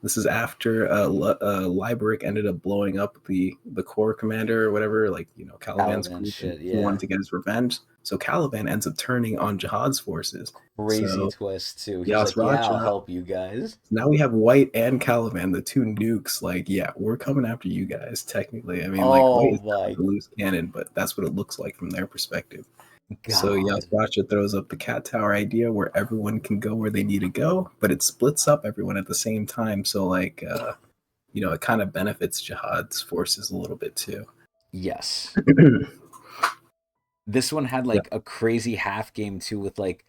This is after Liberic ended up blowing up the core commander or whatever, like Caliban's Caliban group, and shit, he wanted yeah. to get his revenge. So Caliban ends up turning on Jihad's forces. Crazy So twist, too. He's like, yeah, I'll Yasraja. help you guys. Now we have White and Caliban, the two nukes. Like, yeah, we're coming after you guys. Technically, I mean, like White Oh is my definitely a loose cannon, but that's what it looks like from their perspective. So god. Yasracha throws up the cat tower idea where everyone can go where they need to go, but it splits up everyone at the same time. So like, it kind of benefits Jihad's forces a little bit too. Yes. This one had Yeah. like a crazy half game, too, with like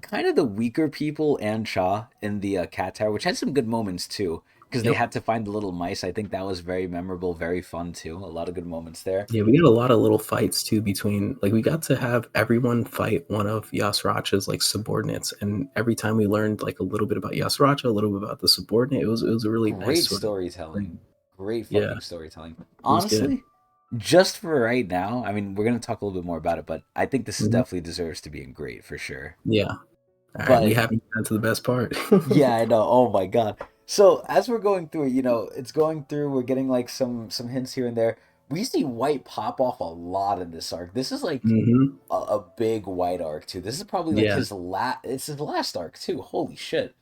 kind of the weaker people and Cha in the cat tower, which had some good moments too, because they Yep. had to find the little mice. I think that was very memorable, very fun too. A lot of good moments there. Yeah, we got a lot of little fights too between like we got to have everyone fight one of Yasracha's like subordinates, and every time we learned like a little bit about Yasracha, a little bit about the subordinate, it was a really nice Great sort of storytelling. thing. Great Yeah, fucking storytelling. it was good. Honestly, just for right now, I mean, we're gonna talk a little bit more about it, but I think this is Hmm. definitely deserves to be in great for sure. Yeah. All right, we But haven't gotten to the best part. yeah, I know. Oh my god. So as we're going through, it's going through. We're getting like some hints here and there. We see White pop off a lot in this arc. This is like Hmm. a big White arc too. This is probably like Yeah. It's his last arc too. Holy shit!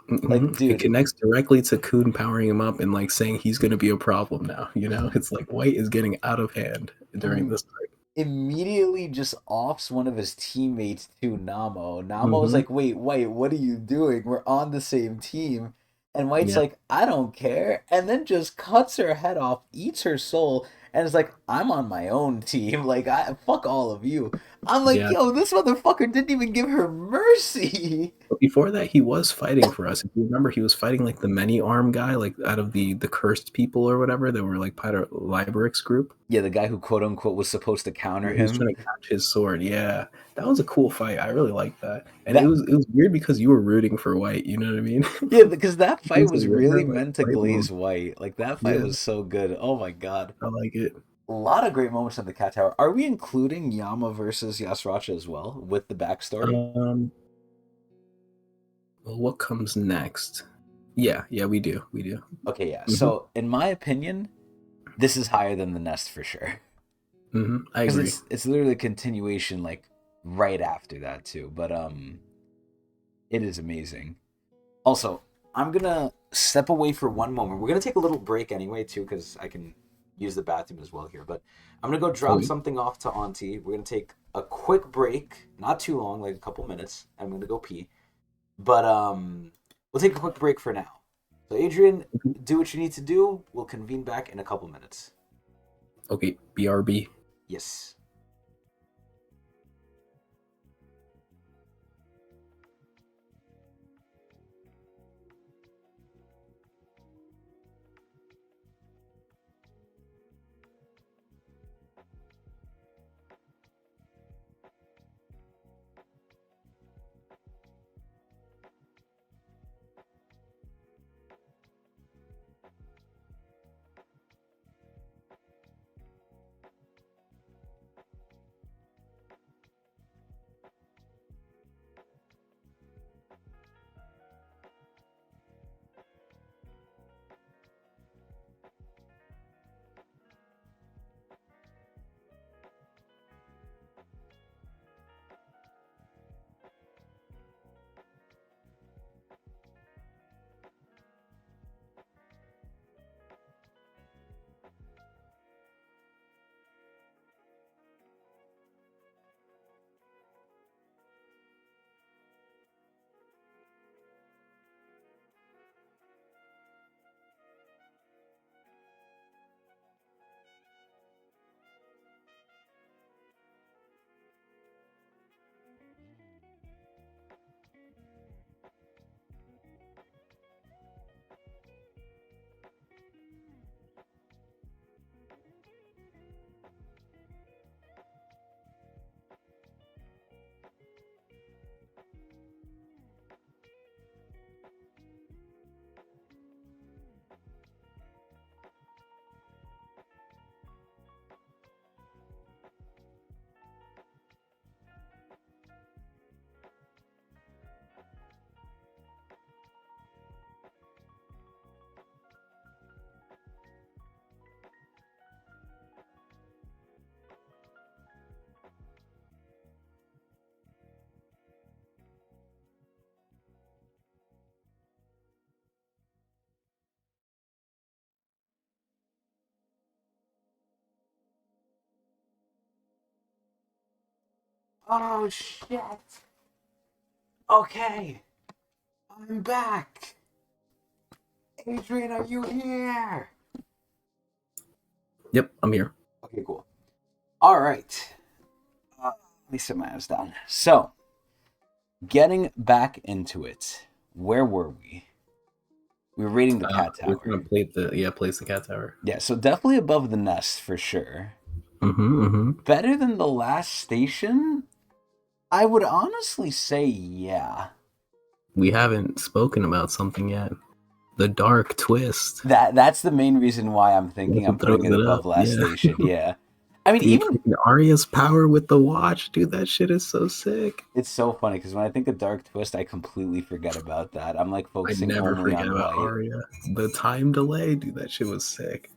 Like, It dude, connects directly to Coon powering him up and like saying he's going to be a problem now. It's like White is getting out of hand during he this time. immediately just offs one of his teammates to Namo. Namo's Hmm. like, "Wait, White, what are you doing? We're on the same team." And White's Yeah. like, "I don't care," and then just cuts her head off, eats her soul, and is like, "I'm on my own team. Like, I fuck all of you." I'm like, Yeah. "Yo, this motherfucker didn't even give her mercy." But before that, he was fighting for us. If you remember, he was fighting like the many arm guy, like out of the cursed people or whatever that were like part of Liberic's group. Yeah, the guy who quote unquote was supposed to counter Yeah, he was him. trying to catch his sword. Yeah, that was a cool fight. I really liked that, and it That was it was weird because you were rooting for White. You know what I mean? Yeah, because that He fight was a was winner, really like meant to right glaze mode. White. Like that fight Yeah, was so good. Oh my god. I like it. A lot of great moments in the cat tower. Are we including Yama versus Yasracha as well with the backstory? Um, well, what comes next? Yeah, we do. Okay, yeah. Hmm. So in my opinion, this is higher than the nest for sure. I Because agree. it's literally a continuation like right after that too. But it is amazing. Also, I'm gonna step away for one moment. We're gonna take a little break anyway too, because I can use the bathroom as well here. But I'm gonna go drop Okay. something off to Auntie. We're gonna take a quick break, not too long, like a couple minutes. I'm gonna go pee. But we'll take a quick break for now. So Adrian, do what you need to do. We'll convene back in a couple minutes. Okay, BRB. Yes. Oh shit. Okay. I'm back. Adrian, are you here? Yep, I'm here. Okay, cool. All right. Let me sit my ass down. So, getting back into it. Where were we? We were rating the cat We're tower. gonna place the cat tower. Yeah, so definitely above the nest for sure. Mm-hmm. Better than the last station? I would honestly say yeah. We haven't spoken about something yet. The dark twist. That's the main reason why I'm thinking That's I'm what putting throws it it above up. last Yeah. station. Yeah. I mean, Dude, even freaking Arya's power with the watch, dude, that shit is so sick. it's so funny because when I think of Dark Twist, I completely forget about that. I'm like I focusing never only forget on about White. Arya. The time delay, dude, that shit was sick.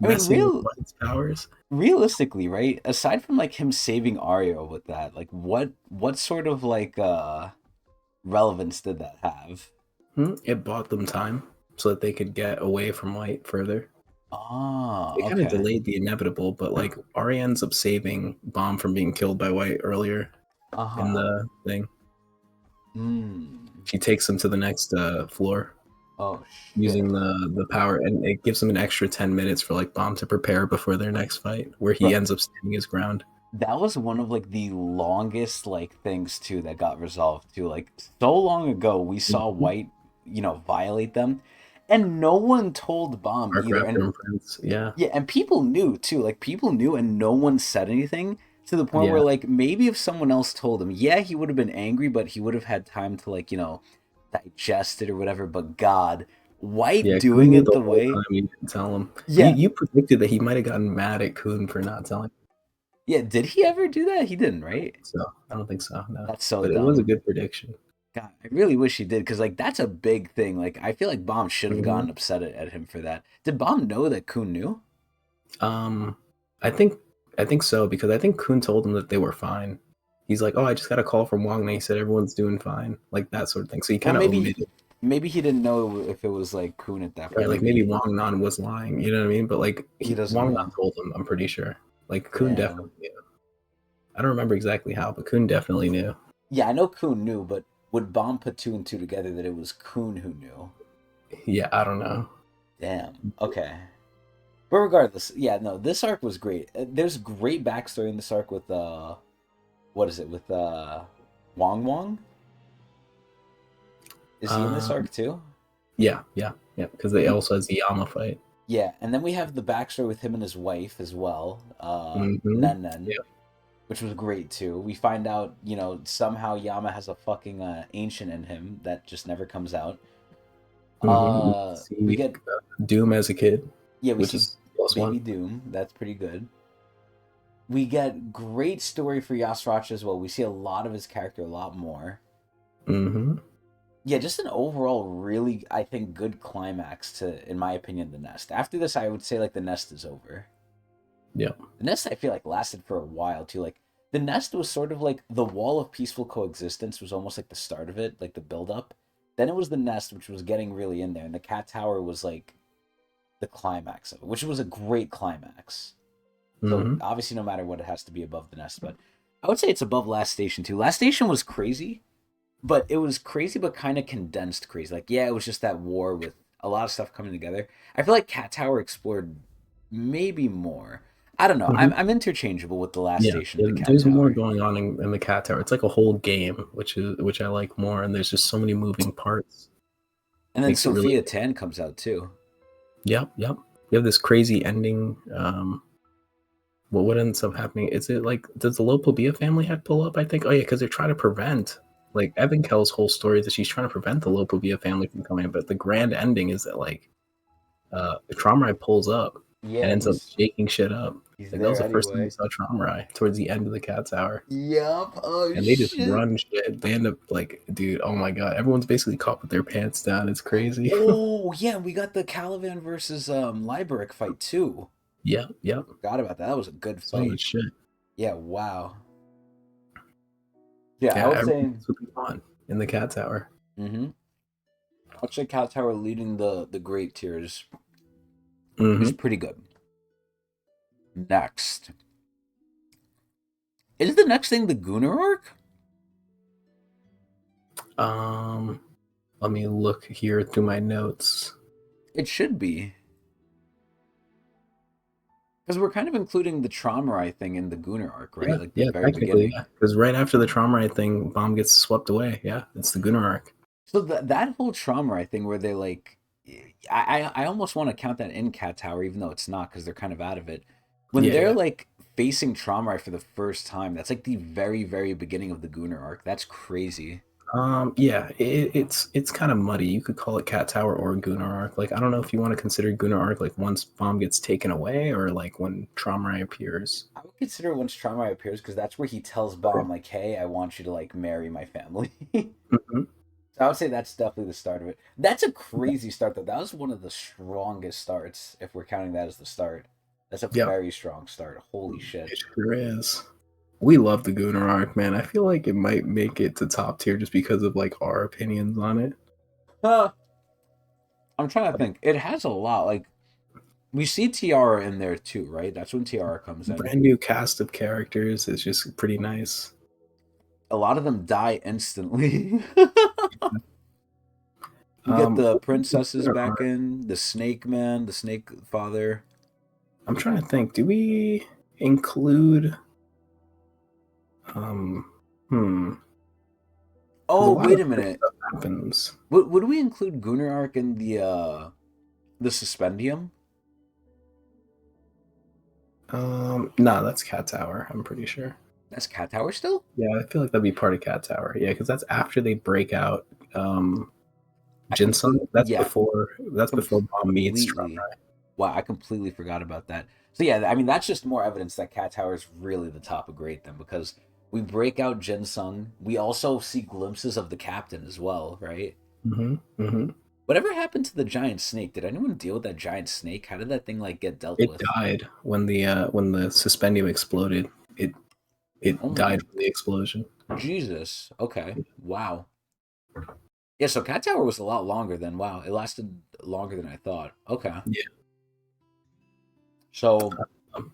I mean, Messing with White's powers. realistically, right? Aside from like him saving Arya with that, like what sort of like relevance did that have? It bought them time so that they could get away from White further. Ah, It kind of okay. delayed the inevitable, but like Arya ends up saving Bomb from being killed by White earlier in Uh-huh. the thing. Hmm. She takes him to the next floor Oh shit. using the power, and it gives him an extra 10 minutes for like Bomb to prepare before their next fight, where he Bro, ends up standing his ground. that was one of like the longest like things too that got resolved too. Like so long ago we saw Mhm. White, violate them and no one told Bomb Mark either. Raptor And and Prince, yeah, yeah, and people knew too. Like people knew and no one said anything to the point yeah, where like maybe if someone else told him, yeah, he would have been angry, but he would have had time to like, digest it or whatever. But God, White yeah. Kun doing knew it the the whole way time. You didn't tell him. You yeah. you predicted that he might have gotten mad at Kun for not telling. Yeah, did he ever do that? He didn't, right? So I don't think so. No, That's so but it was a dumb. good prediction. God, I really wish he did because like that's a big thing. Like I feel like Bomb should have Mhm. gotten upset at him for that. Did Bomb know that Kun knew? Um, I think so because I think Kun told him that they were fine. He's like, "Oh, I just got a call from Wang, and he said everyone's doing fine," like that sort of thing. So he Or kind of omitted, maybe he didn't know if it was like Kun at that right? point. Like maybe Maybe Wang Nan was lying, you know what I mean? But like he doesn't Wang Nan know. told him, I'm pretty sure. Like Kun Damn. definitely knew. I don't remember exactly how, but Kun definitely knew. Yeah, I know Kun knew, but would Bomb put two and two together that it was Kun who knew? Yeah, I don't know. Damn. Okay. But regardless, yeah, no, this arc was great. There's great backstory in this arc with what is it with Wong Wong? Is he in this Um, arc too? yeah, because they also has the Yama fight. Yeah, and then we have the backstory with him and his wife as well, Mm-hmm. Nen Nen, Yeah. which was great too. We find out, somehow Yama has a fucking ancient in him that just never comes out. Mm-hmm. We See get Doom as a kid, yeah, we which see is plus Baby one. Doom. That's pretty good. We get great story for Yasrach as well. We see a lot of his character, a lot more. Mm-hmm. Yeah, just an overall really, I think, good climax to, in my opinion, the Nest. After this, I would say like the Nest is over. Yeah. The Nest, I feel like, lasted for a while too. Like the Nest was sort of like the wall of peaceful coexistence was almost like the start of it, like the build up. Then it was the Nest, which was getting really in there, and the Cat Tower was like the climax of it, which was a great climax. So Mm-hmm. obviously, no matter what, it has to be above the Nest. But I would say it's above Last Station too. Last Station was crazy, but it was crazy, but kind of condensed crazy. Like yeah, it was just that war with a lot of stuff coming together. I feel like Cat Tower explored maybe more. I don't know. Mm-hmm. I'm interchangeable with the Last Yeah, Station and the Cat there's more Tower. going on in the cat tower. It's like a whole game, which I like more, and there's just so many moving parts. And then Makes it really. Sophia Tan comes out too. Yep. You have this crazy ending. What ends up happening? Is it like does the Lopobia family head pull up? I think. Oh yeah, because they're trying to prevent. Like Evan Kell's whole story is that she's trying to prevent the Lopobia family from coming, but the grand ending is that like Tromrai pulls up and Yeah, ends up shaking shit up. he's Like that was there the first time we anyway. saw Tromrai towards the end of the cat tower. Yup. Oh And they just shit. run shit. They end up like, dude, oh my god, everyone's basically caught with their pants down. It's crazy. Oh yeah, we got the Caliban versus Liberic fight too. Yep. Forgot about that. That was a good So fight. much shit. Yeah. Wow. Yeah, I Yeah, would say. everyone's what they want in the cat tower. Mm-hmm. I'd say Cat Tower leading the great tiers is Mm-hmm. pretty good. Next, Is the next thing the Gunnar arc? Let me look here through my notes. It should be. Because we're kind of including the Traumarai thing in the Gunnar arc, right? Yeah, Like the very technically, beginning. because right after the Traumarai thing, Bomb gets swept away. Yeah, it's the Gunnar arc. So that whole Traumarai thing where they like, I almost want to count that in Cat Tower, even though it's not, because they're kind of out of it. When Yeah, they're yeah. like facing Traumarai for the first time, that's like the very, very beginning of the Gunnar arc. That's crazy. Yeah, it's kind of muddy. You could call it Cat Tower or Gunnar arc. Like, I don't know if you want to consider Gunnar arc like once Bomb gets taken away, or like when Traumarai appears. I would consider once Traumarai appears because that's where he tells Okay. Bomb like, "Hey, I want you to like marry my family." Mhm. So I would say that's definitely the start of it. That's a crazy start though. That was one of the strongest starts, if we're counting that as the start. That's a Yep, very strong start. Holy shit. it sure is. We love the Gunnar arc, man. I feel like it might make it to top tier just because of like our opinions on it. Huh. I'm trying to think. It has a lot. Like we see Tiara in there too, right? That's when Tiara comes in. Brand new cast of characters is just pretty nice. A lot of them die instantly. We get the princesses Gunnar back arc, in, the Snake Man, the Snake Father. I'm trying to think. Do we include um hmm because a Oh, lot wait of a other minute. stuff happens. Would we include Gunnar Arc in the Suspendium? No, that's Cat Tower, I'm pretty sure. That's Cat Tower still? Yeah, I feel like that'd be part of Cat Tower. Yeah, because that's after they break out I Jinsung. completely, That's yeah, before Bomb meets completely. Strawberry. Wow, I completely forgot about that. So yeah, I mean that's just more evidence that Cat Tower is really the top of great then because we break out Jinsung. We also see glimpses of the captain as well, right? Mm-hmm. Mm-hmm. Whatever happened to the giant snake? Did anyone deal with that giant snake? How did that thing like get dealt It with? died when the suspendium exploded. It Oh my died from the explosion. Jesus. Okay. Wow. Yeah, so Cat Tower was a lot longer than wow. It lasted longer than I thought. Okay. Yeah. So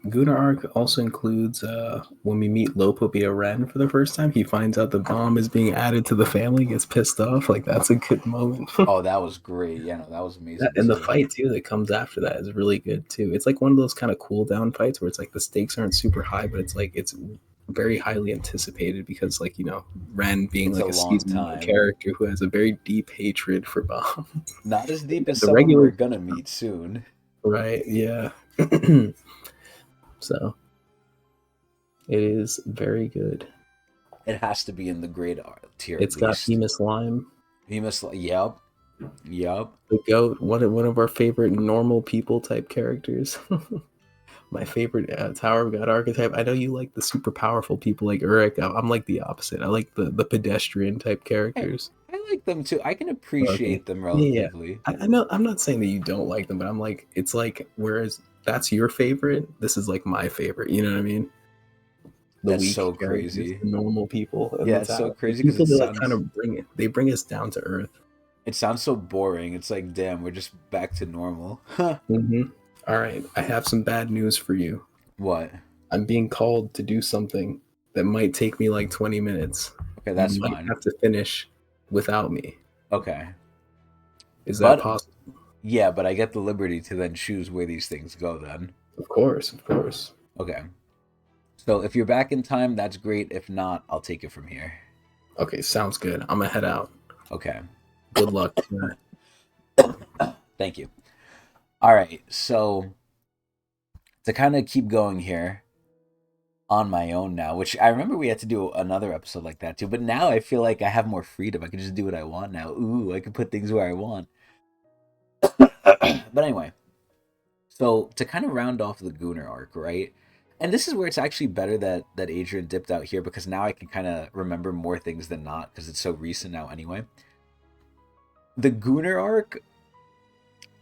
Gunnar arc also includes when we meet Lopopia Ren for the first time. He finds out the bomb is being added to the family, gets pissed off. Like that's a good moment. oh, that was great. Yeah, no, that was That, amazing and the too. fight too that comes after that is really good too. It's like one of those kind of cool down fights where it's like the stakes aren't super high, but it's like it's very highly anticipated because like Ren being It's a like a long season one time. character who has a very deep hatred for Bomb. Not as deep as The someone we're regular gonna meet soon. right, yeah. So it is very good. It has to be in the grade tier at It's got least. Hemus Lime, Hemus, yep, yep. the goat, one of our favorite normal people type characters. My favorite Tower of God archetype. I know you like the super powerful people like Uruk. I'm like the opposite. I like the pedestrian type Hey, characters. I like them too. I can Okay. appreciate them Yeah, yeah. relatively. I know. I'm not saying that you don't like them, but I'm like, it's like, whereas that's your favorite, this is like my favorite. You know what I mean? The That's weak so characters, crazy. the normal people in Yeah, the it's so tower, the crazy because people that like kind of they bring us down to earth. it sounds so boring. It's like, damn, we're just back to normal. All right, I have some bad news for you. What? I'm being called to do something that might take me like 20 minutes. Okay, You that's might fine. have to finish without me. Okay. Is that But possible? yeah, but I get the liberty to then choose where these things go then. Of course, of course. Okay. So if you're back in time, that's great. If not, I'll take it from here. Okay, sounds good. I'm gonna head out. Okay. Good luck. Thank you. All right. So to kind of keep going here on my own now, which I remember we had to do another episode like that too, but now I feel like I have more freedom. I can just do what I want now. Ooh, I can put things where I want. But anyway, so to kind of round off the Gunnar arc, right? And this is where it's actually better that Adrian dipped out here because now I can kind of remember more things than not because it's so recent now anyway. The Gunnar arc,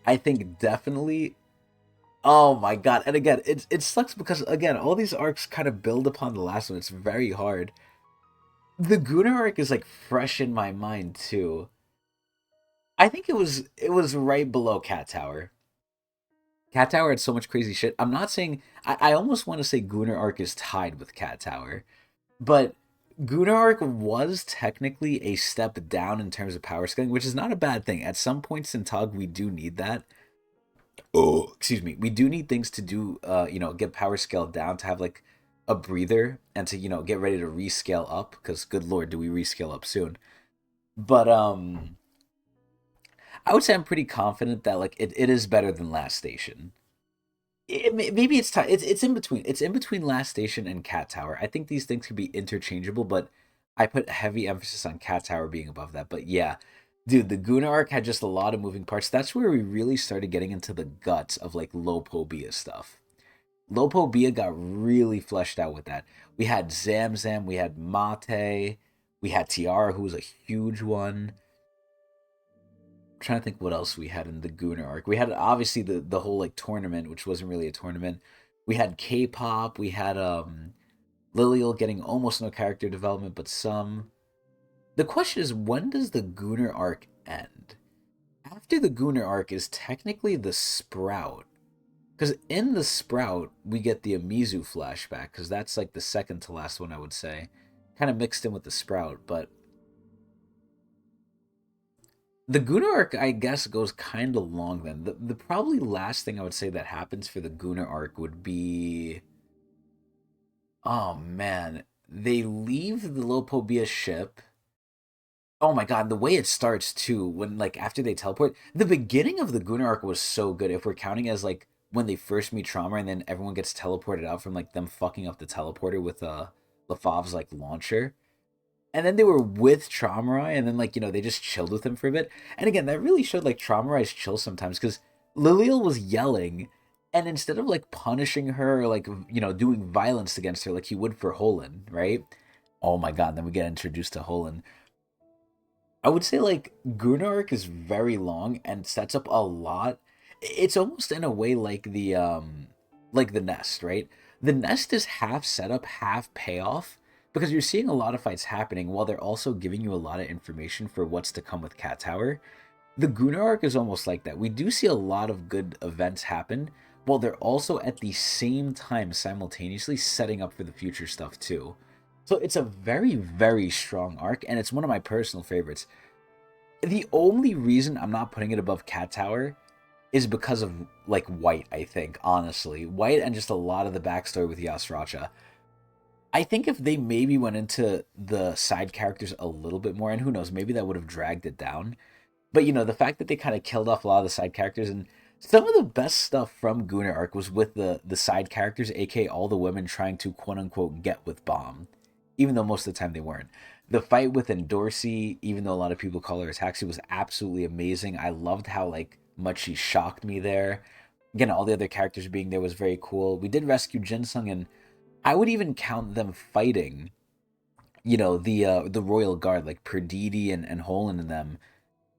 I think definitely. Oh my god! And again, it sucks because again, all these arcs kind of build upon the last one. It's very hard. The Gunnar arc is like fresh in my mind too. I think it was right below Cat Tower. Cat Tower had so much crazy shit. I'm not saying I almost want to say Gunnar arc is tied with Cat Tower. But Gunnar was technically a step down in terms of power scaling, which is not a bad thing. At some points in Tug, we do need that. Oh, excuse me. We do need things to do, get power scaled down to have like a breather and to, get ready to rescale up. Because good lord, do we rescale up soon? But I would say I'm pretty confident that like it is better than Last Station. Maybe it's time. It's in between. It's in between Last Station and Cat Tower. I think these things could be interchangeable, but I put heavy emphasis on Cat Tower being above that. But yeah, dude, the Guna arc had just a lot of moving parts. That's where we really started getting into the guts of like Lopobia stuff. Lopobia got really fleshed out with that. We had Zamzam, we had Mate, we had Tiara, who was a huge one. I'm trying to think what else we had in the Gunnar arc. We had obviously the whole like tournament, which wasn't really a tournament. We had K-pop. We had Lilial getting almost no character development, but some. The question is, when does the Gunnar arc end? After the Gunnar arc is technically the Sprout, because in the Sprout we get the Amizu flashback, because that's like the second to last one, I would say, kind of mixed in with the Sprout, but the Gunnar arc, I guess, goes kind of long then. The probably last thing I would say that happens for the Gunnar arc would be. Oh man. They leave the Lopobia ship. Oh my god, the way it starts too, when like after they teleport. The beginning of the Gunnar arc was so good if we're counting as like when they first meet Trauma and then everyone gets teleported out from like them fucking up the teleporter with Lafav's like launcher. And then they were with Traumarai, and then like they just chilled with him for a bit. And again, that really showed like Traumarai's chill sometimes because Lilial was yelling, and instead of like punishing her or like doing violence against her like he would for Holland, right? Oh my god, then we get introduced to Holland. I would say like Gunnar is very long and sets up a lot. It's almost in a way like the Nest, right? The Nest is half setup, half payoff because you're seeing a lot of fights happening while they're also giving you a lot of information for what's to come with Cat Tower. The Gunnar arc is almost like that. We do see a lot of good events happen while they're also at the same time simultaneously setting up for the future stuff too. So it's a very, very strong arc, and it's one of my personal favorites. The only reason I'm not putting it above Cat Tower is because of like White, I think, honestly. White and just a lot of the backstory with Yasracha. I think if they maybe went into the side characters a little bit more, and who knows, maybe that would have dragged it down. But the fact that they kind of killed off a lot of the side characters, and some of the best stuff from Gunnar arc was with the side characters, aka all the women trying to quote unquote get with Bomb, even though most of the time they weren't. The fight with Endorsi, even though a lot of people call her a taxi, was absolutely amazing. I loved how like much she shocked me there. Again, all the other characters being there was very cool. We did rescue Jinsung, and I would even count them fighting, the Royal Guard, like Perditi and Holland and them,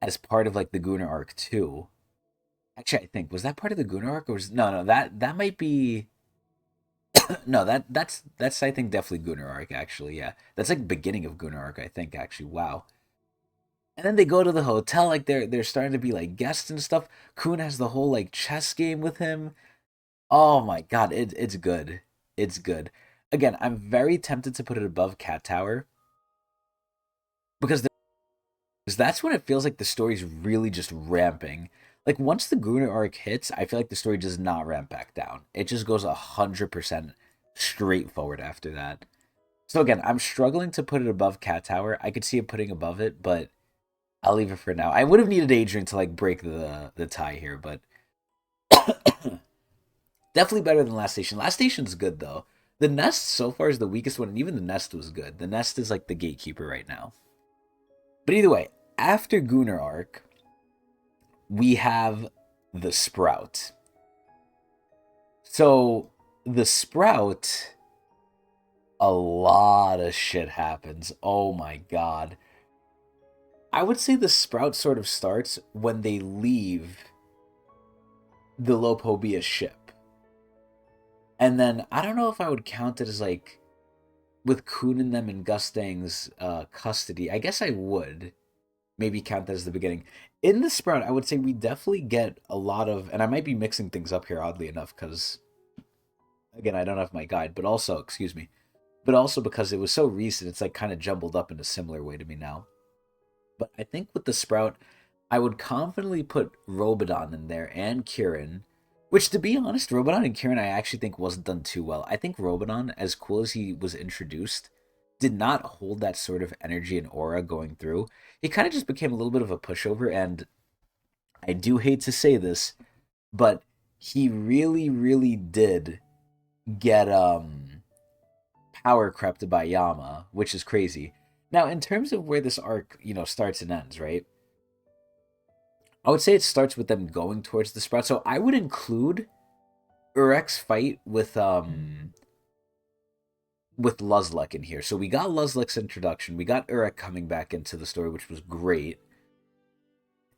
as part of like the Gunnar arc too. Actually, I think was that part of the Gunnar arc, or was no that might be no that's I think definitely Gunnar arc actually, yeah, that's like beginning of Gunnar arc I think actually. Wow. And then they go to the hotel like they're starting to be like guests and stuff. Kun has the whole like chess game with him. Oh my god, it's good. It's good. Again, I'm very tempted to put it above Cat Tower because that's when it feels like the story's really just ramping. Like once the Gunnar arc hits, I feel like the story does not ramp back down. It just goes 100% straightforward after that. So again, I'm struggling to put it above Cat Tower. I could see it putting above it, but I'll leave it for now. I would have needed Adrian to like break the tie here, but definitely better than Last Station. Last Station's good though. The Nest so far is the weakest one, and even the Nest was good. The Nest is like the gatekeeper right now. But either way, after Gunnar arc, we have the Sprout. So the Sprout, a lot of shit happens. Oh my god. I would say the Sprout sort of starts when they leave the Lopobia ship. And then I don't know if I would count it as like with Kun and them in Gustang's custody. I guess I would maybe count that as the beginning. In the Sprout, I would say we definitely get a lot of, and I might be mixing things up here oddly enough because again I don't have my guide, but also excuse me. but also because it was so recent, it's like kind of jumbled up in a similar way to me now. But I think with the Sprout, I would confidently put Robodon in there and Kieran, which to be honest, Robodon and Kieran I actually think wasn't done too well. I think Robodon, as cool as he was introduced, did not hold that sort of energy and aura going through. He kind of just became a little bit of a pushover, and I do hate to say this, but he really, really did get power crept by Yama, which is crazy. Now, in terms of where this arc, starts and ends, right? I would say it starts with them going towards the Sprout. So I would include Urek's fight with Luzlek in here. So we got Luzlek's introduction. We got Urek coming back into the story, which was great.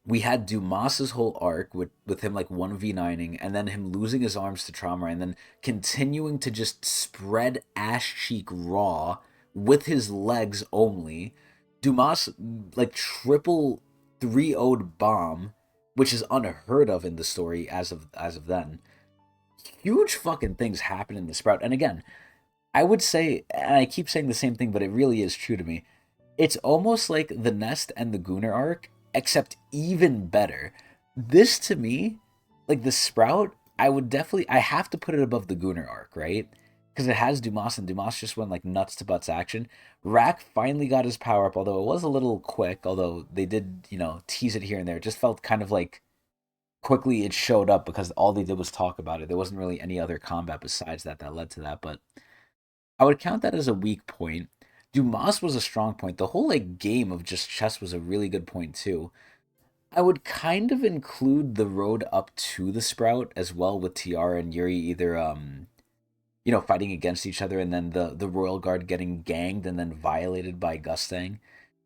We had Dumas's whole arc with him like 1v9ing and then him losing his arms to trauma and then continuing to just spread ass cheek raw with his legs only. Dumas like triple 3-0'd bomb, which is unheard of in the story as of then. Huge fucking things happen in the Sprout. And again, I would say, and I keep saying the same thing, but it really is true to me. It's almost like the Nest and the Gunnar arc, except even better. This to me, like the Sprout, I have to put it above the Gunnar arc, right? Because it has Dumas, and Dumas just went like nuts to butts action. Rack finally got his power up, although it was a little quick, although they did, tease it here and there. It just felt kind of like quickly it showed up because all they did was talk about it. There wasn't really any other combat besides that led to that, but I would count that as a weak point. Dumas was a strong point. The whole like game of just chess was a really good point too. I would kind of include the road up to the Sprout as well, with Tiara and Yuri either fighting against each other, and then the Royal Guard getting ganged and then violated by Gustang.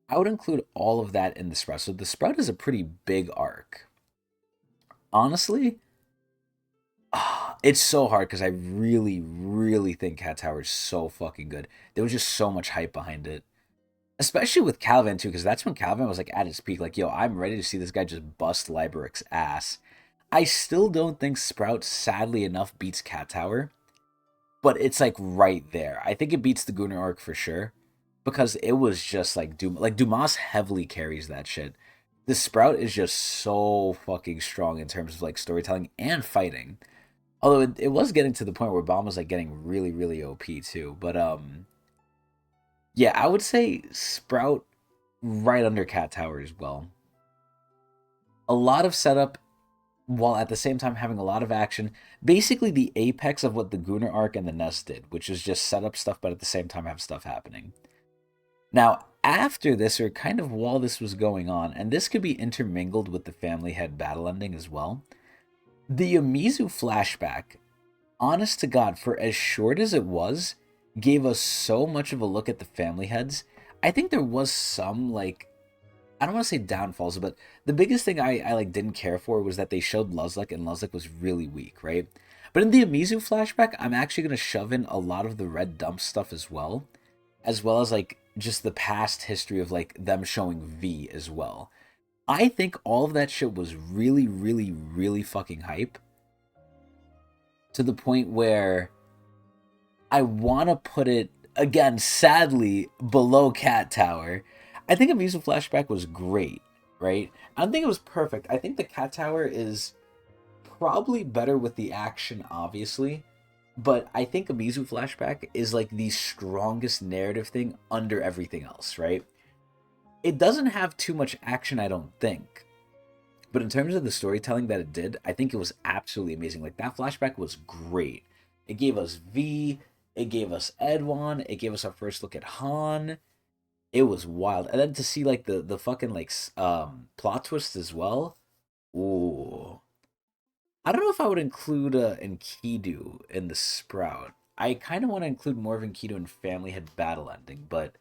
I would include all of that in the Sprout. So the Sprout is a pretty big arc. Honestly, it's so hard because I really, really think Cat Tower is so fucking good. There was just so much hype behind it. Especially with Calvin, too, because that's when Calvin was, like, at his peak. Like, yo, I'm ready to see this guy just bust Liberic's ass. I still don't think Sprout, sadly enough, beats Cat Tower. But it's, like, right there. I think it beats the Gunnar arc for sure. Because it was just, like, Dumas heavily carries that shit. The Sprout is just so fucking strong in terms of, like, storytelling and fighting. Although it was getting to the point where Bomb was, like, getting really, really OP, too. But, yeah, I would say Sprout right under Cat Tower as well. A lot of setup, while at the same time having a lot of action. Basically the apex of what the Gunnar arc and the Nest did, which is just set up stuff, but at the same time have stuff happening. Now, after this, or kind of while this was going on, and this could be intermingled with the Family Head battle ending as well, the Yamizu flashback, honest to God, for as short as it was, gave us so much of a look at the family heads. I think there was some, like, I don't want to say downfalls, but the biggest thing I like didn't care for was that they showed Luzlek, and Luzlek was really weak, right? But in the Amizu flashback, I'm actually going to shove in a lot of the Red Dump stuff as well as like just the past history of like them showing V as well. I think all of that shit was really, really, really fucking hype, to the point where I want to put it, again, sadly, below Cat Tower. I think Amizu Flashback was great, right? I don't think it was perfect. I think the Cat Tower is probably better with the action, obviously. But I think Amizu Flashback is like the strongest narrative thing under everything else, right? It doesn't have too much action, I don't think. But in terms of the storytelling that it did, I think it was absolutely amazing. Like, that flashback was great. It gave us V, it gave us Edwan, it gave us our first look at Han. It was wild. And then to see, like, the fucking, like, plot twist as well. Ooh. I don't know if I would include Enkidu in the Sprout. I kind of want to include more of Enkidu in Family Head Battle Ending, but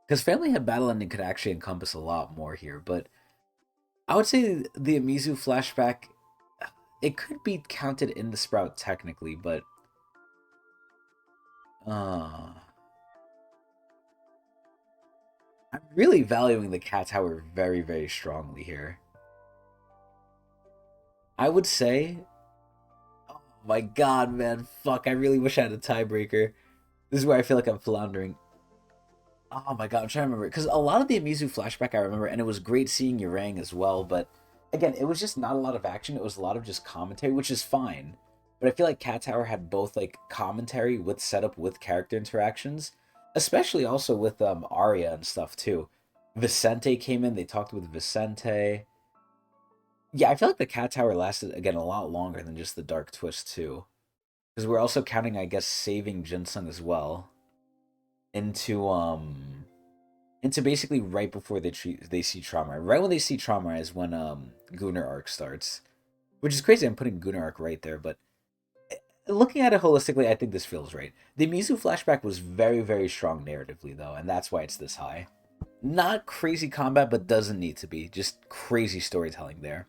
because Family Head Battle Ending could actually encompass a lot more here, but I would say the Amizu flashback, it could be counted in the Sprout technically, but I'm really valuing the Cat Tower very, very strongly here. I would say, my god, man. Fuck, I really wish I had a tiebreaker. This is where I feel like I'm floundering. Oh my god, I'm trying to remember. Because a lot of the Amizu flashback I remember, and it was great seeing Yurang as well, but again, it was just not a lot of action. It was a lot of just commentary, which is fine. But I feel like Cat Tower had both like commentary with setup with character interactions, especially also with Arya and stuff too. Vicente came in, they talked with Vicente. Yeah, I feel like the Cat Tower lasted again a lot longer than just the Dark Twist too. Because we're also counting, I guess, saving Jinsung as well into basically right before they see Trauma. Right when they see Trauma is when Gunnar arc starts, which is crazy. I'm putting Gunnar arc right there, but looking at it holistically, I think this feels right. The Mizu flashback was very, very strong narratively though, and that's why it's this high. Not crazy combat, but doesn't need to be. Just crazy storytelling there.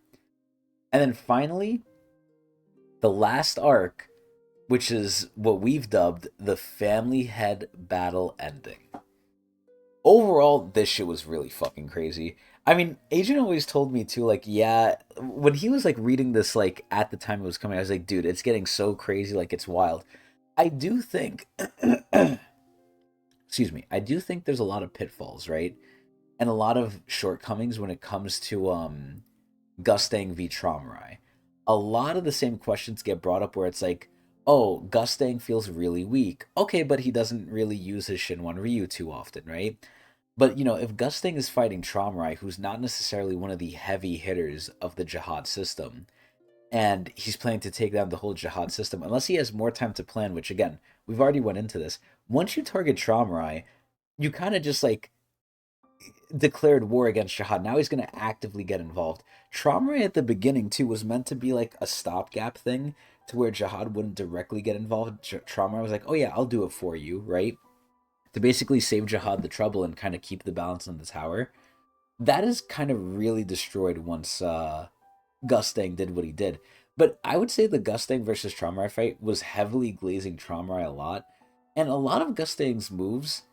And then finally, the last arc, which is what we've dubbed the Family Head Battle ending. Overall, this shit was really fucking crazy. I mean, Adrian always told me too, like, yeah, when he was like reading this, like, at the time it was coming, I was like, dude, it's getting so crazy, like, it's wild. I do think, excuse me, I do think there's a lot of pitfalls, right? And a lot of shortcomings when it comes to Gustang v Traumarai. A lot of the same questions get brought up where it's like, oh, Gustang feels really weak. Okay, but he doesn't really use his Shinwan Ryu too often, right? But, you know, if Gustang is fighting Traumarai, who's not necessarily one of the heavy hitters of the Jihad system, and he's planning to take down the whole Jihad system, unless he has more time to plan, which, again, we've already went into this. Once you target Traumarai, you kind of just, like, declared war against Jihad. Now he's going to actively get involved. Traumarai at the beginning, too, was meant to be, like, a stopgap thing to where Jihad wouldn't directly get involved. Traumarai was like, oh, yeah, I'll do it for you, right? To basically save Jihad the trouble and kind of keep the balance on the tower. That is kind of really destroyed once Gustang did what he did. But I would say the Gustang versus Traumarai fight was heavily glazing Traumarai a lot. And a lot of Gustang's moves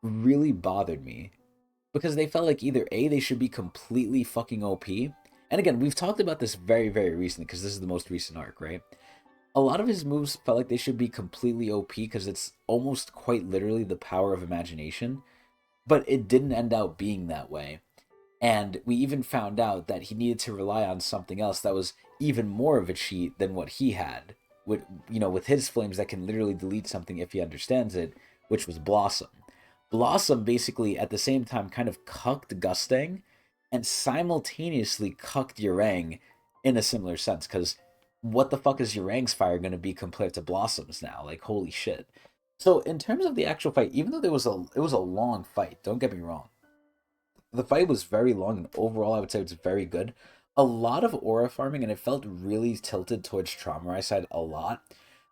really bothered me. Because they felt like either A, they should be completely fucking OP. And again, we've talked about this very, very recently because this is the most recent arc, right? A lot of his moves felt like they should be completely OP because it's almost quite literally the power of imagination. But it didn't end out being that way. And we even found out that he needed to rely on something else that was even more of a cheat than what he had. With, you know, with his flames that can literally delete something if he understands it, which was Blossom. Blossom basically at the same time kind of cucked Gustang and simultaneously cucked Yurang in a similar sense, because what the fuck is Yurang's fire going to be compared to Blossom's now? Like, holy shit. So in terms of the actual fight, even though it was a long fight, don't get me wrong, the fight was very long, and overall I would say it's very good. A lot of aura farming, and it felt really tilted towards Traumarai side a lot.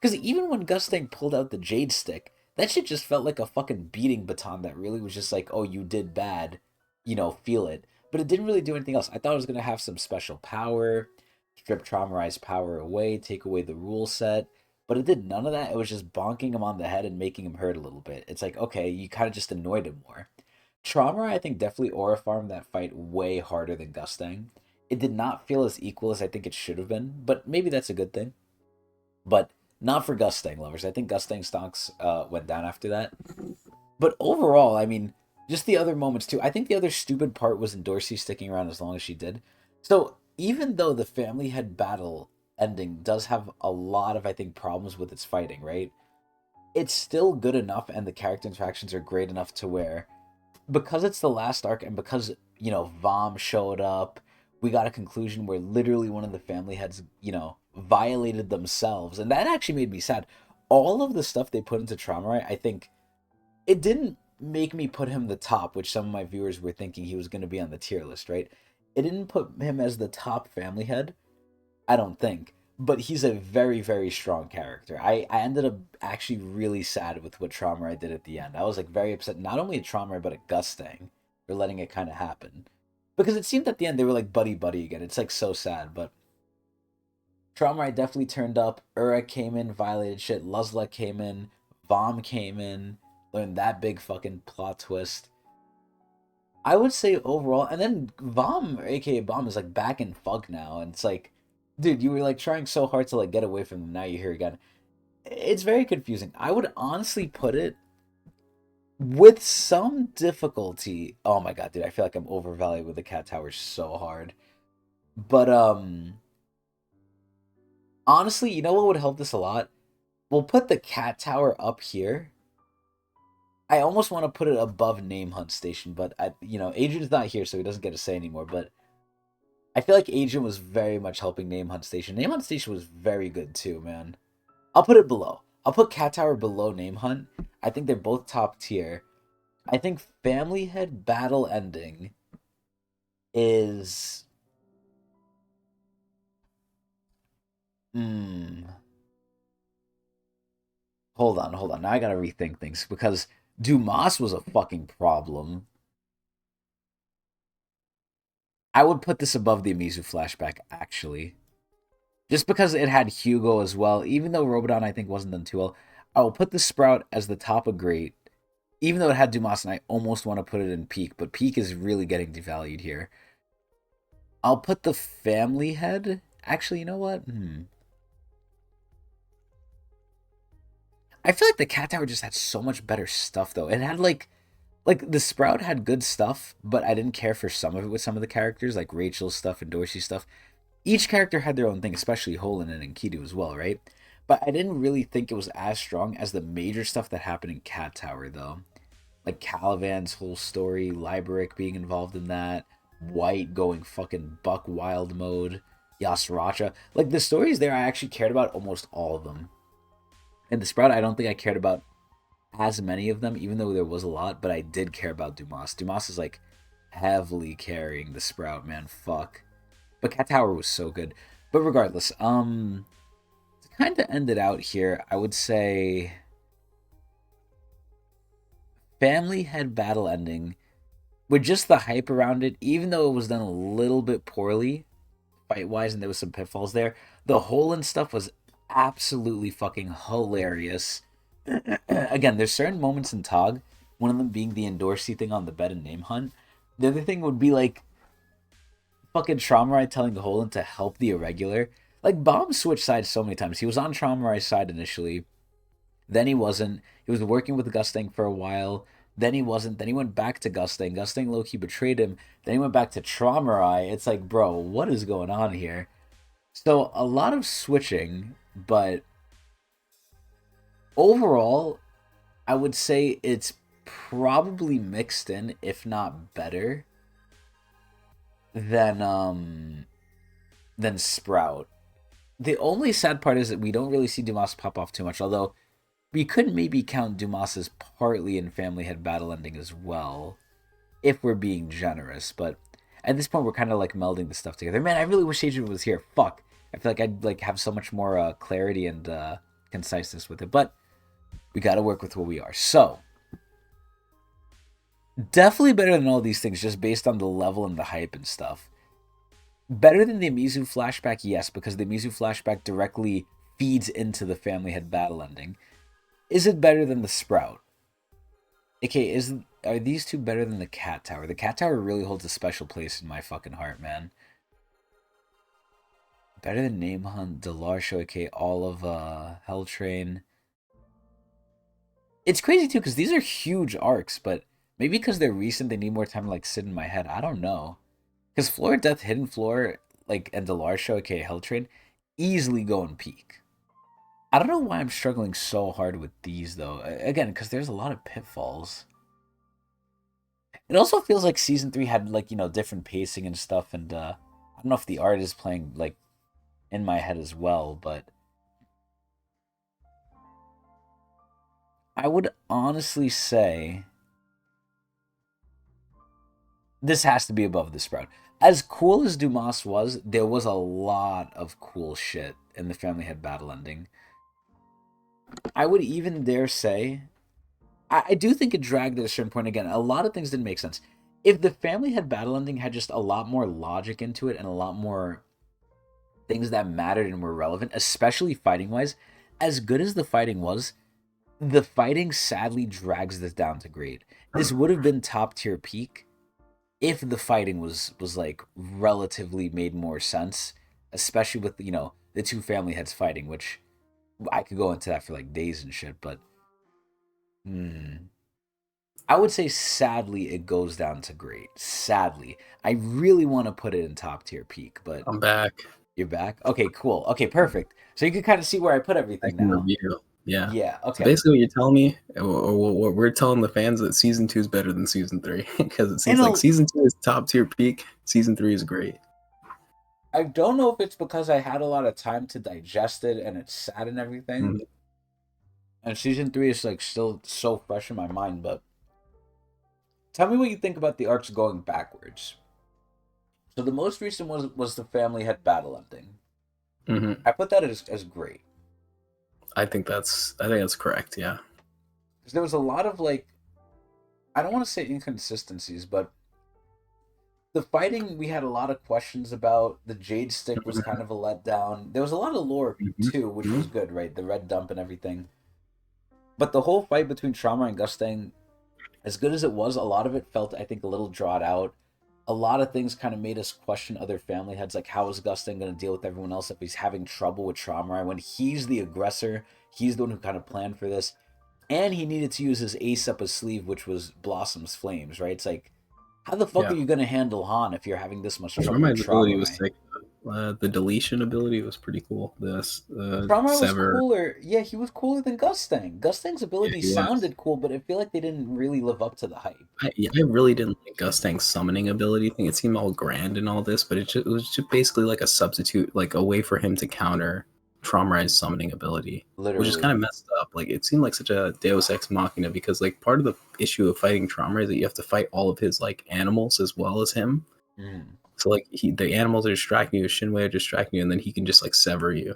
Because even when Gustang pulled out the Jade Stick, that shit just felt like a fucking beating baton that really was just like, oh, you did bad, you know, feel it. But it didn't really do anything else. I thought it was going to have some special power, strip Traumarai's power away, take away the rule set. But it did none of that. It was just bonking him on the head and making him hurt a little bit. It's like, okay, you kind of just annoyed him more. Traumarai, I think, definitely aura farmed that fight way harder than Gustang. It did not feel as equal as I think it should have been, but maybe that's a good thing. But not for Gustang lovers. I think Gustang stonks went down after that. But overall, I mean, just the other moments too. I think the other stupid part was Dorsey sticking around as long as she did. So even though the family head battle ending does have a lot of, I think, problems with its fighting, right? It's still good enough, and the character interactions are great enough to where, because it's the last arc and because, you know, Vom showed up, we got a conclusion where literally one of the family heads, you know, violated themselves. And that actually made me sad. All of the stuff they put into Traumarai, I think, it didn't make me put him the top, which some of my viewers were thinking he was going to be on the tier list, right? It didn't put him as the top family head, I don't think. But he's a very, very strong character. I ended up actually really sad with what Traumarai did at the end. I was like very upset, not only at Traumarai, but at Gustang for letting it kind of happen. Because it seemed at the end they were like buddy-buddy again. It's like so sad, but Traumarai definitely turned up. Ura came in, violated shit. Luzla came in. Vom came in, learned that big fucking plot twist. I would say overall, and then Vom, aka Bomb, is like back in Fug now, and it's like, Dude, you were like trying so hard to like get away from them. Now you're here again. It's very confusing. I would honestly put it with some difficulty. Oh my god, dude, I feel like I'm overvalued with the cat tower so hard. But honestly, you know what would help this a lot? We'll put the cat tower up here. I almost want to put it above Name Hunt Station, but Adrian's not here, so he doesn't get to say anymore. But I feel like Adrian was very much helping Name Hunt Station. Name Hunt Station was very good too, man. I'll put it below. I'll put Cat Tower below Name Hunt. I think they're both top tier. I think Family Head Battle Ending is. Hold on. Now I gotta rethink things because Dumas was a fucking problem. I would put this above the Amizu flashback, actually. Just because it had Hugo as well, even though Robodon I think wasn't done too well. I will put the Sprout as the top of Great, even though it had Dumas, and I almost want to put it in Peak, but Peak is really getting devalued here. I'll put the Family Head. Actually, you know what? I feel like the Cat Tower just had so much better stuff, though. It had, like the Sprout had good stuff, but I didn't care for some of it with some of the characters, like Rachel's stuff and Dorsey's stuff. Each character had their own thing, especially Holonen and Kidu as well, right? But I didn't really think it was as strong as the major stuff that happened in Cat Tower, though. Like Calivan's whole story, Liberic being involved in that, White going fucking buck wild mode, Yasracha. Like, the stories there, I actually cared about almost all of them. And the Sprout, I don't think I cared about as many of them, even though there was a lot, but I did care about Dumas. Dumas is, like, heavily carrying the Sprout, man. Fuck. But Cat Tower was so good. But regardless, to kind of end it out here, I would say Family Head Battle Ending, with just the hype around it, even though it was done a little bit poorly, fight-wise, and there was some pitfalls there, the whole and stuff was absolutely fucking hilarious. Again, there's certain moments in Tog, one of them being the Endorsey thing on the bed in Name Hunt. The other thing would be like fucking Traumarai telling the Holland to help the Irregular. Like, Bomb switched sides so many times. He was on Traumarai's side initially. Then he wasn't. He was working with Gustang for a while. Then he wasn't. Then he went back to Gustang. Gustang low-key betrayed him. Then he went back to Traumarai. It's like, bro, what is going on here? So, a lot of switching, but overall, I would say it's probably mixed in, if not better, than Sprout. The only sad part is that we don't really see Dumas pop off too much, although we could maybe count Dumas as partly in Family Head Battle Ending as well, if we're being generous, but at this point we're kind of like melding the stuff together. Man, I really wish Adrian was here. Fuck. I feel like I'd like have so much more clarity and conciseness with it, but we gotta work with what we are. So, definitely better than all these things, just based on the level and the hype and stuff. Better than the Amizu flashback, yes, because the Amizu flashback directly feeds into the Family Head Battle Ending. Is it better than the Sprout? Okay, are these two better than the Cat Tower? The Cat Tower really holds a special place in my fucking heart, man. Better than Name Hunt, Delarsho, okay, all of Hell Train. It's crazy too, because these are huge arcs, but maybe because they're recent, they need more time to like sit in my head. I don't know. Because Floor Death, Hidden Floor, like, and Delarsho, okay, Hell Train, easily go in Peak. I don't know why I'm struggling so hard with these, though. Again, because there's a lot of pitfalls. It also feels like Season 3 had, like, different pacing and stuff, and I don't know if the art is playing, like, in my head as well, but I would honestly say this has to be above the Sprout. As cool as Dumas was, there was a lot of cool shit in the Family Head Battle Ending. I would even dare say, I do think it dragged at a certain point. Again, a lot of things didn't make sense. If the Family Head Battle Ending had just a lot more logic into it and a lot more things that mattered and were relevant, especially fighting-wise, as good as the fighting was, the fighting sadly drags this down to grade. This would have been top tier Peak if the fighting was like relatively made more sense. especially with the two family heads fighting, which I could go into that for like days and shit. But I would say sadly it goes down to great. Sadly, I really want to put it in top tier peak, but I'm back. you're back. Okay, cool. Okay, perfect. So you can kind of see where I put I everything can now. review. Yeah. Yeah. So Okay. basically, what you're telling me, or what we're telling the fans, that season 2 is better than season 3 because it seems And like season 2 is top tier peak. Season 3 is great. I don't know if it's because I had a lot of time to digest it and it's sad and everything. Mhm. And season 3 is like still so fresh in my mind, but tell me what you think about the arcs going backwards. So the most recent was the family head battle ending. Mhm. I put that as great. I think that's correct. Yeah. Because there was a lot of like, I don't want to say inconsistencies, but the fighting we had a lot of questions about. The Jade Stick was kind of a letdown. There was a lot of lore Mhm. too, which was Mhm. good, right? The red dump and everything. But the whole fight between Trauma and Gustang, as good as it was, a lot of it felt, I think, a little drawn out. A lot of things kind of made us question other family heads, like how is Gustang going to deal with everyone else if he's having trouble with Trauma when he's the aggressor, he's the one who kind of planned for this, and he needed to use his ace up his sleeve, which was Blossom's Flames, right? It's like, how the fuck Yeah. are you going to handle Han if you're having this much trouble with Traumai's ability was Trauma? sick. The deletion ability was pretty cool. The Trauma was sever. cooler. Yeah, he was cooler than Gustang. Gustang's Yeah, ability he was. sounded cool, but I feel like they didn't really live up to the hype. I really didn't like Gustang's summoning ability thing. It seemed all grand and all this, but it was just basically like a substitute, like a way for him to counter Traumai's summoning ability, which is kind Literally. of messed up. Like it seemed like such a Deus Ex Machina because like part of the issue of fighting Traumai is that you have to fight all of his like animals as well as him. Mm. So like the animals are distracting you, Shinwei are distracting you, and then he can just like sever you.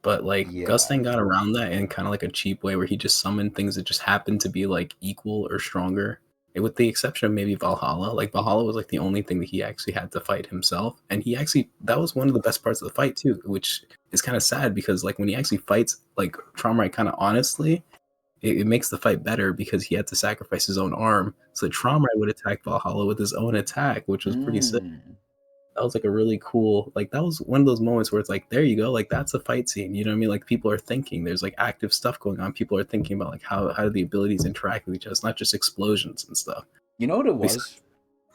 But like Yeah. Gusting got around that in kind of like a cheap way where he just summoned things that just happened to be like equal or stronger. And with the exception of maybe Valhalla, like Valhalla was like the only thing that he actually had to fight himself. And he actually that was one of the best parts of the fight too, which is kind of sad because like when he actually fights like Traumai kind of honestly, it makes the fight better because he had to sacrifice his own arm. So Traumai would attack Valhalla with his own attack, which was pretty sick. Mm. That was like a really cool, like that was one of those moments where it's like there you go, like that's a fight scene, you know what I mean? Like people are thinking, there's like active stuff going on, people are thinking about like how do the abilities interact with each other. It's not just explosions and stuff. You know what it At least was?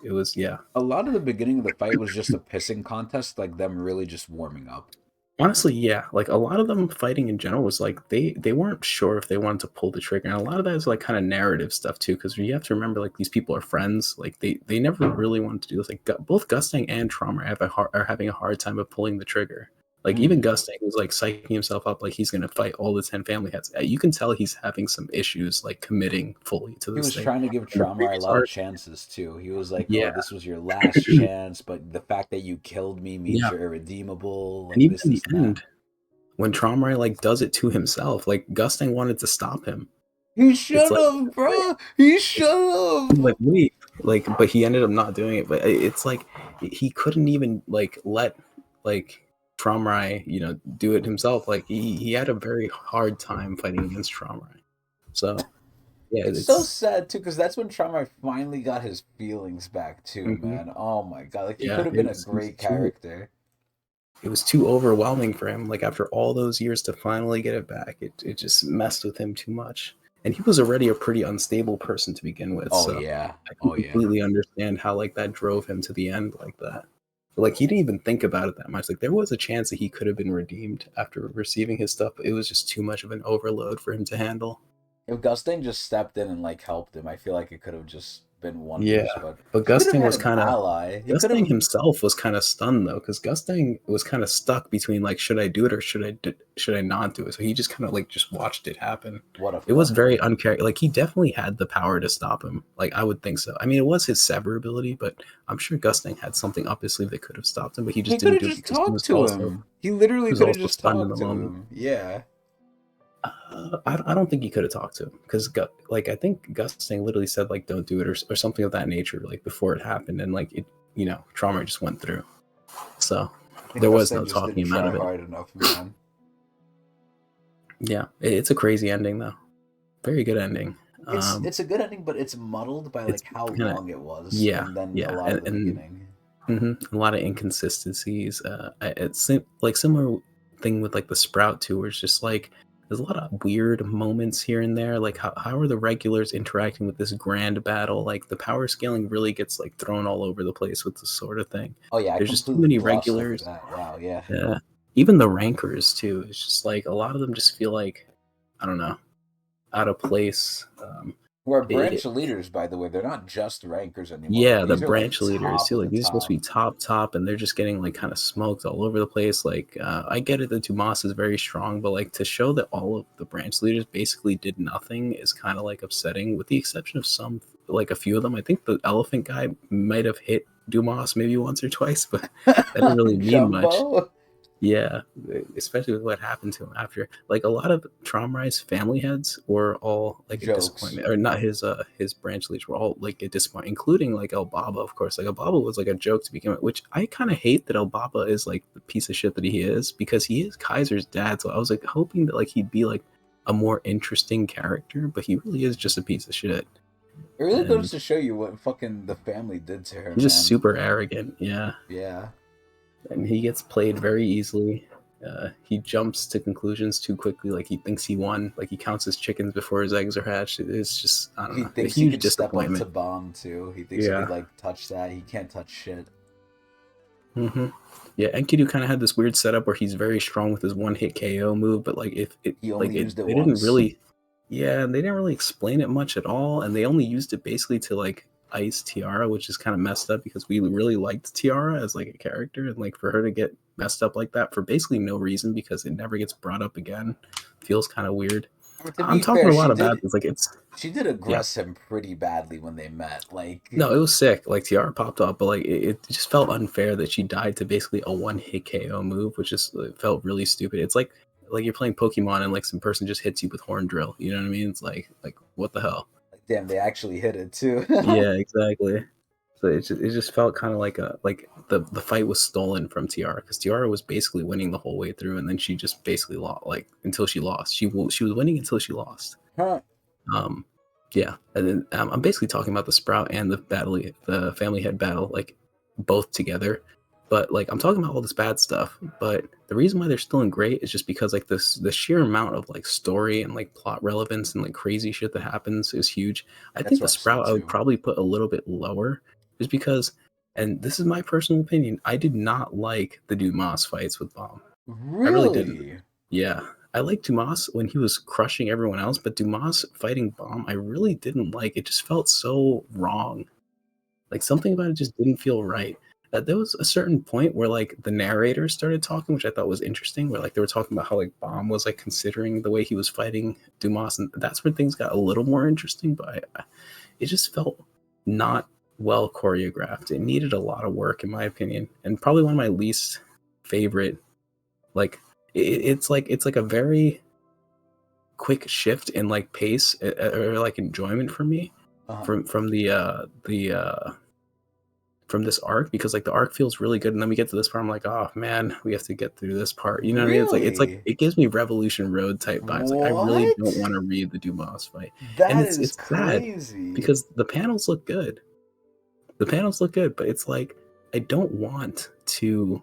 it was, yeah. A lot of the beginning of the fight was just a pissing contest, like them really just warming up. Honestly, yeah, like a lot of them fighting in general was like they weren't sure if they wanted to pull the trigger, and a lot of that is like kind of narrative stuff too, because you have to remember like these people are friends, like they never really wanted to do this. Like both Gusting and Trauma are having a hard time of pulling the trigger. Like even Mm. Gusting was like psyching himself up like he's gonna fight all the 10 family heads. You can tell he's having some issues like committing fully to He this was thing. trying to give In the Trauma a previous lot of arc, chances too. He was like, "Oh, yeah, this was your last chance, but the fact that you killed me means yeah, you're irredeemable." and Like even this, in the and that. end, when Trauma like does it to himself, like Gusting wanted to stop him. He It's should like have, bro. He should have. like wait like but he ended up not doing it, but it's like he couldn't even like let like Tromrai do it himself. Like he had a very hard time fighting against Tromrai. So yeah, It's so it's sad too, because that's when Trauma finally got his feelings back too, mhm. man. Oh my god, like he Yeah, could have been a great character. it was too overwhelming for him. Like after all those years to finally get it back, it just messed with him too much. And he was already a pretty unstable person to begin with, Oh so yeah, I can oh yeah. completely understand how like that drove him to the end like that. Like he didn't even think about it that much. Like there was a chance that he could have been redeemed after receiving his stuff, but it was just too much of an overload for him to handle. If Gustin just stepped in and like helped him, I feel like it could have just been Yeah, wonders. But but he could have Gusting had was an kind of ally. He could Gusting have. himself was kind of stunned though, because Gusting was kind of stuck between like, should I do it or should I not do it? So he just kind of like just watched it happen. What a It was very fucker. uncharacteristic. Like he definitely had the power to stop him. Like I would think so. I mean, it was his sever ability, but I'm sure Gusting had something up his sleeve that could have stopped him, but he He just could didn't have do it just because he talked was to also him. He literally could have just stunned in talked the to moment. him. Yeah. I don't think he could have talked to him because like I think Gusting literally said like don't do it or something of that nature like before it happened, and like it trauma just went through, so I think there was Gustin no just talking didn't him out try of it. hard enough, man. Yeah, it's a crazy ending though, very good ending. It's a good ending, but it's muddled by It's like how kind of long it was, yeah, and then a yeah, lot and, of the and beginning. A lot of inconsistencies. It's like similar thing with like the Sprout too, where it's just like there's a lot of weird moments here and there. Like how are the regulars interacting with this grand battle? Like the power scaling really gets like thrown all over the place with this sort of thing. Oh yeah, I There's just too completely many glossed over regulars. that. Wow, yeah. Yeah, even the rankers too. It's just like a lot of them just feel like I don't know, out of place. Who are It, branch leaders, by the way. They're not just rankers anymore. Yeah, the These are like branch leaders top too. of Like the these are supposed to top. be top, and they're just getting like kind of smoked all over the place. Like I get it that Dumas is very strong, but like to show that all of the branch leaders basically did nothing is kind of like upsetting, with the exception of some, like a few of them. I think the elephant guy might have hit Dumas maybe once or twice, but that didn't really mean much. Jumbo. Yeah, especially with what happened to him after. Like a lot of Traumerai's family heads were all like a Jokes. disappointment, or not his branch leads were all like a disappointment, including like El Baba, of course. Like El Baba was like a joke to begin with, which I kind of hate that El Baba is like the piece of shit that he is, because he is Kaiser's dad. So I was like hoping that like he'd be like a more interesting character, but he really is just a piece of shit. It really And goes to show you what fucking the family did to her, he's just man. super arrogant. Yeah. Yeah. And he gets played very easily. He jumps to conclusions too quickly. Like he thinks he won. Like he counts his chickens before his eggs are hatched. It's just I don't He know, a thinks he huge could step up to disappointment. bomb too. He thinks he Yeah. could like touch that. He can't touch shit. Yeah, Enkidu kind of had this weird setup where he's very strong with his one-hit KO move, but like if it He only like used it they once. didn't really, yeah, they didn't really explain it much at all, and they only used it basically to like ice Tiara, which is kind of messed up because we really liked Tiara as like a character, and like for her to get messed up like that for basically no reason because it never gets brought up again feels kind of weird. I mean, to I'm be talking fair, a lot she about did. this. Like it's She did aggress him pretty badly when they met. Like, no, it was sick. Like Tiara popped up, but like it just felt unfair that she died to basically a one-hit KO move, which just felt really stupid. It's like you're playing Pokemon and like some person just hits you with Horn Drill. You know what I mean? It's like what the hell? damn, they actually hit it too. Yeah, exactly. So it just felt kind of like the fight was stolen from Tiara, because Tiara was basically winning the whole way through, and then she just basically lost, like until she lost. She was winning until she lost. Huh. Yeah, and then I'm basically talking about the Sprout and the family head battle, like both together. But like I'm talking about all this bad stuff. But the reason why they're still in great is just because like the sheer amount of like story and like plot relevance and like crazy shit that happens is huge. I think the rough Sprout I too. would probably put a little bit lower, just because, and this is my personal opinion, I did not like the Dumas fights with Bomb. Really? I really didn't. Yeah. I liked Dumas when he was crushing everyone else, but Dumas fighting Bomb, I really didn't like. It just felt so wrong. Like something about it just didn't feel right. There was a certain point where like the narrator started talking, which I thought was interesting, where like they were talking about how like Bomb was like considering the way he was fighting Dumas, and that's where things got a little more interesting. But it just felt not well choreographed. It needed a lot of work, in my opinion, and probably one of my least favorite. Like it's like a very quick shift in like pace or like enjoyment for me from from this arc, because like the arc feels really good, and then we get to this part, I'm like, oh man, we have to get through this part. You know what I mean? It's like it gives me Revolution Road type vibes. Like I really don't want to read the Dumas fight. And it's crazy. sad because the panels look good. The panels look good, but it's like I don't want to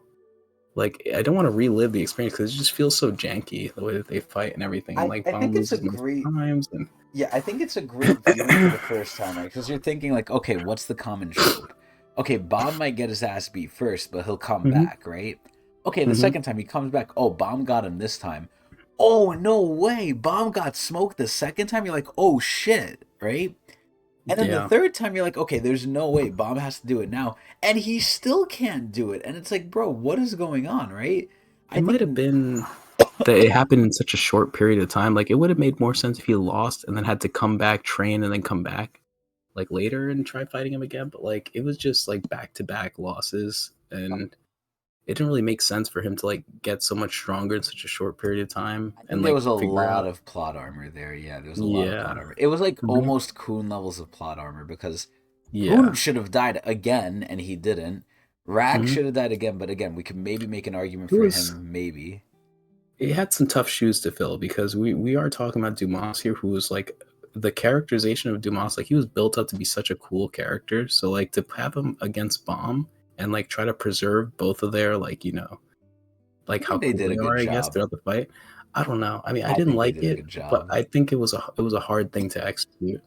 relive the experience because it just feels so janky the way that they fight and everything. And like I think it's a great times and yeah, I think it's a great viewing for the first time, right? Because you're thinking like, okay, what's the common trope? Okay, Bomb might get his ass beat first, but he'll come back, right? Okay, the second time he comes back, oh, Bomb got him this time. Oh, no way, Bomb got smoked the second time. You're like, oh shit, right? And then the third time, you're like, okay, there's no way, Bomb has to do it now. And he still can't do it. And it's like, bro, what is going on, right? It might have been that it happened in such a short period of time. Like, it would have made more sense if he lost and then had to come back, train, and then come back like later and try fighting him again. But like, it was just like back-to-back losses, and it didn't really make sense for him to like get so much stronger in such a short period of time. And there like, was a lot of plot armor there. Yeah, there was a lot of plot armor. It was like almost Kun levels of plot armor, because Kun should have died again and he didn't. Rag should have died again, but again, we could maybe make an argument for him. Maybe it had some tough shoes to fill, because we are talking about Dumas here, who was like the characterization of Dumas. Like, he was built up to be such a cool character. So like to have him against Bomb and like try to preserve both of their like like I how think they cool did a they good are, I guess, job. throughout the fight. I don't know. I mean, I I didn't think they like did a it, good but job. I think it was a hard thing to execute.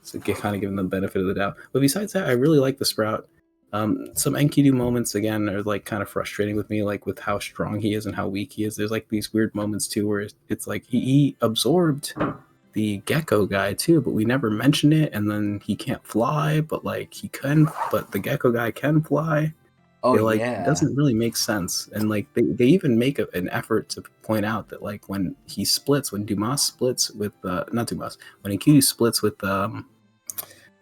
So kind of giving them the benefit of the doubt. But besides that, I really like the Sprout. Some Enkidu moments again are like kind of frustrating with me, like with how strong he is and how weak he is. There's like these weird moments too where it's like he absorbed the gecko guy too, but we never mentioned it. And then he can't fly, but like he can, but the gecko guy can fly. Oh It like it yeah. doesn't really make sense. And like they even make an effort to point out that like when he splits, when Dumas splits with not Dumas, when Enkidu splits with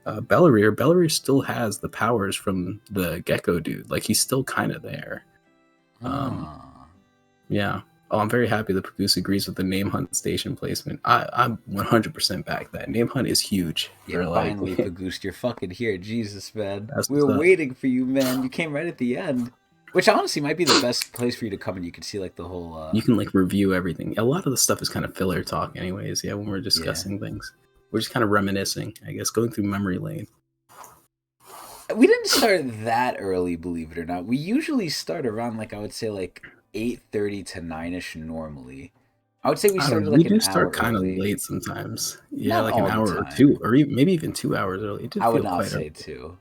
Bellerir still has the powers from the gecko dude. Like he's still kind of there. Ah. Yeah. Oh, I'm very happy that Pagoose agrees with the name hunt station placement. I'm 100% back. That name hunt is huge. Yeah, For like, finally, Pagoose, you're fucking here. Jesus, man. that's We were what's up. waiting for you, man. You came right at the end. Which honestly might be the best place for you to come and you can see like the whole You can like review everything. A lot of the stuff is kind of filler talk, anyways. Yeah, when we're discussing things, we're just kind of reminiscing. I guess going through memory lane. We didn't start that early, believe it or not. We usually start around like I would say like 8:30 to 9ish normally. I would say we I don't started know. like We an do hour start kind of early. late sometimes. Yeah, Not like an all the hour or time. two, or maybe even 2 hours early. It did I would feel not quite say early. two.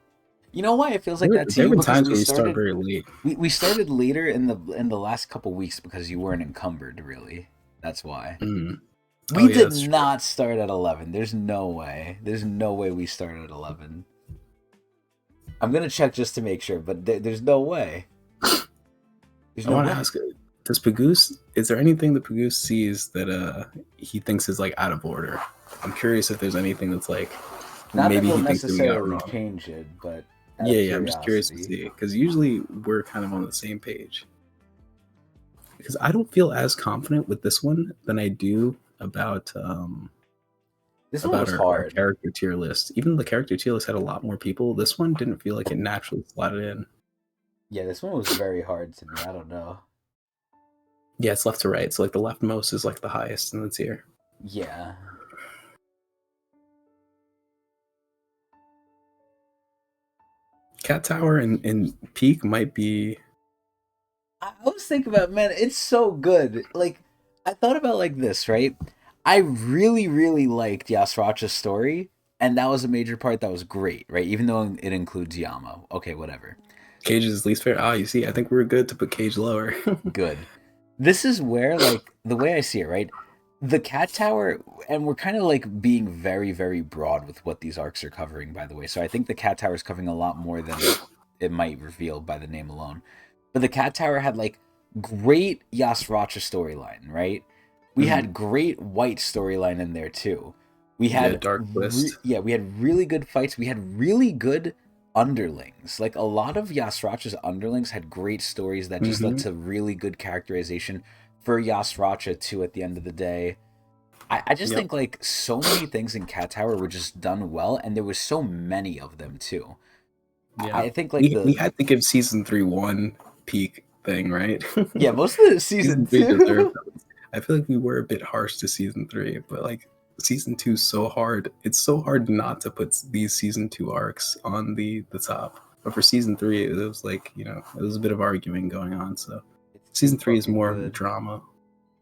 You know why it feels like that to There you? have been Because times we where we start started very late. we started later in the last couple weeks because you weren't encumbered really. That's why. Mm. We Yeah, did that's true. not start at 11. There's no way. There's no way we started at 11. I'm gonna check just to make sure, but there's no way. There's I no want to way. ask, does Pagoose? Is there anything that Pagoose sees that he thinks is like out of order? I'm curious if there's anything that's like Not that maybe he'll he thinks that we got necessarily wrong. change it, but out of Yeah, I'm just curious to curiosity. see because usually we're kind of on the same page. Because I don't feel as confident with this one than I do about This one was our hard. character tier list. Even though the character tier list had a lot more people, this one didn't feel like it naturally slotted in. Yeah, this one was very hard to me. I don't know. Yeah, it's left to right. So like the leftmost is like the highest in the tier. Yeah. Cat Tower and Peak might be. I was thinking about, man, it's so good. Like, I thought about like this, right? I really, really liked Yasracha's story, and that was a major part that was great, right? Even though it includes Yama. Okay, whatever. Cage's least favorite. You see, I think we're good to put Cage lower. Good. This is where, like, the way I see it, right? The Cat Tower, and we're kind of like being very, very broad with what these arcs are covering, by the way. So I think the Cat Tower is covering a lot more than it might reveal by the name alone. But the Cat Tower had like great Yasracha storyline, right? We had great White storyline in there too. We had Dark Twist. we had really good fights. We had really good underlings. Like a lot of Yasracha's underlings had great stories that just led to really good characterization for Yasracha too at the end of the day. I just think like so many things in Cat Tower were just done well, and there was so many of them too. Yeah. I think like we had to give season 3 one peak thing, right? Yeah, most of the season 3 two. deserved. I feel like we were a bit harsh to season 3, but like season 2 is so hard. It's so hard not to put these season 2 arcs on the top. But for season 3, it was like, it was a bit of arguing going on. So season 3 is more good. drama.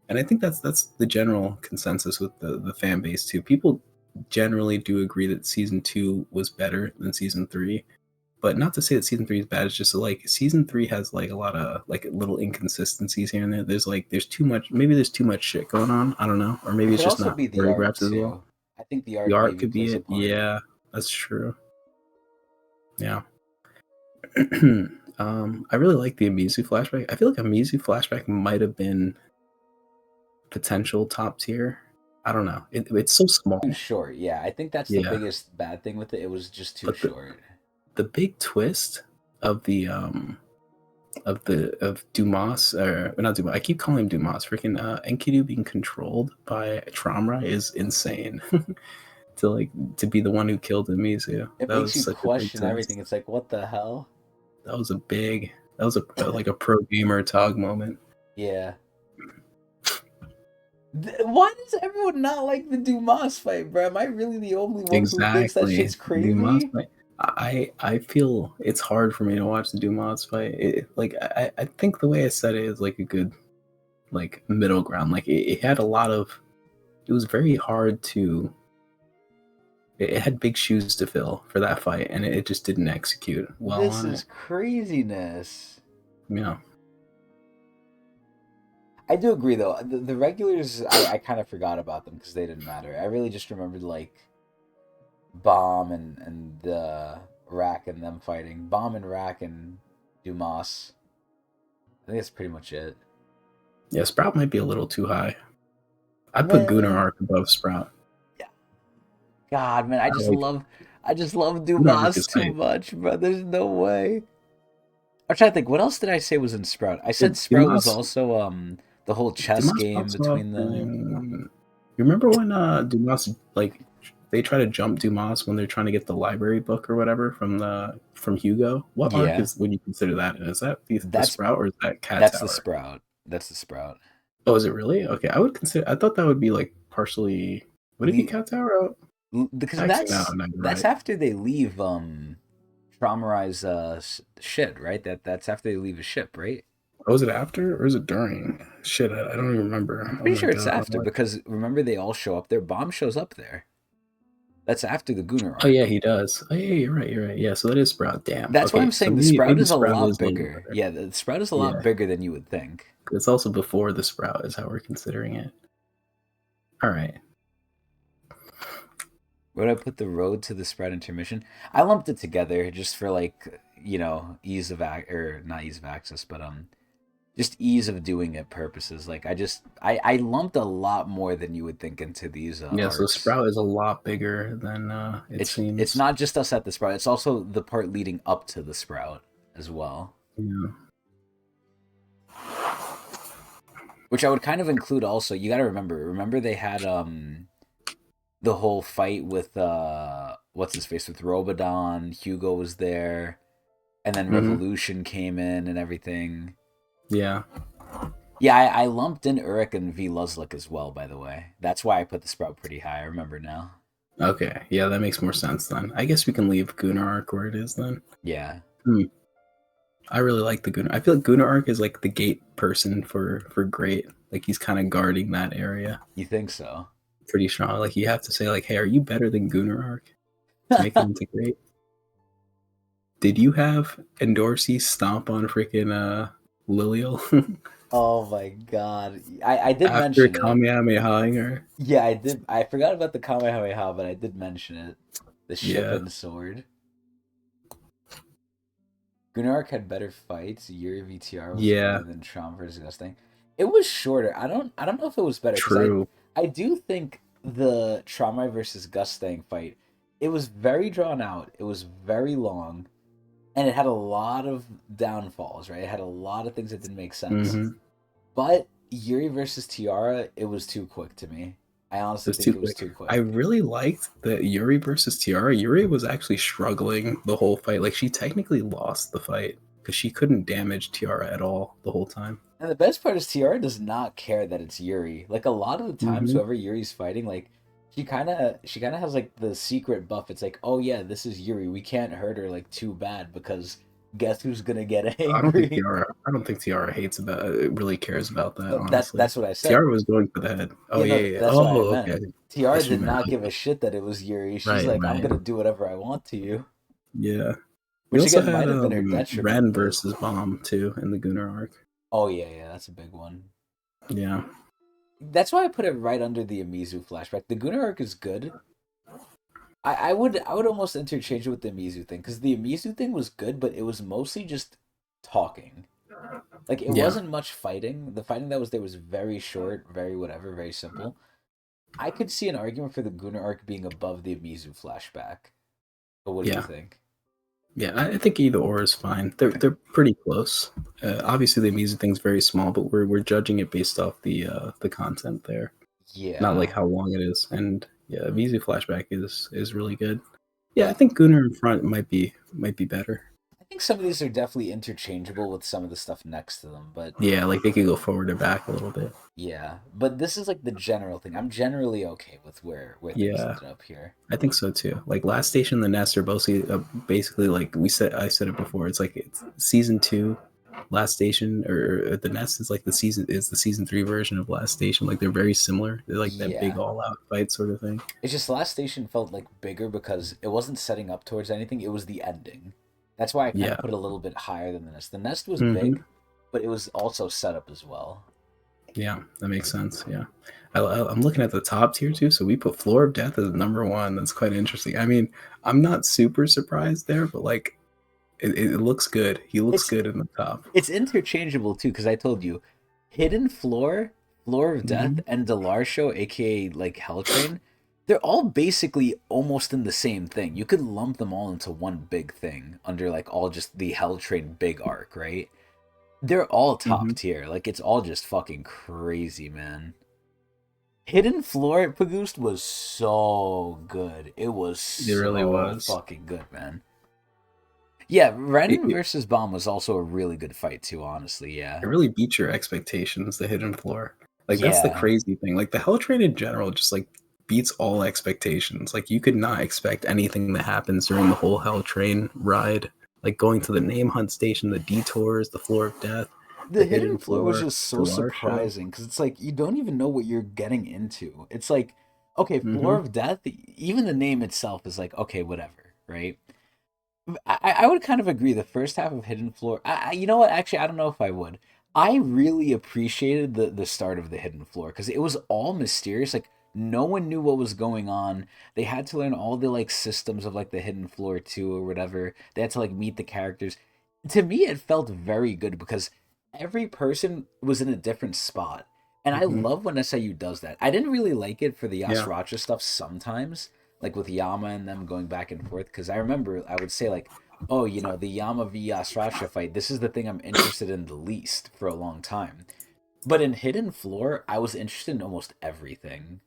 And I think that's the general consensus with the fan base too. People generally do agree that season 2 was better than season 3. But not to say that season 3 is bad. It's just like season 3 has like a lot of like little inconsistencies here and there. There's too much. Maybe there's too much shit going on. I don't know. Or maybe It it's could just also not be the art choreographed as well. too. I think the The art art maybe could be plays a it. part. Yeah, that's true. Yeah. I really like the Amizu flashback. I feel like Amizu flashback might have been potential top tier. I don't know. It's so small. Too short. Yeah, I think that's the Yeah. biggest bad thing with it. It was just too But short. The big twist of the of Dumas, or not Dumas, I keep calling him Dumas. Freaking Enkidu being controlled by Tramra is insane. to be the one who killed Amizu. It That makes was you such a big question twist. everything. It's like, what the hell? That was like a pro gamer Tog moment. Yeah. Why does everyone not like the Dumas fight, bro? Am I really the only one who thinks that shit's crazy? Dumas fight. I feel it's hard for me to watch the Dumas fight. I think the way I said it is like a good like middle ground. Like it had a lot of. It was very hard to. It had big shoes to fill for that fight, and it just didn't execute well This on is it. craziness. Yeah. I do agree though. The regulars, I kind of forgot about them because they didn't matter. I really just remembered like Bomb and Rack and them fighting. Bomb and Rack and Dumas. I think that's pretty much it. Yeah, Sprout might be a little too high. I'd put Gunnar Man, Arc above Sprout. God, man, I like I just love Gunnar Arc Dumas is too hype. much, bro. There's no way. I'm trying to think. What else did I say was in Sprout? I said Sprout was Dumas also the whole chess Dumas game pops off between them. in... You remember when Dumas like they try to jump Dumas when they're trying to get the library book or whatever from Hugo? What arc Yeah, is would you consider that? Is that the that's Sprout or is that Cat that's the Tower? Sprout. That's the Sprout. Oh, is it really? Okay, I would consider. I thought that would be like partially. Would it be Le- Cat Tower? Oh, because actually, no, no, you're that's right. after they leave Traumarize shit, right? That's after they leave a ship, right? Oh, is it after or is it during? Shit, I don't even remember. I'm Oh pretty my sure it's god. after because remember they all show up there. Bomb shows up there. That's after the Gunnar Oh arc. yeah, he does. Oh yeah, you're right. You're right. Yeah, so that is Sprout. Damn. That's why I'm Okay, so saying the Sprout maybe is a Sprout lot is a little bigger. better. Yeah, the Sprout is a lot Yeah, bigger than you would think. it's also before the Sprout is how we're considering it. All right. Where would I put the road to the Sprout intermission? I lumped it together just for like ease of or not ease of access, but just ease of doing it purposes. Like I lumped a lot more than you would think into these Yeah, so arcs. Sprout is a lot bigger than it It's seems. not just us at the Sprout. It's also the part leading up to the Sprout as well. Yeah. Which I would kind of include also. You got to remember they had the whole fight with what's his face with Robodon. Hugo was there, and then Hmm. Revolution came in and everything. Yeah. Yeah, I lumped in Uruk and V Luzlik as well. By the way, that's why I put the Sprout pretty high. I remember now. Okay. Yeah, that makes more sense then. I guess we can leave Gunnar Arc where it is then. Yeah, Hmm. I really like the Gunnar. I feel like Gunnar Arc is like the gate person for great. Like he's kind of guarding that area you think so? pretty strong. Like you have to say like, hey, are you better than Gunnar Arc to make it into great? Did you have Endorsi stomp on freaking Lilial Oh my god, I did after mention it. Kamehamehaing her? Yeah, I did. I forgot about the Kamehameha, but I did mention it. The ship Yeah. and sword. Gunnar had better fights. Yuri VTR was Yeah. better than Traum versus Gusting. It was shorter. I don't know if it was better because True. I do think the Traumai versus Gusting fight, it was very drawn out. It was very long, and it had a lot of downfalls. Right, it had a lot of things that didn't make sense. Hmm. But Yuri versus Tiara, it was too quick to me. I It honestly was think too it was quick. too I quick. really liked the Yuri versus Tiara. Yuri was actually struggling the whole fight. Like she technically lost the fight because she couldn't damage Tiara at all the whole time. And the best part is Tiara does not care that it's Yuri. Like a lot of the times, Hmm. whoever Yuri's fighting, like she kind of has like the secret buff. It's like, oh yeah, this is Yuri. We can't hurt her like too bad because guess who's gonna get angry? I don't think Tiara hates about it. Really cares about that. No, Honestly, that's what I said. Tiara was going for the head. Oh Yeah, yeah, no, yeah. that's what I Oh meant. okay. Tiara That's what did you meant. not give Okay. a shit that it was Yuri. She's Right, like, I'm right. gonna do whatever I want to you, Yeah. We which also again had might have been her detriment, Ren but versus Bomb too in the Gunnar arc. oh yeah, that's a big one. Yeah. That's why I put it right under the Amizu flashback. The Gunnar arc is good. I would almost interchange it with the Amizu thing because the Amizu thing was good, but it was mostly just talking. Like it Yeah. wasn't much fighting. The fighting that was there was very short, very whatever, very simple. I could see an argument for the Gunnar arc being above the Amizu flashback. But what do you Yeah. think? Yeah, I think either or is fine. They're pretty close. Obviously, the music thing's very small, but we're judging it based off the content there, not like Yeah, how long it is. And yeah, music flashback is really good. Yeah, I yeah. think Gunnar in front might be better. I think some of these are definitely interchangeable with some of the stuff next to them, but Yeah, like they could go forward or back a little bit. yeah. But this is like the general thing. I'm generally okay with where things Yeah, ended up here. I think so too. Like Last Station, and the Nest are both basically like I said it before. It's like it's season two. Last Station or the Nest is like the season three version of Last Station. Like they're very similar. They're like that big Yeah. all out fight sort of thing. It's just Last Station felt like bigger because it wasn't setting up towards anything. It was the ending. That's why I kind Yeah. of put it a little bit higher than the Nest. The Nest was hmm big, but it was also set up as well. Yeah, that makes sense. Yeah, I'm looking at the top tier too. So we put Floor of Death as number one. That's quite interesting. I mean, I'm not super surprised there, but like it looks good. He looks It's good in the top. it's interchangeable too, because I told you, Hidden Floor, Floor of Death, hmm and Delarsho, aka like Hell Train, they're all basically almost in the same thing. You could lump them all into one big thing under like all just the Hell Train big arc, right? They're all top hmm tier. Like it's all just fucking crazy, man. Hidden Floor at Pagoost was so good. It was It really so was. fucking good, man. Yeah, It, Ren it, versus Bomb was also a really good fight too, honestly, it yeah. really beats your expectations. The Hidden Floor, like that's the Yeah. crazy thing. Like the Hell Train in general, just like beats all expectations. Like you could not expect anything that happens during the whole Hell Train ride. Like going to the name hunt station, the detours, the Floor of Death, The the Hidden Hidden Floor was Floor, just so Delar show. surprising because it's like you don't even know what you're getting into. It's like, okay, Floor hmm of Death, even the name itself is like, okay, whatever, right? I would kind of agree. The first half of Hidden Floor, you know what? Actually, I don't know if I would. I really appreciated the start of the Hidden Floor because it was all mysterious. Like no one knew what was going on. They had to learn all the like systems of like the Hidden Floor too or whatever. They had to like meet the characters. To me, it felt very good because every person was in a different spot, and I hmm love when SIU does that. I didn't really like it for the Yeah. Yasracha stuff sometimes like with Yama and them going back and forth. Because I remember I would say like, oh, you know, the Yama v Yasracha fight. This is the thing I'm interested in the least for a long time. But in Hidden Floor, I was interested in almost everything.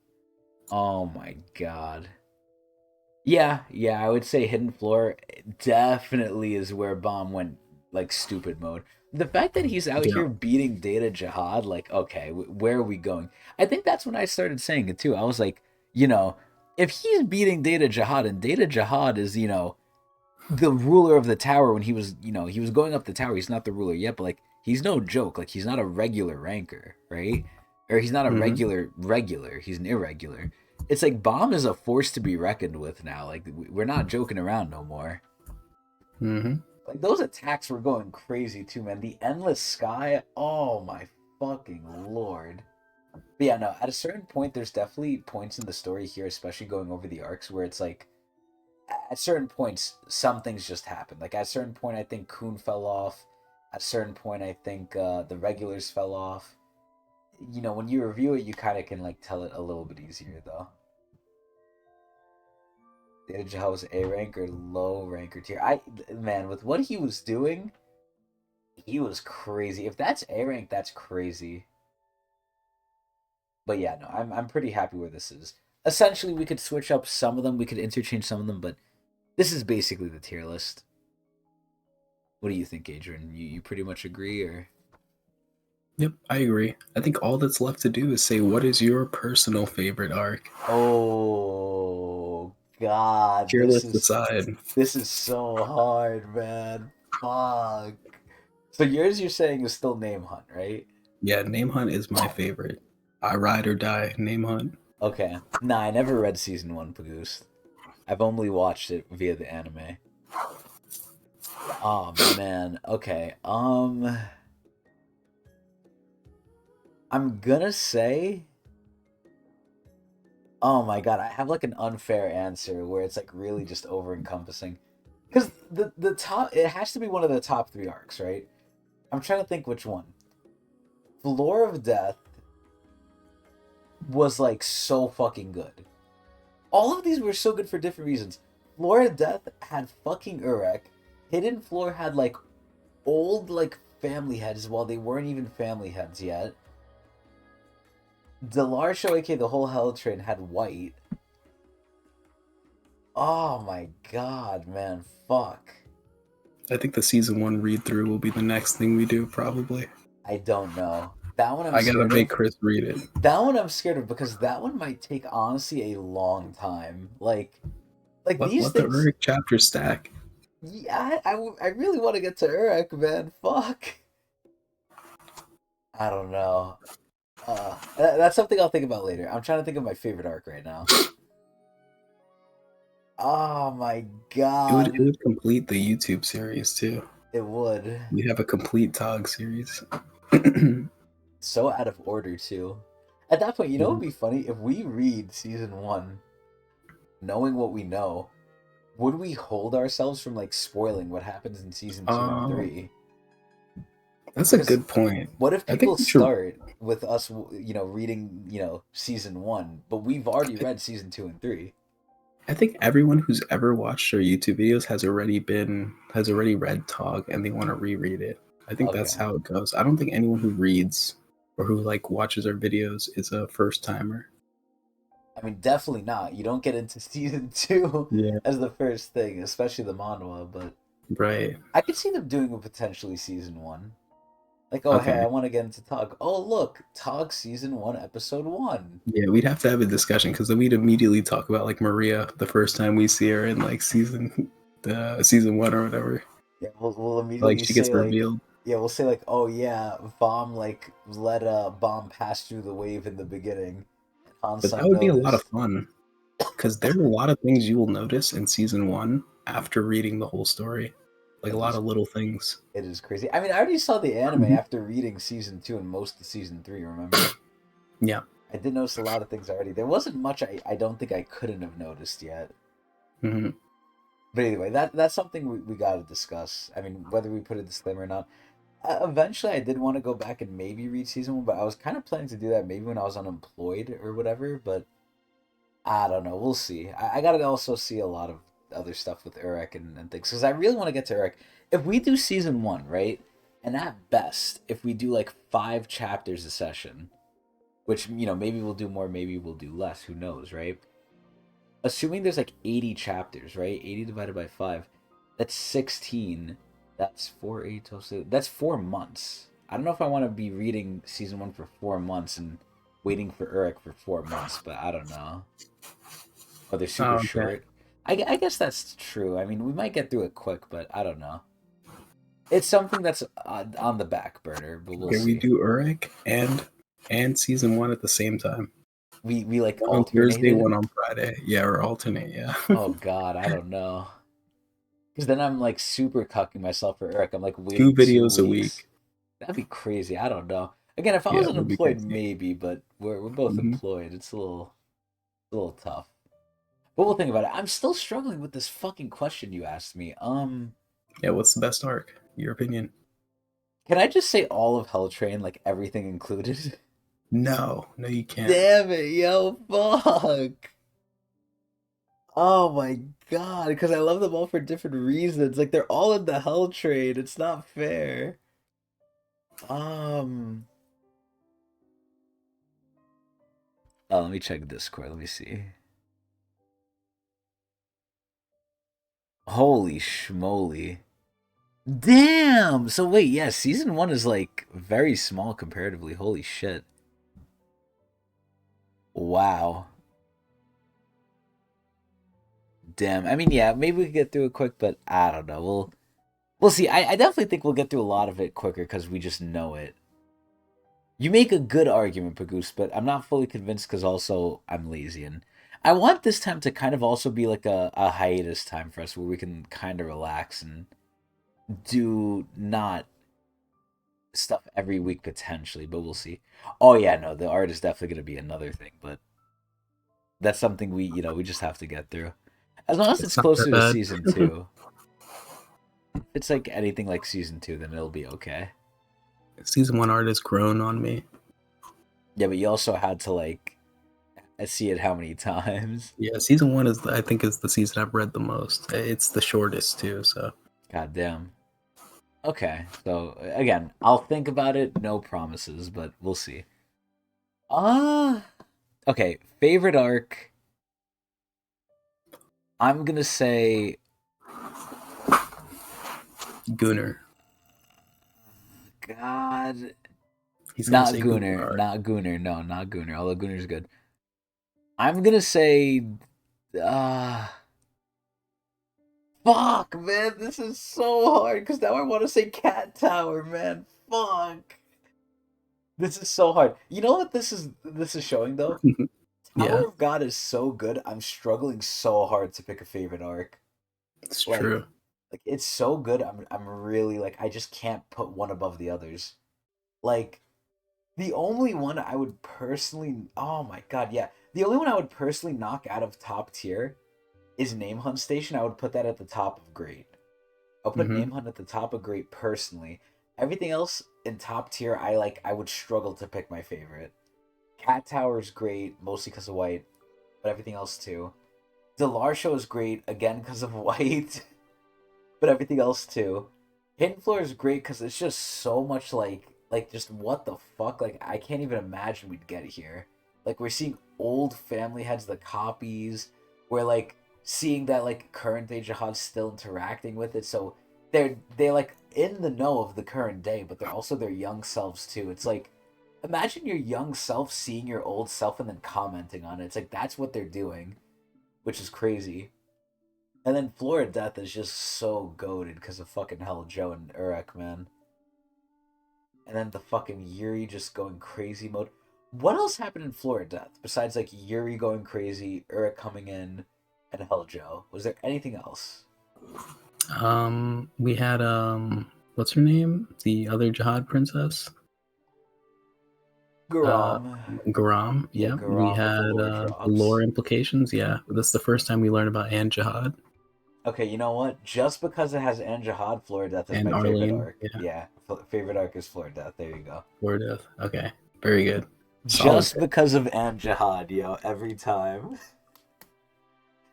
Oh my god. Yeah, yeah, I would say Hidden Floor definitely is where Bomb went like stupid mode. The fact that he's out Yeah. here beating Data Jihad, like, okay, where are we going? I think that's when I started saying it too. I was like, you know, if he's beating Data Jihad and Data Jihad is, you know, the ruler of the tower when he was, you know, he was going up the tower. He's not the ruler yet, but like, he's no joke. Like, he's not a regular ranker, right? Or he's not a hmm regular. He's an irregular. It's like Bomb is a force to be reckoned with now. Like we're not joking around no more. hmm Like those attacks were going crazy too, man. The endless sky. Oh my fucking lord. But yeah, no. At a certain point, there's definitely points in the story here, especially going over the arcs, where it's like at certain points some things just happen. Like at a certain point, I think Kun fell off. At a certain point, I think the regulars fell off. You know, when you review it, you kind of can like tell it a little bit easier though. Data Jihad was A rank or low rank or tier. Man, with what he was doing, he was crazy. If that's A rank, that's crazy. But yeah, no, I'm pretty happy where this is. Essentially, we could switch up some of them, we could interchange some of them, but this is basically the tier list. What do you think, Adrian? You pretty much agree, or Yep, I agree. I think all that's left to do is say what is your personal favorite arc. oh god, Tier list aside. this is so hard, man. Fuck. So yours, you're saying is still Name Hunt, right? Yeah, Name Hunt is my favorite. I ride or die. Name Hunt. Okay. Nah, I never read season one, Pagoose. I've only watched it via the anime. Oh man. Okay. I'm gonna say. Oh my god, I have like an unfair answer where it's like really just over encompassing. Because the top, it has to be one of the top three arcs, right? I'm trying to think which one. Floor of Death was like so fucking good. All of these were so good for different reasons. Floor of Death had fucking Urek. Hidden Floor had like old like family heads while they weren't even family heads yet. Delar Show, aka the whole Hell Train, had White. Oh my god, man, fuck. I think the season 1 read through will be the next thing we do, probably. I don't know. That one I'm I gotta scared make of. Chris read it. That one I'm scared of because that one might take honestly a long time. Like these Let the things. Uruk chapter stack. Yeah, I really want to get to Uruk, man. Fuck. I don't know. That's something I'll think about later. I'm trying to think of my favorite arc right now. Oh my It god, would complete the YouTube series too. it would. We have a complete Tog series. So out of order too. At that point, you know what would be funny if we read season 1, knowing what we know. Would we hold ourselves from like spoiling what happens in season 2 and 3? That's a Because good point. what if I people think we should. start with us, reading, season 1, but we've already read season 2 and 3? I think everyone who's ever watched our YouTube videos has already read Tog and they want to reread it. I think that's Okay. how it goes. I don't think anyone who reads or who like watches our videos is a first timer. I mean, definitely not. You don't get into season 2 Yeah. as the first thing, especially the manhwa, but Right. I could see them doing a potentially season 1. Like, oh, hey, Okay. I want to get into Tog. Oh, look, Tog season 1, episode 1. Yeah, we'd have to have a discussion because then we'd immediately talk about like Maria the first time we see her in like season 1 or whatever. Yeah, we'll Like immediately she gets say like, revealed. yeah, we'll say like, oh yeah, Bomb like let a bomb pass through the wave in the beginning. But that Han-san would be a lot of noticed. fun because there are a lot of things you will notice in season 1 after reading the whole story. Like a It lot is of little things. it is crazy. I mean, I already saw the anime Mhm. after reading season 2 and most of season 3. Remember? Yeah. I did notice a lot of things already. There wasn't much I don't think I couldn't have noticed yet. Hmm. But anyway, that's something we got to discuss. I mean, whether we put a disclaimer or not. Eventually, I did want to go back and maybe read season 1, but I was kind of planning to do that maybe when I was unemployed or whatever. But I don't know. We'll see. I got to also see a lot of other stuff with Uruk and things because I really want to get to Uruk. If we do season 1, right? And at best, if we do like 5 chapters a session, which, maybe we'll do more, maybe we'll do less. Who knows, right? Assuming there's like 80 chapters, right? 80 divided by 5, that's 16. That's 4, 8, 12, that's 4 months. I don't know if I want to be reading season 1 for 4 months and waiting for Uruk for 4 months, but I don't know. Oh, they're super Oh, okay. short. I guess that's true. I mean, we might get through it quick, but I don't know. It's something that's on the back burner, but we'll Okay, we see. do Uruk and season 1 at the same time. We like One on Thursday, alternated. one on Friday. Yeah, or alternate. Yeah. Oh God, I don't know. Because then I'm like super cucking myself for Eric. I'm like 2 waiting two videos a weeks. week. That'd be crazy. I don't know. Again, if I Yeah, was it would be unemployed, crazy. maybe, but we're both Hmm. employed. It's a little tough. But we'll think about it. I'm still struggling with this fucking question you asked me. Yeah, what's the best arc? Your opinion? Can I just say all of Hell Train, like everything included? No, you can't. Damn it, yo, fuck. Oh my God, because I love them all for different reasons. Like they're all in the Hell Train. It's not fair. Um. Oh, let me check Discord. Let me see. Holy schmoly. Damn! So wait, yeah, season 1 is like very small comparatively. Holy shit. Wow. Damn. I mean, yeah, maybe we could get through it quick, but I don't know. We'll see. I definitely think we'll get through a lot of it quicker because we just know it. You make a good argument, Pagoose, but I'm not fully convinced because also I'm lazy and I want this time to kind of also be like a hiatus time for us where we can kind of relax and do not stuff every week potentially, but we'll see. Oh yeah, no, the art is definitely going to be another thing, but that's something we just have to get through. As long as it's It's not that closer to bad. season 2. If it's like anything like season 2, then it'll be okay. Season 1 art has grown on me. Yeah, but you also had to like see it how many times? Yeah, season 1 I think is the season I've read the most. It's the shortest too, so God damn. Okay, so again, I'll think about it. No promises, but we'll see. Okay, favorite arc. I'm gonna say Gunnar. God. He's gonna Not say Gunnar. Gunnar. Not Gunnar. No, not Gunnar. Although Gunnar's good. I'm gonna say uh fuck, man, this is so hard because now I want to say Cat Tower, man. Fuck. This is so hard. You know what this is showing though? Yeah, Tower of God is so good. I'm struggling so hard to pick a favorite arc. it's Like true. like it's so good. I'm really like I just can't put one above the others. Like the only one I would personally oh my god, yeah. The only one I would personally knock out of top tier is Name Hunt Station. I would put that at the top of great. I'll put Hmm. Name Hunt at the top of great personally. Everything else in top tier, I would struggle to pick my favorite. Cat Tower's great, mostly because of White, but everything else too. Delar Show is great, again because of White, but everything else too. Hidden Floor is great because it's just so much like just what the fuck? Like I can't even imagine we'd get here. Like we're seeing old family heads, the copies. We're like seeing that like current day Jihad's still interacting with it, so they're like in the know of the current day, but they're also their young selves too. It's like imagine your young self seeing your old self and then commenting on it. It's like that's what they're doing, which is crazy. And then Florida Death is just so goaded because of fucking Hell Joe and Urek, man. And then the fucking Yuri just going crazy mode. What else happened in Florida Death besides like Yuri going crazy, Urek coming in, and Hell Joe? Was there anything else? We had what's her name? The other Jihad princess. Uh, Garam. Garam. Yeah, Yep. We Garam with had the lore lore drops. implications. Yeah, this is the first time we learn about Anne Jihad Okay, you know what? Just because it has Anjahad, Florida Death is and my favorite Arlene. arc. Yeah, Yeah, favorite arc is Florida Death. There you go. Lore Death. Okay, very good. Solid Just pick. because of Anjahad, yo, every time.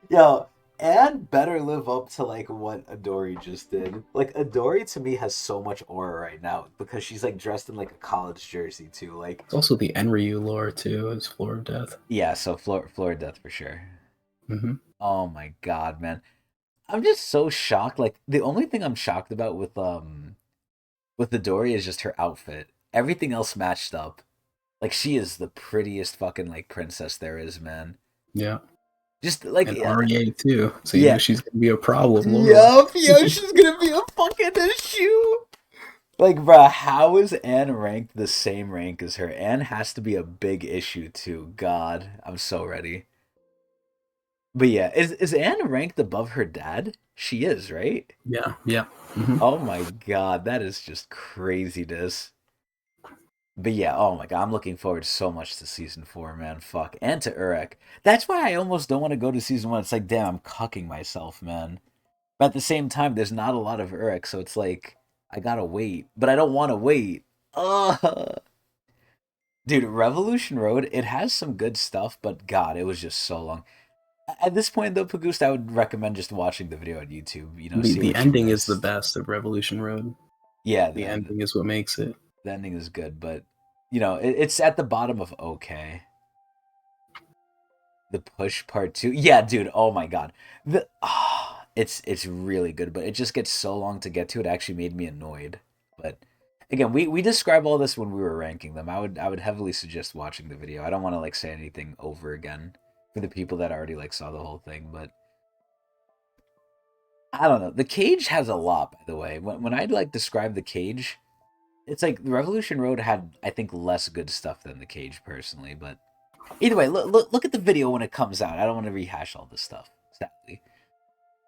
Yo, Anne better live up to like what Adori just did. Like Adori to me has so much aura right now because she's like dressed in like a college jersey too. Like It's also the Enryu lore too. It's Floor of Death. yeah, so Florida Death for sure. Hmm. Oh my god, man. I'm just so shocked. Like the only thing I'm shocked about with Adori is just her outfit. Everything else matched up. Like she is the prettiest fucking like princess there is, man. Yeah, Just like and REA too. So you know yeah. she's gonna be a problem lore wise. Yup, yo, she's gonna be a fucking issue. Like, bruh, how is Anne ranked the same rank as her? Anne has to be a big issue too. God, I'm so ready. But yeah, is Anne ranked above her dad? She is, right? Yeah, yeah. Hmm. Oh my god, that is just craziness. But yeah, oh my god, I'm looking forward so much to season 4, man. Fuck. And to Urek. That's why I almost don't want to go to season 1. It's like, damn, I'm cucking myself, man. But at the same time, there's not a lot of Urek, so it's like, I gotta wait. But I don't want to wait. Ugh. Dude, Revolution Road, it has some good stuff, but god, it was just so long. At this point, though, Pagoost, I would recommend just watching the video on YouTube, The see the what you ending is the missed. best of Revolution Road. Yeah, The the, ending is what makes it. the ending is good, but, it's at the bottom of okay. The push part 2. Yeah, dude, oh my god. It's really good, but it just gets so long to get to. It actually made me annoyed. But again, we describe all this when we were ranking them. I would heavily suggest watching the video. I don't want to like say anything over again for the people that already like saw the whole thing, but I don't know. The Cage has a lot, by the way. When I like describe the Cage, it's like the Revolution Road had I think less good stuff than the Cage personally, but either way, look at the video when it comes out. I don't want to rehash all this stuff, sadly.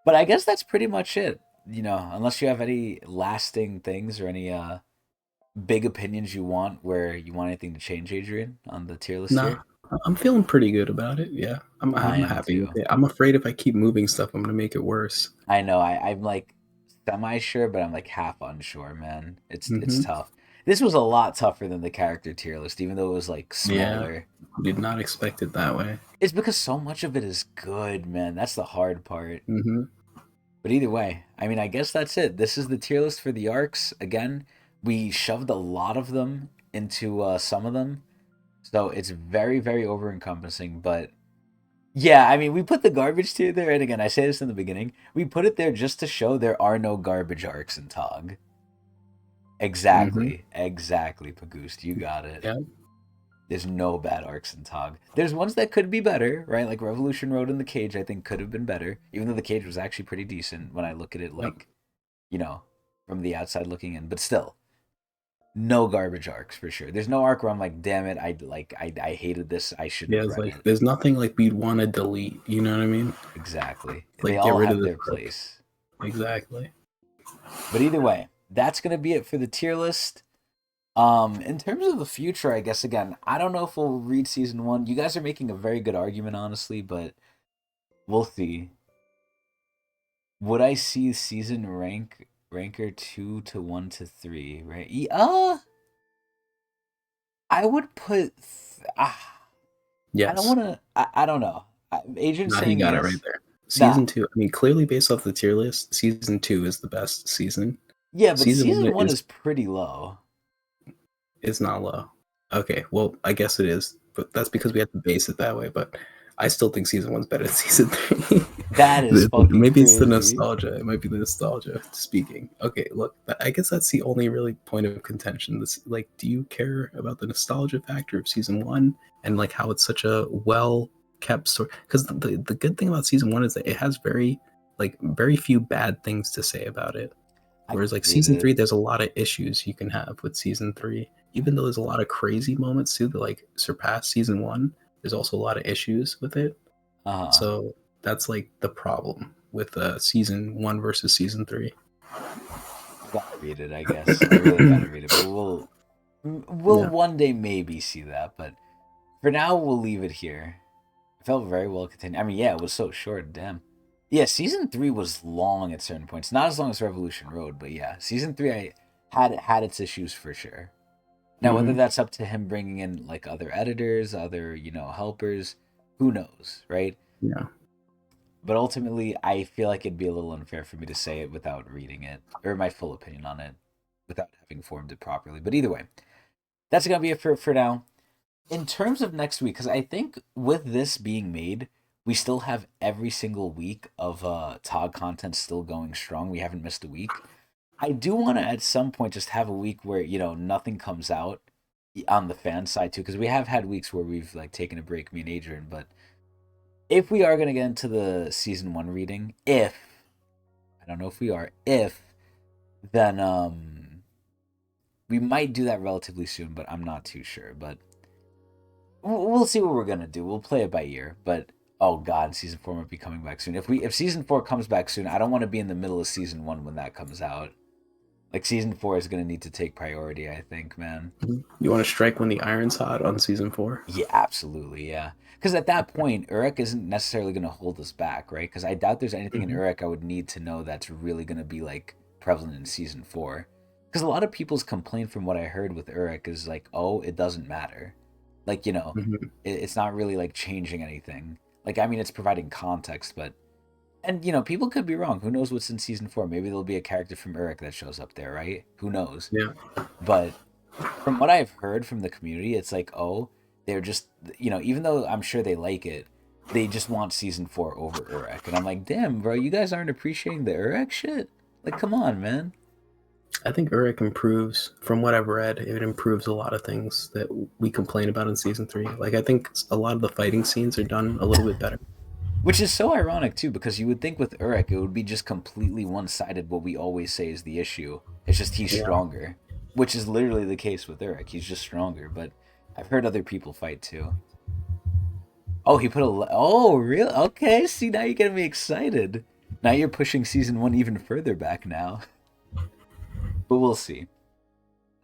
But I guess that's pretty much it. Unless you have any lasting things or any big opinions you want where you want anything to change, Adrian, on the tier list Nah, here. I'm feeling pretty good about it. Yeah, I I'm am happy with too. it. I'm afraid if I keep moving stuff, I'm gonna make it worse. I know. I'm like semi sure, but I'm like half unsure, man. It's Hmm. tough. This was a lot tougher than the character tier list, even though it was like Yeah, smaller. did not expect it that way. It's because so much of it is good, man. That's the hard part. Hmm. But either way, I mean, I guess that's it. This is the tier list for the arcs. Again, we shoved a lot of them into some of them. So it's very, very over encompassing. But Yeah, I mean, we put the garbage tier there, and again, I say this in the beginning. We put it there just to show there are no garbage arcs in Tog. Hmm. Exactly, Pagoost. You got it. Yeah. There's no bad arcs in Tog. There's ones that could be better, right? Like Revolution Road and the Cage, I think could have been better, even though the Cage was actually pretty decent when I look at it, Yep. like, you know, from the outside looking in. But still, no garbage arcs for sure. There's no arc where I'm like, damn it, I hated this. I should Yeah, it's regret like it. there's nothing like we'd want to delete. You know what I mean? Exactly. They Like get all rid of have this their arc. place. Exactly. But either way, that's gonna be it for the tier list. In terms of the future, I guess again, I don't know if we'll read season one. You guys are making a very good argument, honestly, but we'll see. Would I see season ranker 2 to 1 to 3? Right? I would put. I don't Yes. want to. I don't know. Agent Nah, he saying got it right yes. there. Nah. Season two. I mean, clearly based off the tier list, season two is the best season. Yeah, but Season season one one is pretty low. is not low. Okay, well, I guess it is, but that's because we have to base it that way. But I still think season one's better than season three. That is fucking Maybe it's the crazy. nostalgia. It might be the nostalgia speaking. Okay, look, I guess that's the only really point of contention. This, like, do you care about the nostalgia factor of season one and like how it's such a well kept story? Because the good thing about season one is that it has very few bad things to say about it. I Whereas like get season it. three, there's a lot of issues you can have with season three. Even though there's a lot of crazy moments too that like surpass season one, there's also a lot of issues with it. Uh-huh. So that's like the problem with season one versus season three. I gotta read it, I guess. I really gotta read it, but we'll Yeah. one day maybe see that. But for now, we'll leave it here. It felt very well contained. I mean, yeah, it was so short. Damn. Yeah, season three was long at certain points. Not as long as Revolution Road, but yeah, season three I had its issues for sure. Now, whether Hmm. that's up to him bringing in like other editors, other helpers, who knows, right? Yeah. But ultimately, I feel like it'd be a little unfair for me to say it without reading it, or my full opinion on it, without having formed it properly. But either way, that's gonna be it for now. In terms of next week, because I think with this being made, we still have every single week of TOG content still going strong. We haven't missed a week. I do want to at some point just have a week where nothing comes out on the fan side too, because we have had weeks where we've like taken a break, me and Adrian. But if we are gonna get into the season one reading, if I don't know if we are, if then we might do that relatively soon, but I'm not too sure. But we'll see what we're gonna do. We'll play it by ear. But oh god, season four might be coming back soon. If season four comes back soon, I don't want to be in the middle of season one when that comes out. Like season four is gonna need to take priority, I think, man. You want to strike when the iron's hot on season four? Yeah, absolutely, yeah. Because at that point, Uruk isn't necessarily gonna hold us back, right? Because I doubt there's anything in Hmm. Uruk I would need to know that's really gonna be like prevalent in season four. Because a lot of people's complaint from what I heard with Uruk is like, oh, it doesn't matter. Like, Hmm. it's not really like changing anything. Like, I mean, it's providing context, but and people could be wrong. Who knows what's in season four? Maybe there'll be a character from Uruk that shows up there, right? Who knows? Yeah. But from what I've heard from the community, it's like, oh, they're just, even though I'm sure they like it, they just want season four over Uruk. And I'm like, damn, bro, you guys aren't appreciating the Uruk shit? Like, come on, man. I think Uruk improves, from what I've read, it improves a lot of things that we complain about in season three. Like, I think a lot of the fighting scenes are done a little bit better. Which is so ironic, too, because you would think with Uruk, it would be just completely one sided what we always say is the issue. It's just he's Yeah. stronger, which is literally the case with Uruk. He's just stronger, but I've heard other people fight too. Oh, he put Oh, real? Okay, see, now you're getting me excited. Now you're pushing season one even further back now. But we'll see.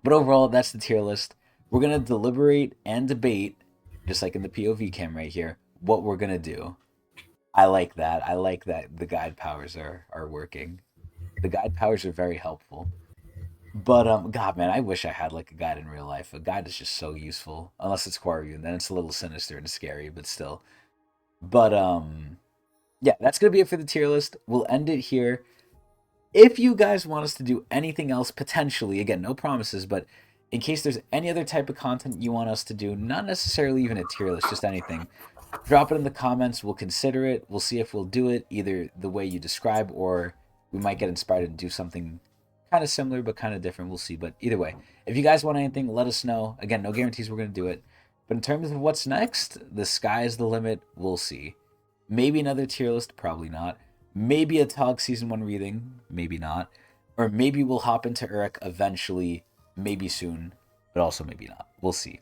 But overall, that's the tier list. We're going to deliberate and debate, just like in the POV cam right here, what we're going to do. I like that. I like that the guide powers are working. The guide powers are very helpful. But God, man, I wish I had like a guide in real life. A guide is just so useful, unless it's Quarry, and then it's a little sinister and scary, but still. But yeah, that's gonna be it for the tier list. We'll end it here. If you guys want us to do anything else, potentially, again, no promises, but in case there's any other type of content you want us to do, not necessarily even a tier list, just anything, drop it in the comments. We'll consider it. We'll see if we'll do it either the way you describe, or we might get inspired to do something kind of similar but kind of different. We'll see. But either way, if you guys want anything, let us know. Again, no guarantees we're going to do it. But in terms of what's next, the sky is the limit. We'll see. Maybe another tier list, probably not. Maybe a Tog Season 1 reading, maybe not. Or maybe we'll hop into Uruk eventually, maybe soon, but also maybe not. We'll see.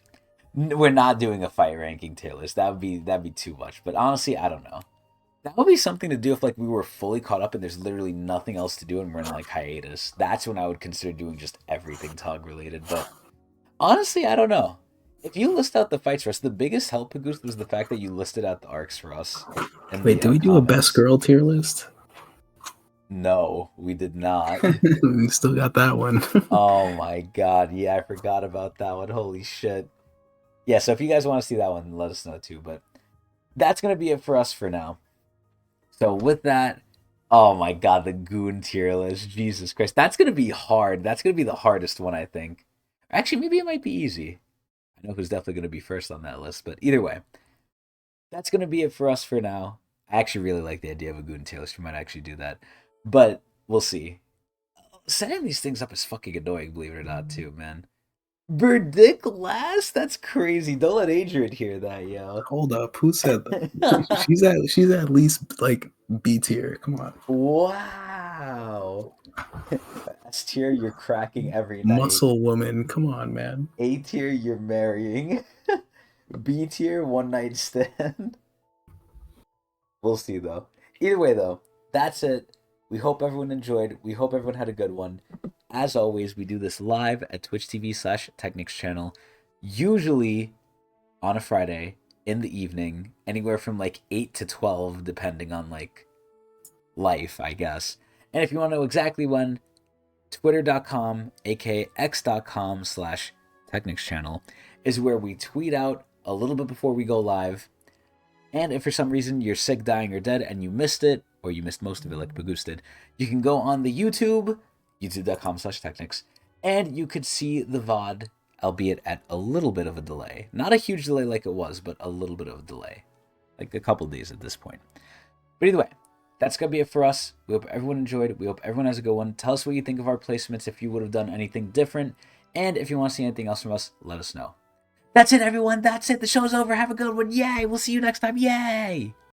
We're not doing a fight ranking tier list. That'd be too much. But honestly, I don't know. That would be something to do if like we were fully caught up and there's literally nothing else to do and we're in like hiatus. That's when I would consider doing just everything Tog related. But honestly, I don't know. If you list out the fights for us, the biggest help, Pagoose, was the fact that you listed out the ARCs for us. Wait, did we do a best girl tier list? No, we did not. We still got that one. Oh my god, yeah, I forgot about that one. Holy shit. Yeah, so if you guys want to see that one, let us know too. But that's going to be it for us for now. So with that, oh my god, the Goon tier list. Jesus Christ. That's going to be hard. That's going to be the hardest one, I think. Actually, maybe it might be easy. I know who's definitely going to be first on that list. But either way, that's going to be it for us for now. I actually really like the idea of a Goon tier list. We might actually do that. But we'll see. Setting these things up is fucking annoying, believe it or not, too, man. Burdick last? That's crazy. Don't let Adrian hear that, yo. Hold up, who said that? she's at least like B tier. Come on. Wow. S tier, you're cracking every night. Muscle woman. Come on, man. A tier, you're marrying. B tier, one night stand. We'll see though. Either way though, that's it. We hope everyone enjoyed. We hope everyone had a good one. As always, we do this live at Twitch TV/Tecnics channel, usually on a Friday in the evening, anywhere from like 8 to 12, depending on like life, I guess. And if you want to know exactly when, twitter.com, aka x.com/Tecnics channel is where we tweet out a little bit before we go live. And if for some reason you're sick, dying, or dead and you missed it, or you missed most of it like Pagoose did, you can go on the YouTube, youtube.com/Tecnics, and you could see the VOD, albeit at a little bit of a delay. Not a huge delay like it was, but a little bit of a delay. Like a couple days at this point. But either way, that's going to be it for us. We hope everyone enjoyed. We hope everyone has a good one. Tell us what you think of our placements, if you would have done anything different. And if you want to see anything else from us, let us know. That's it, everyone. That's it. The show's over. Have a good one. Yay. We'll see you next time. Yay.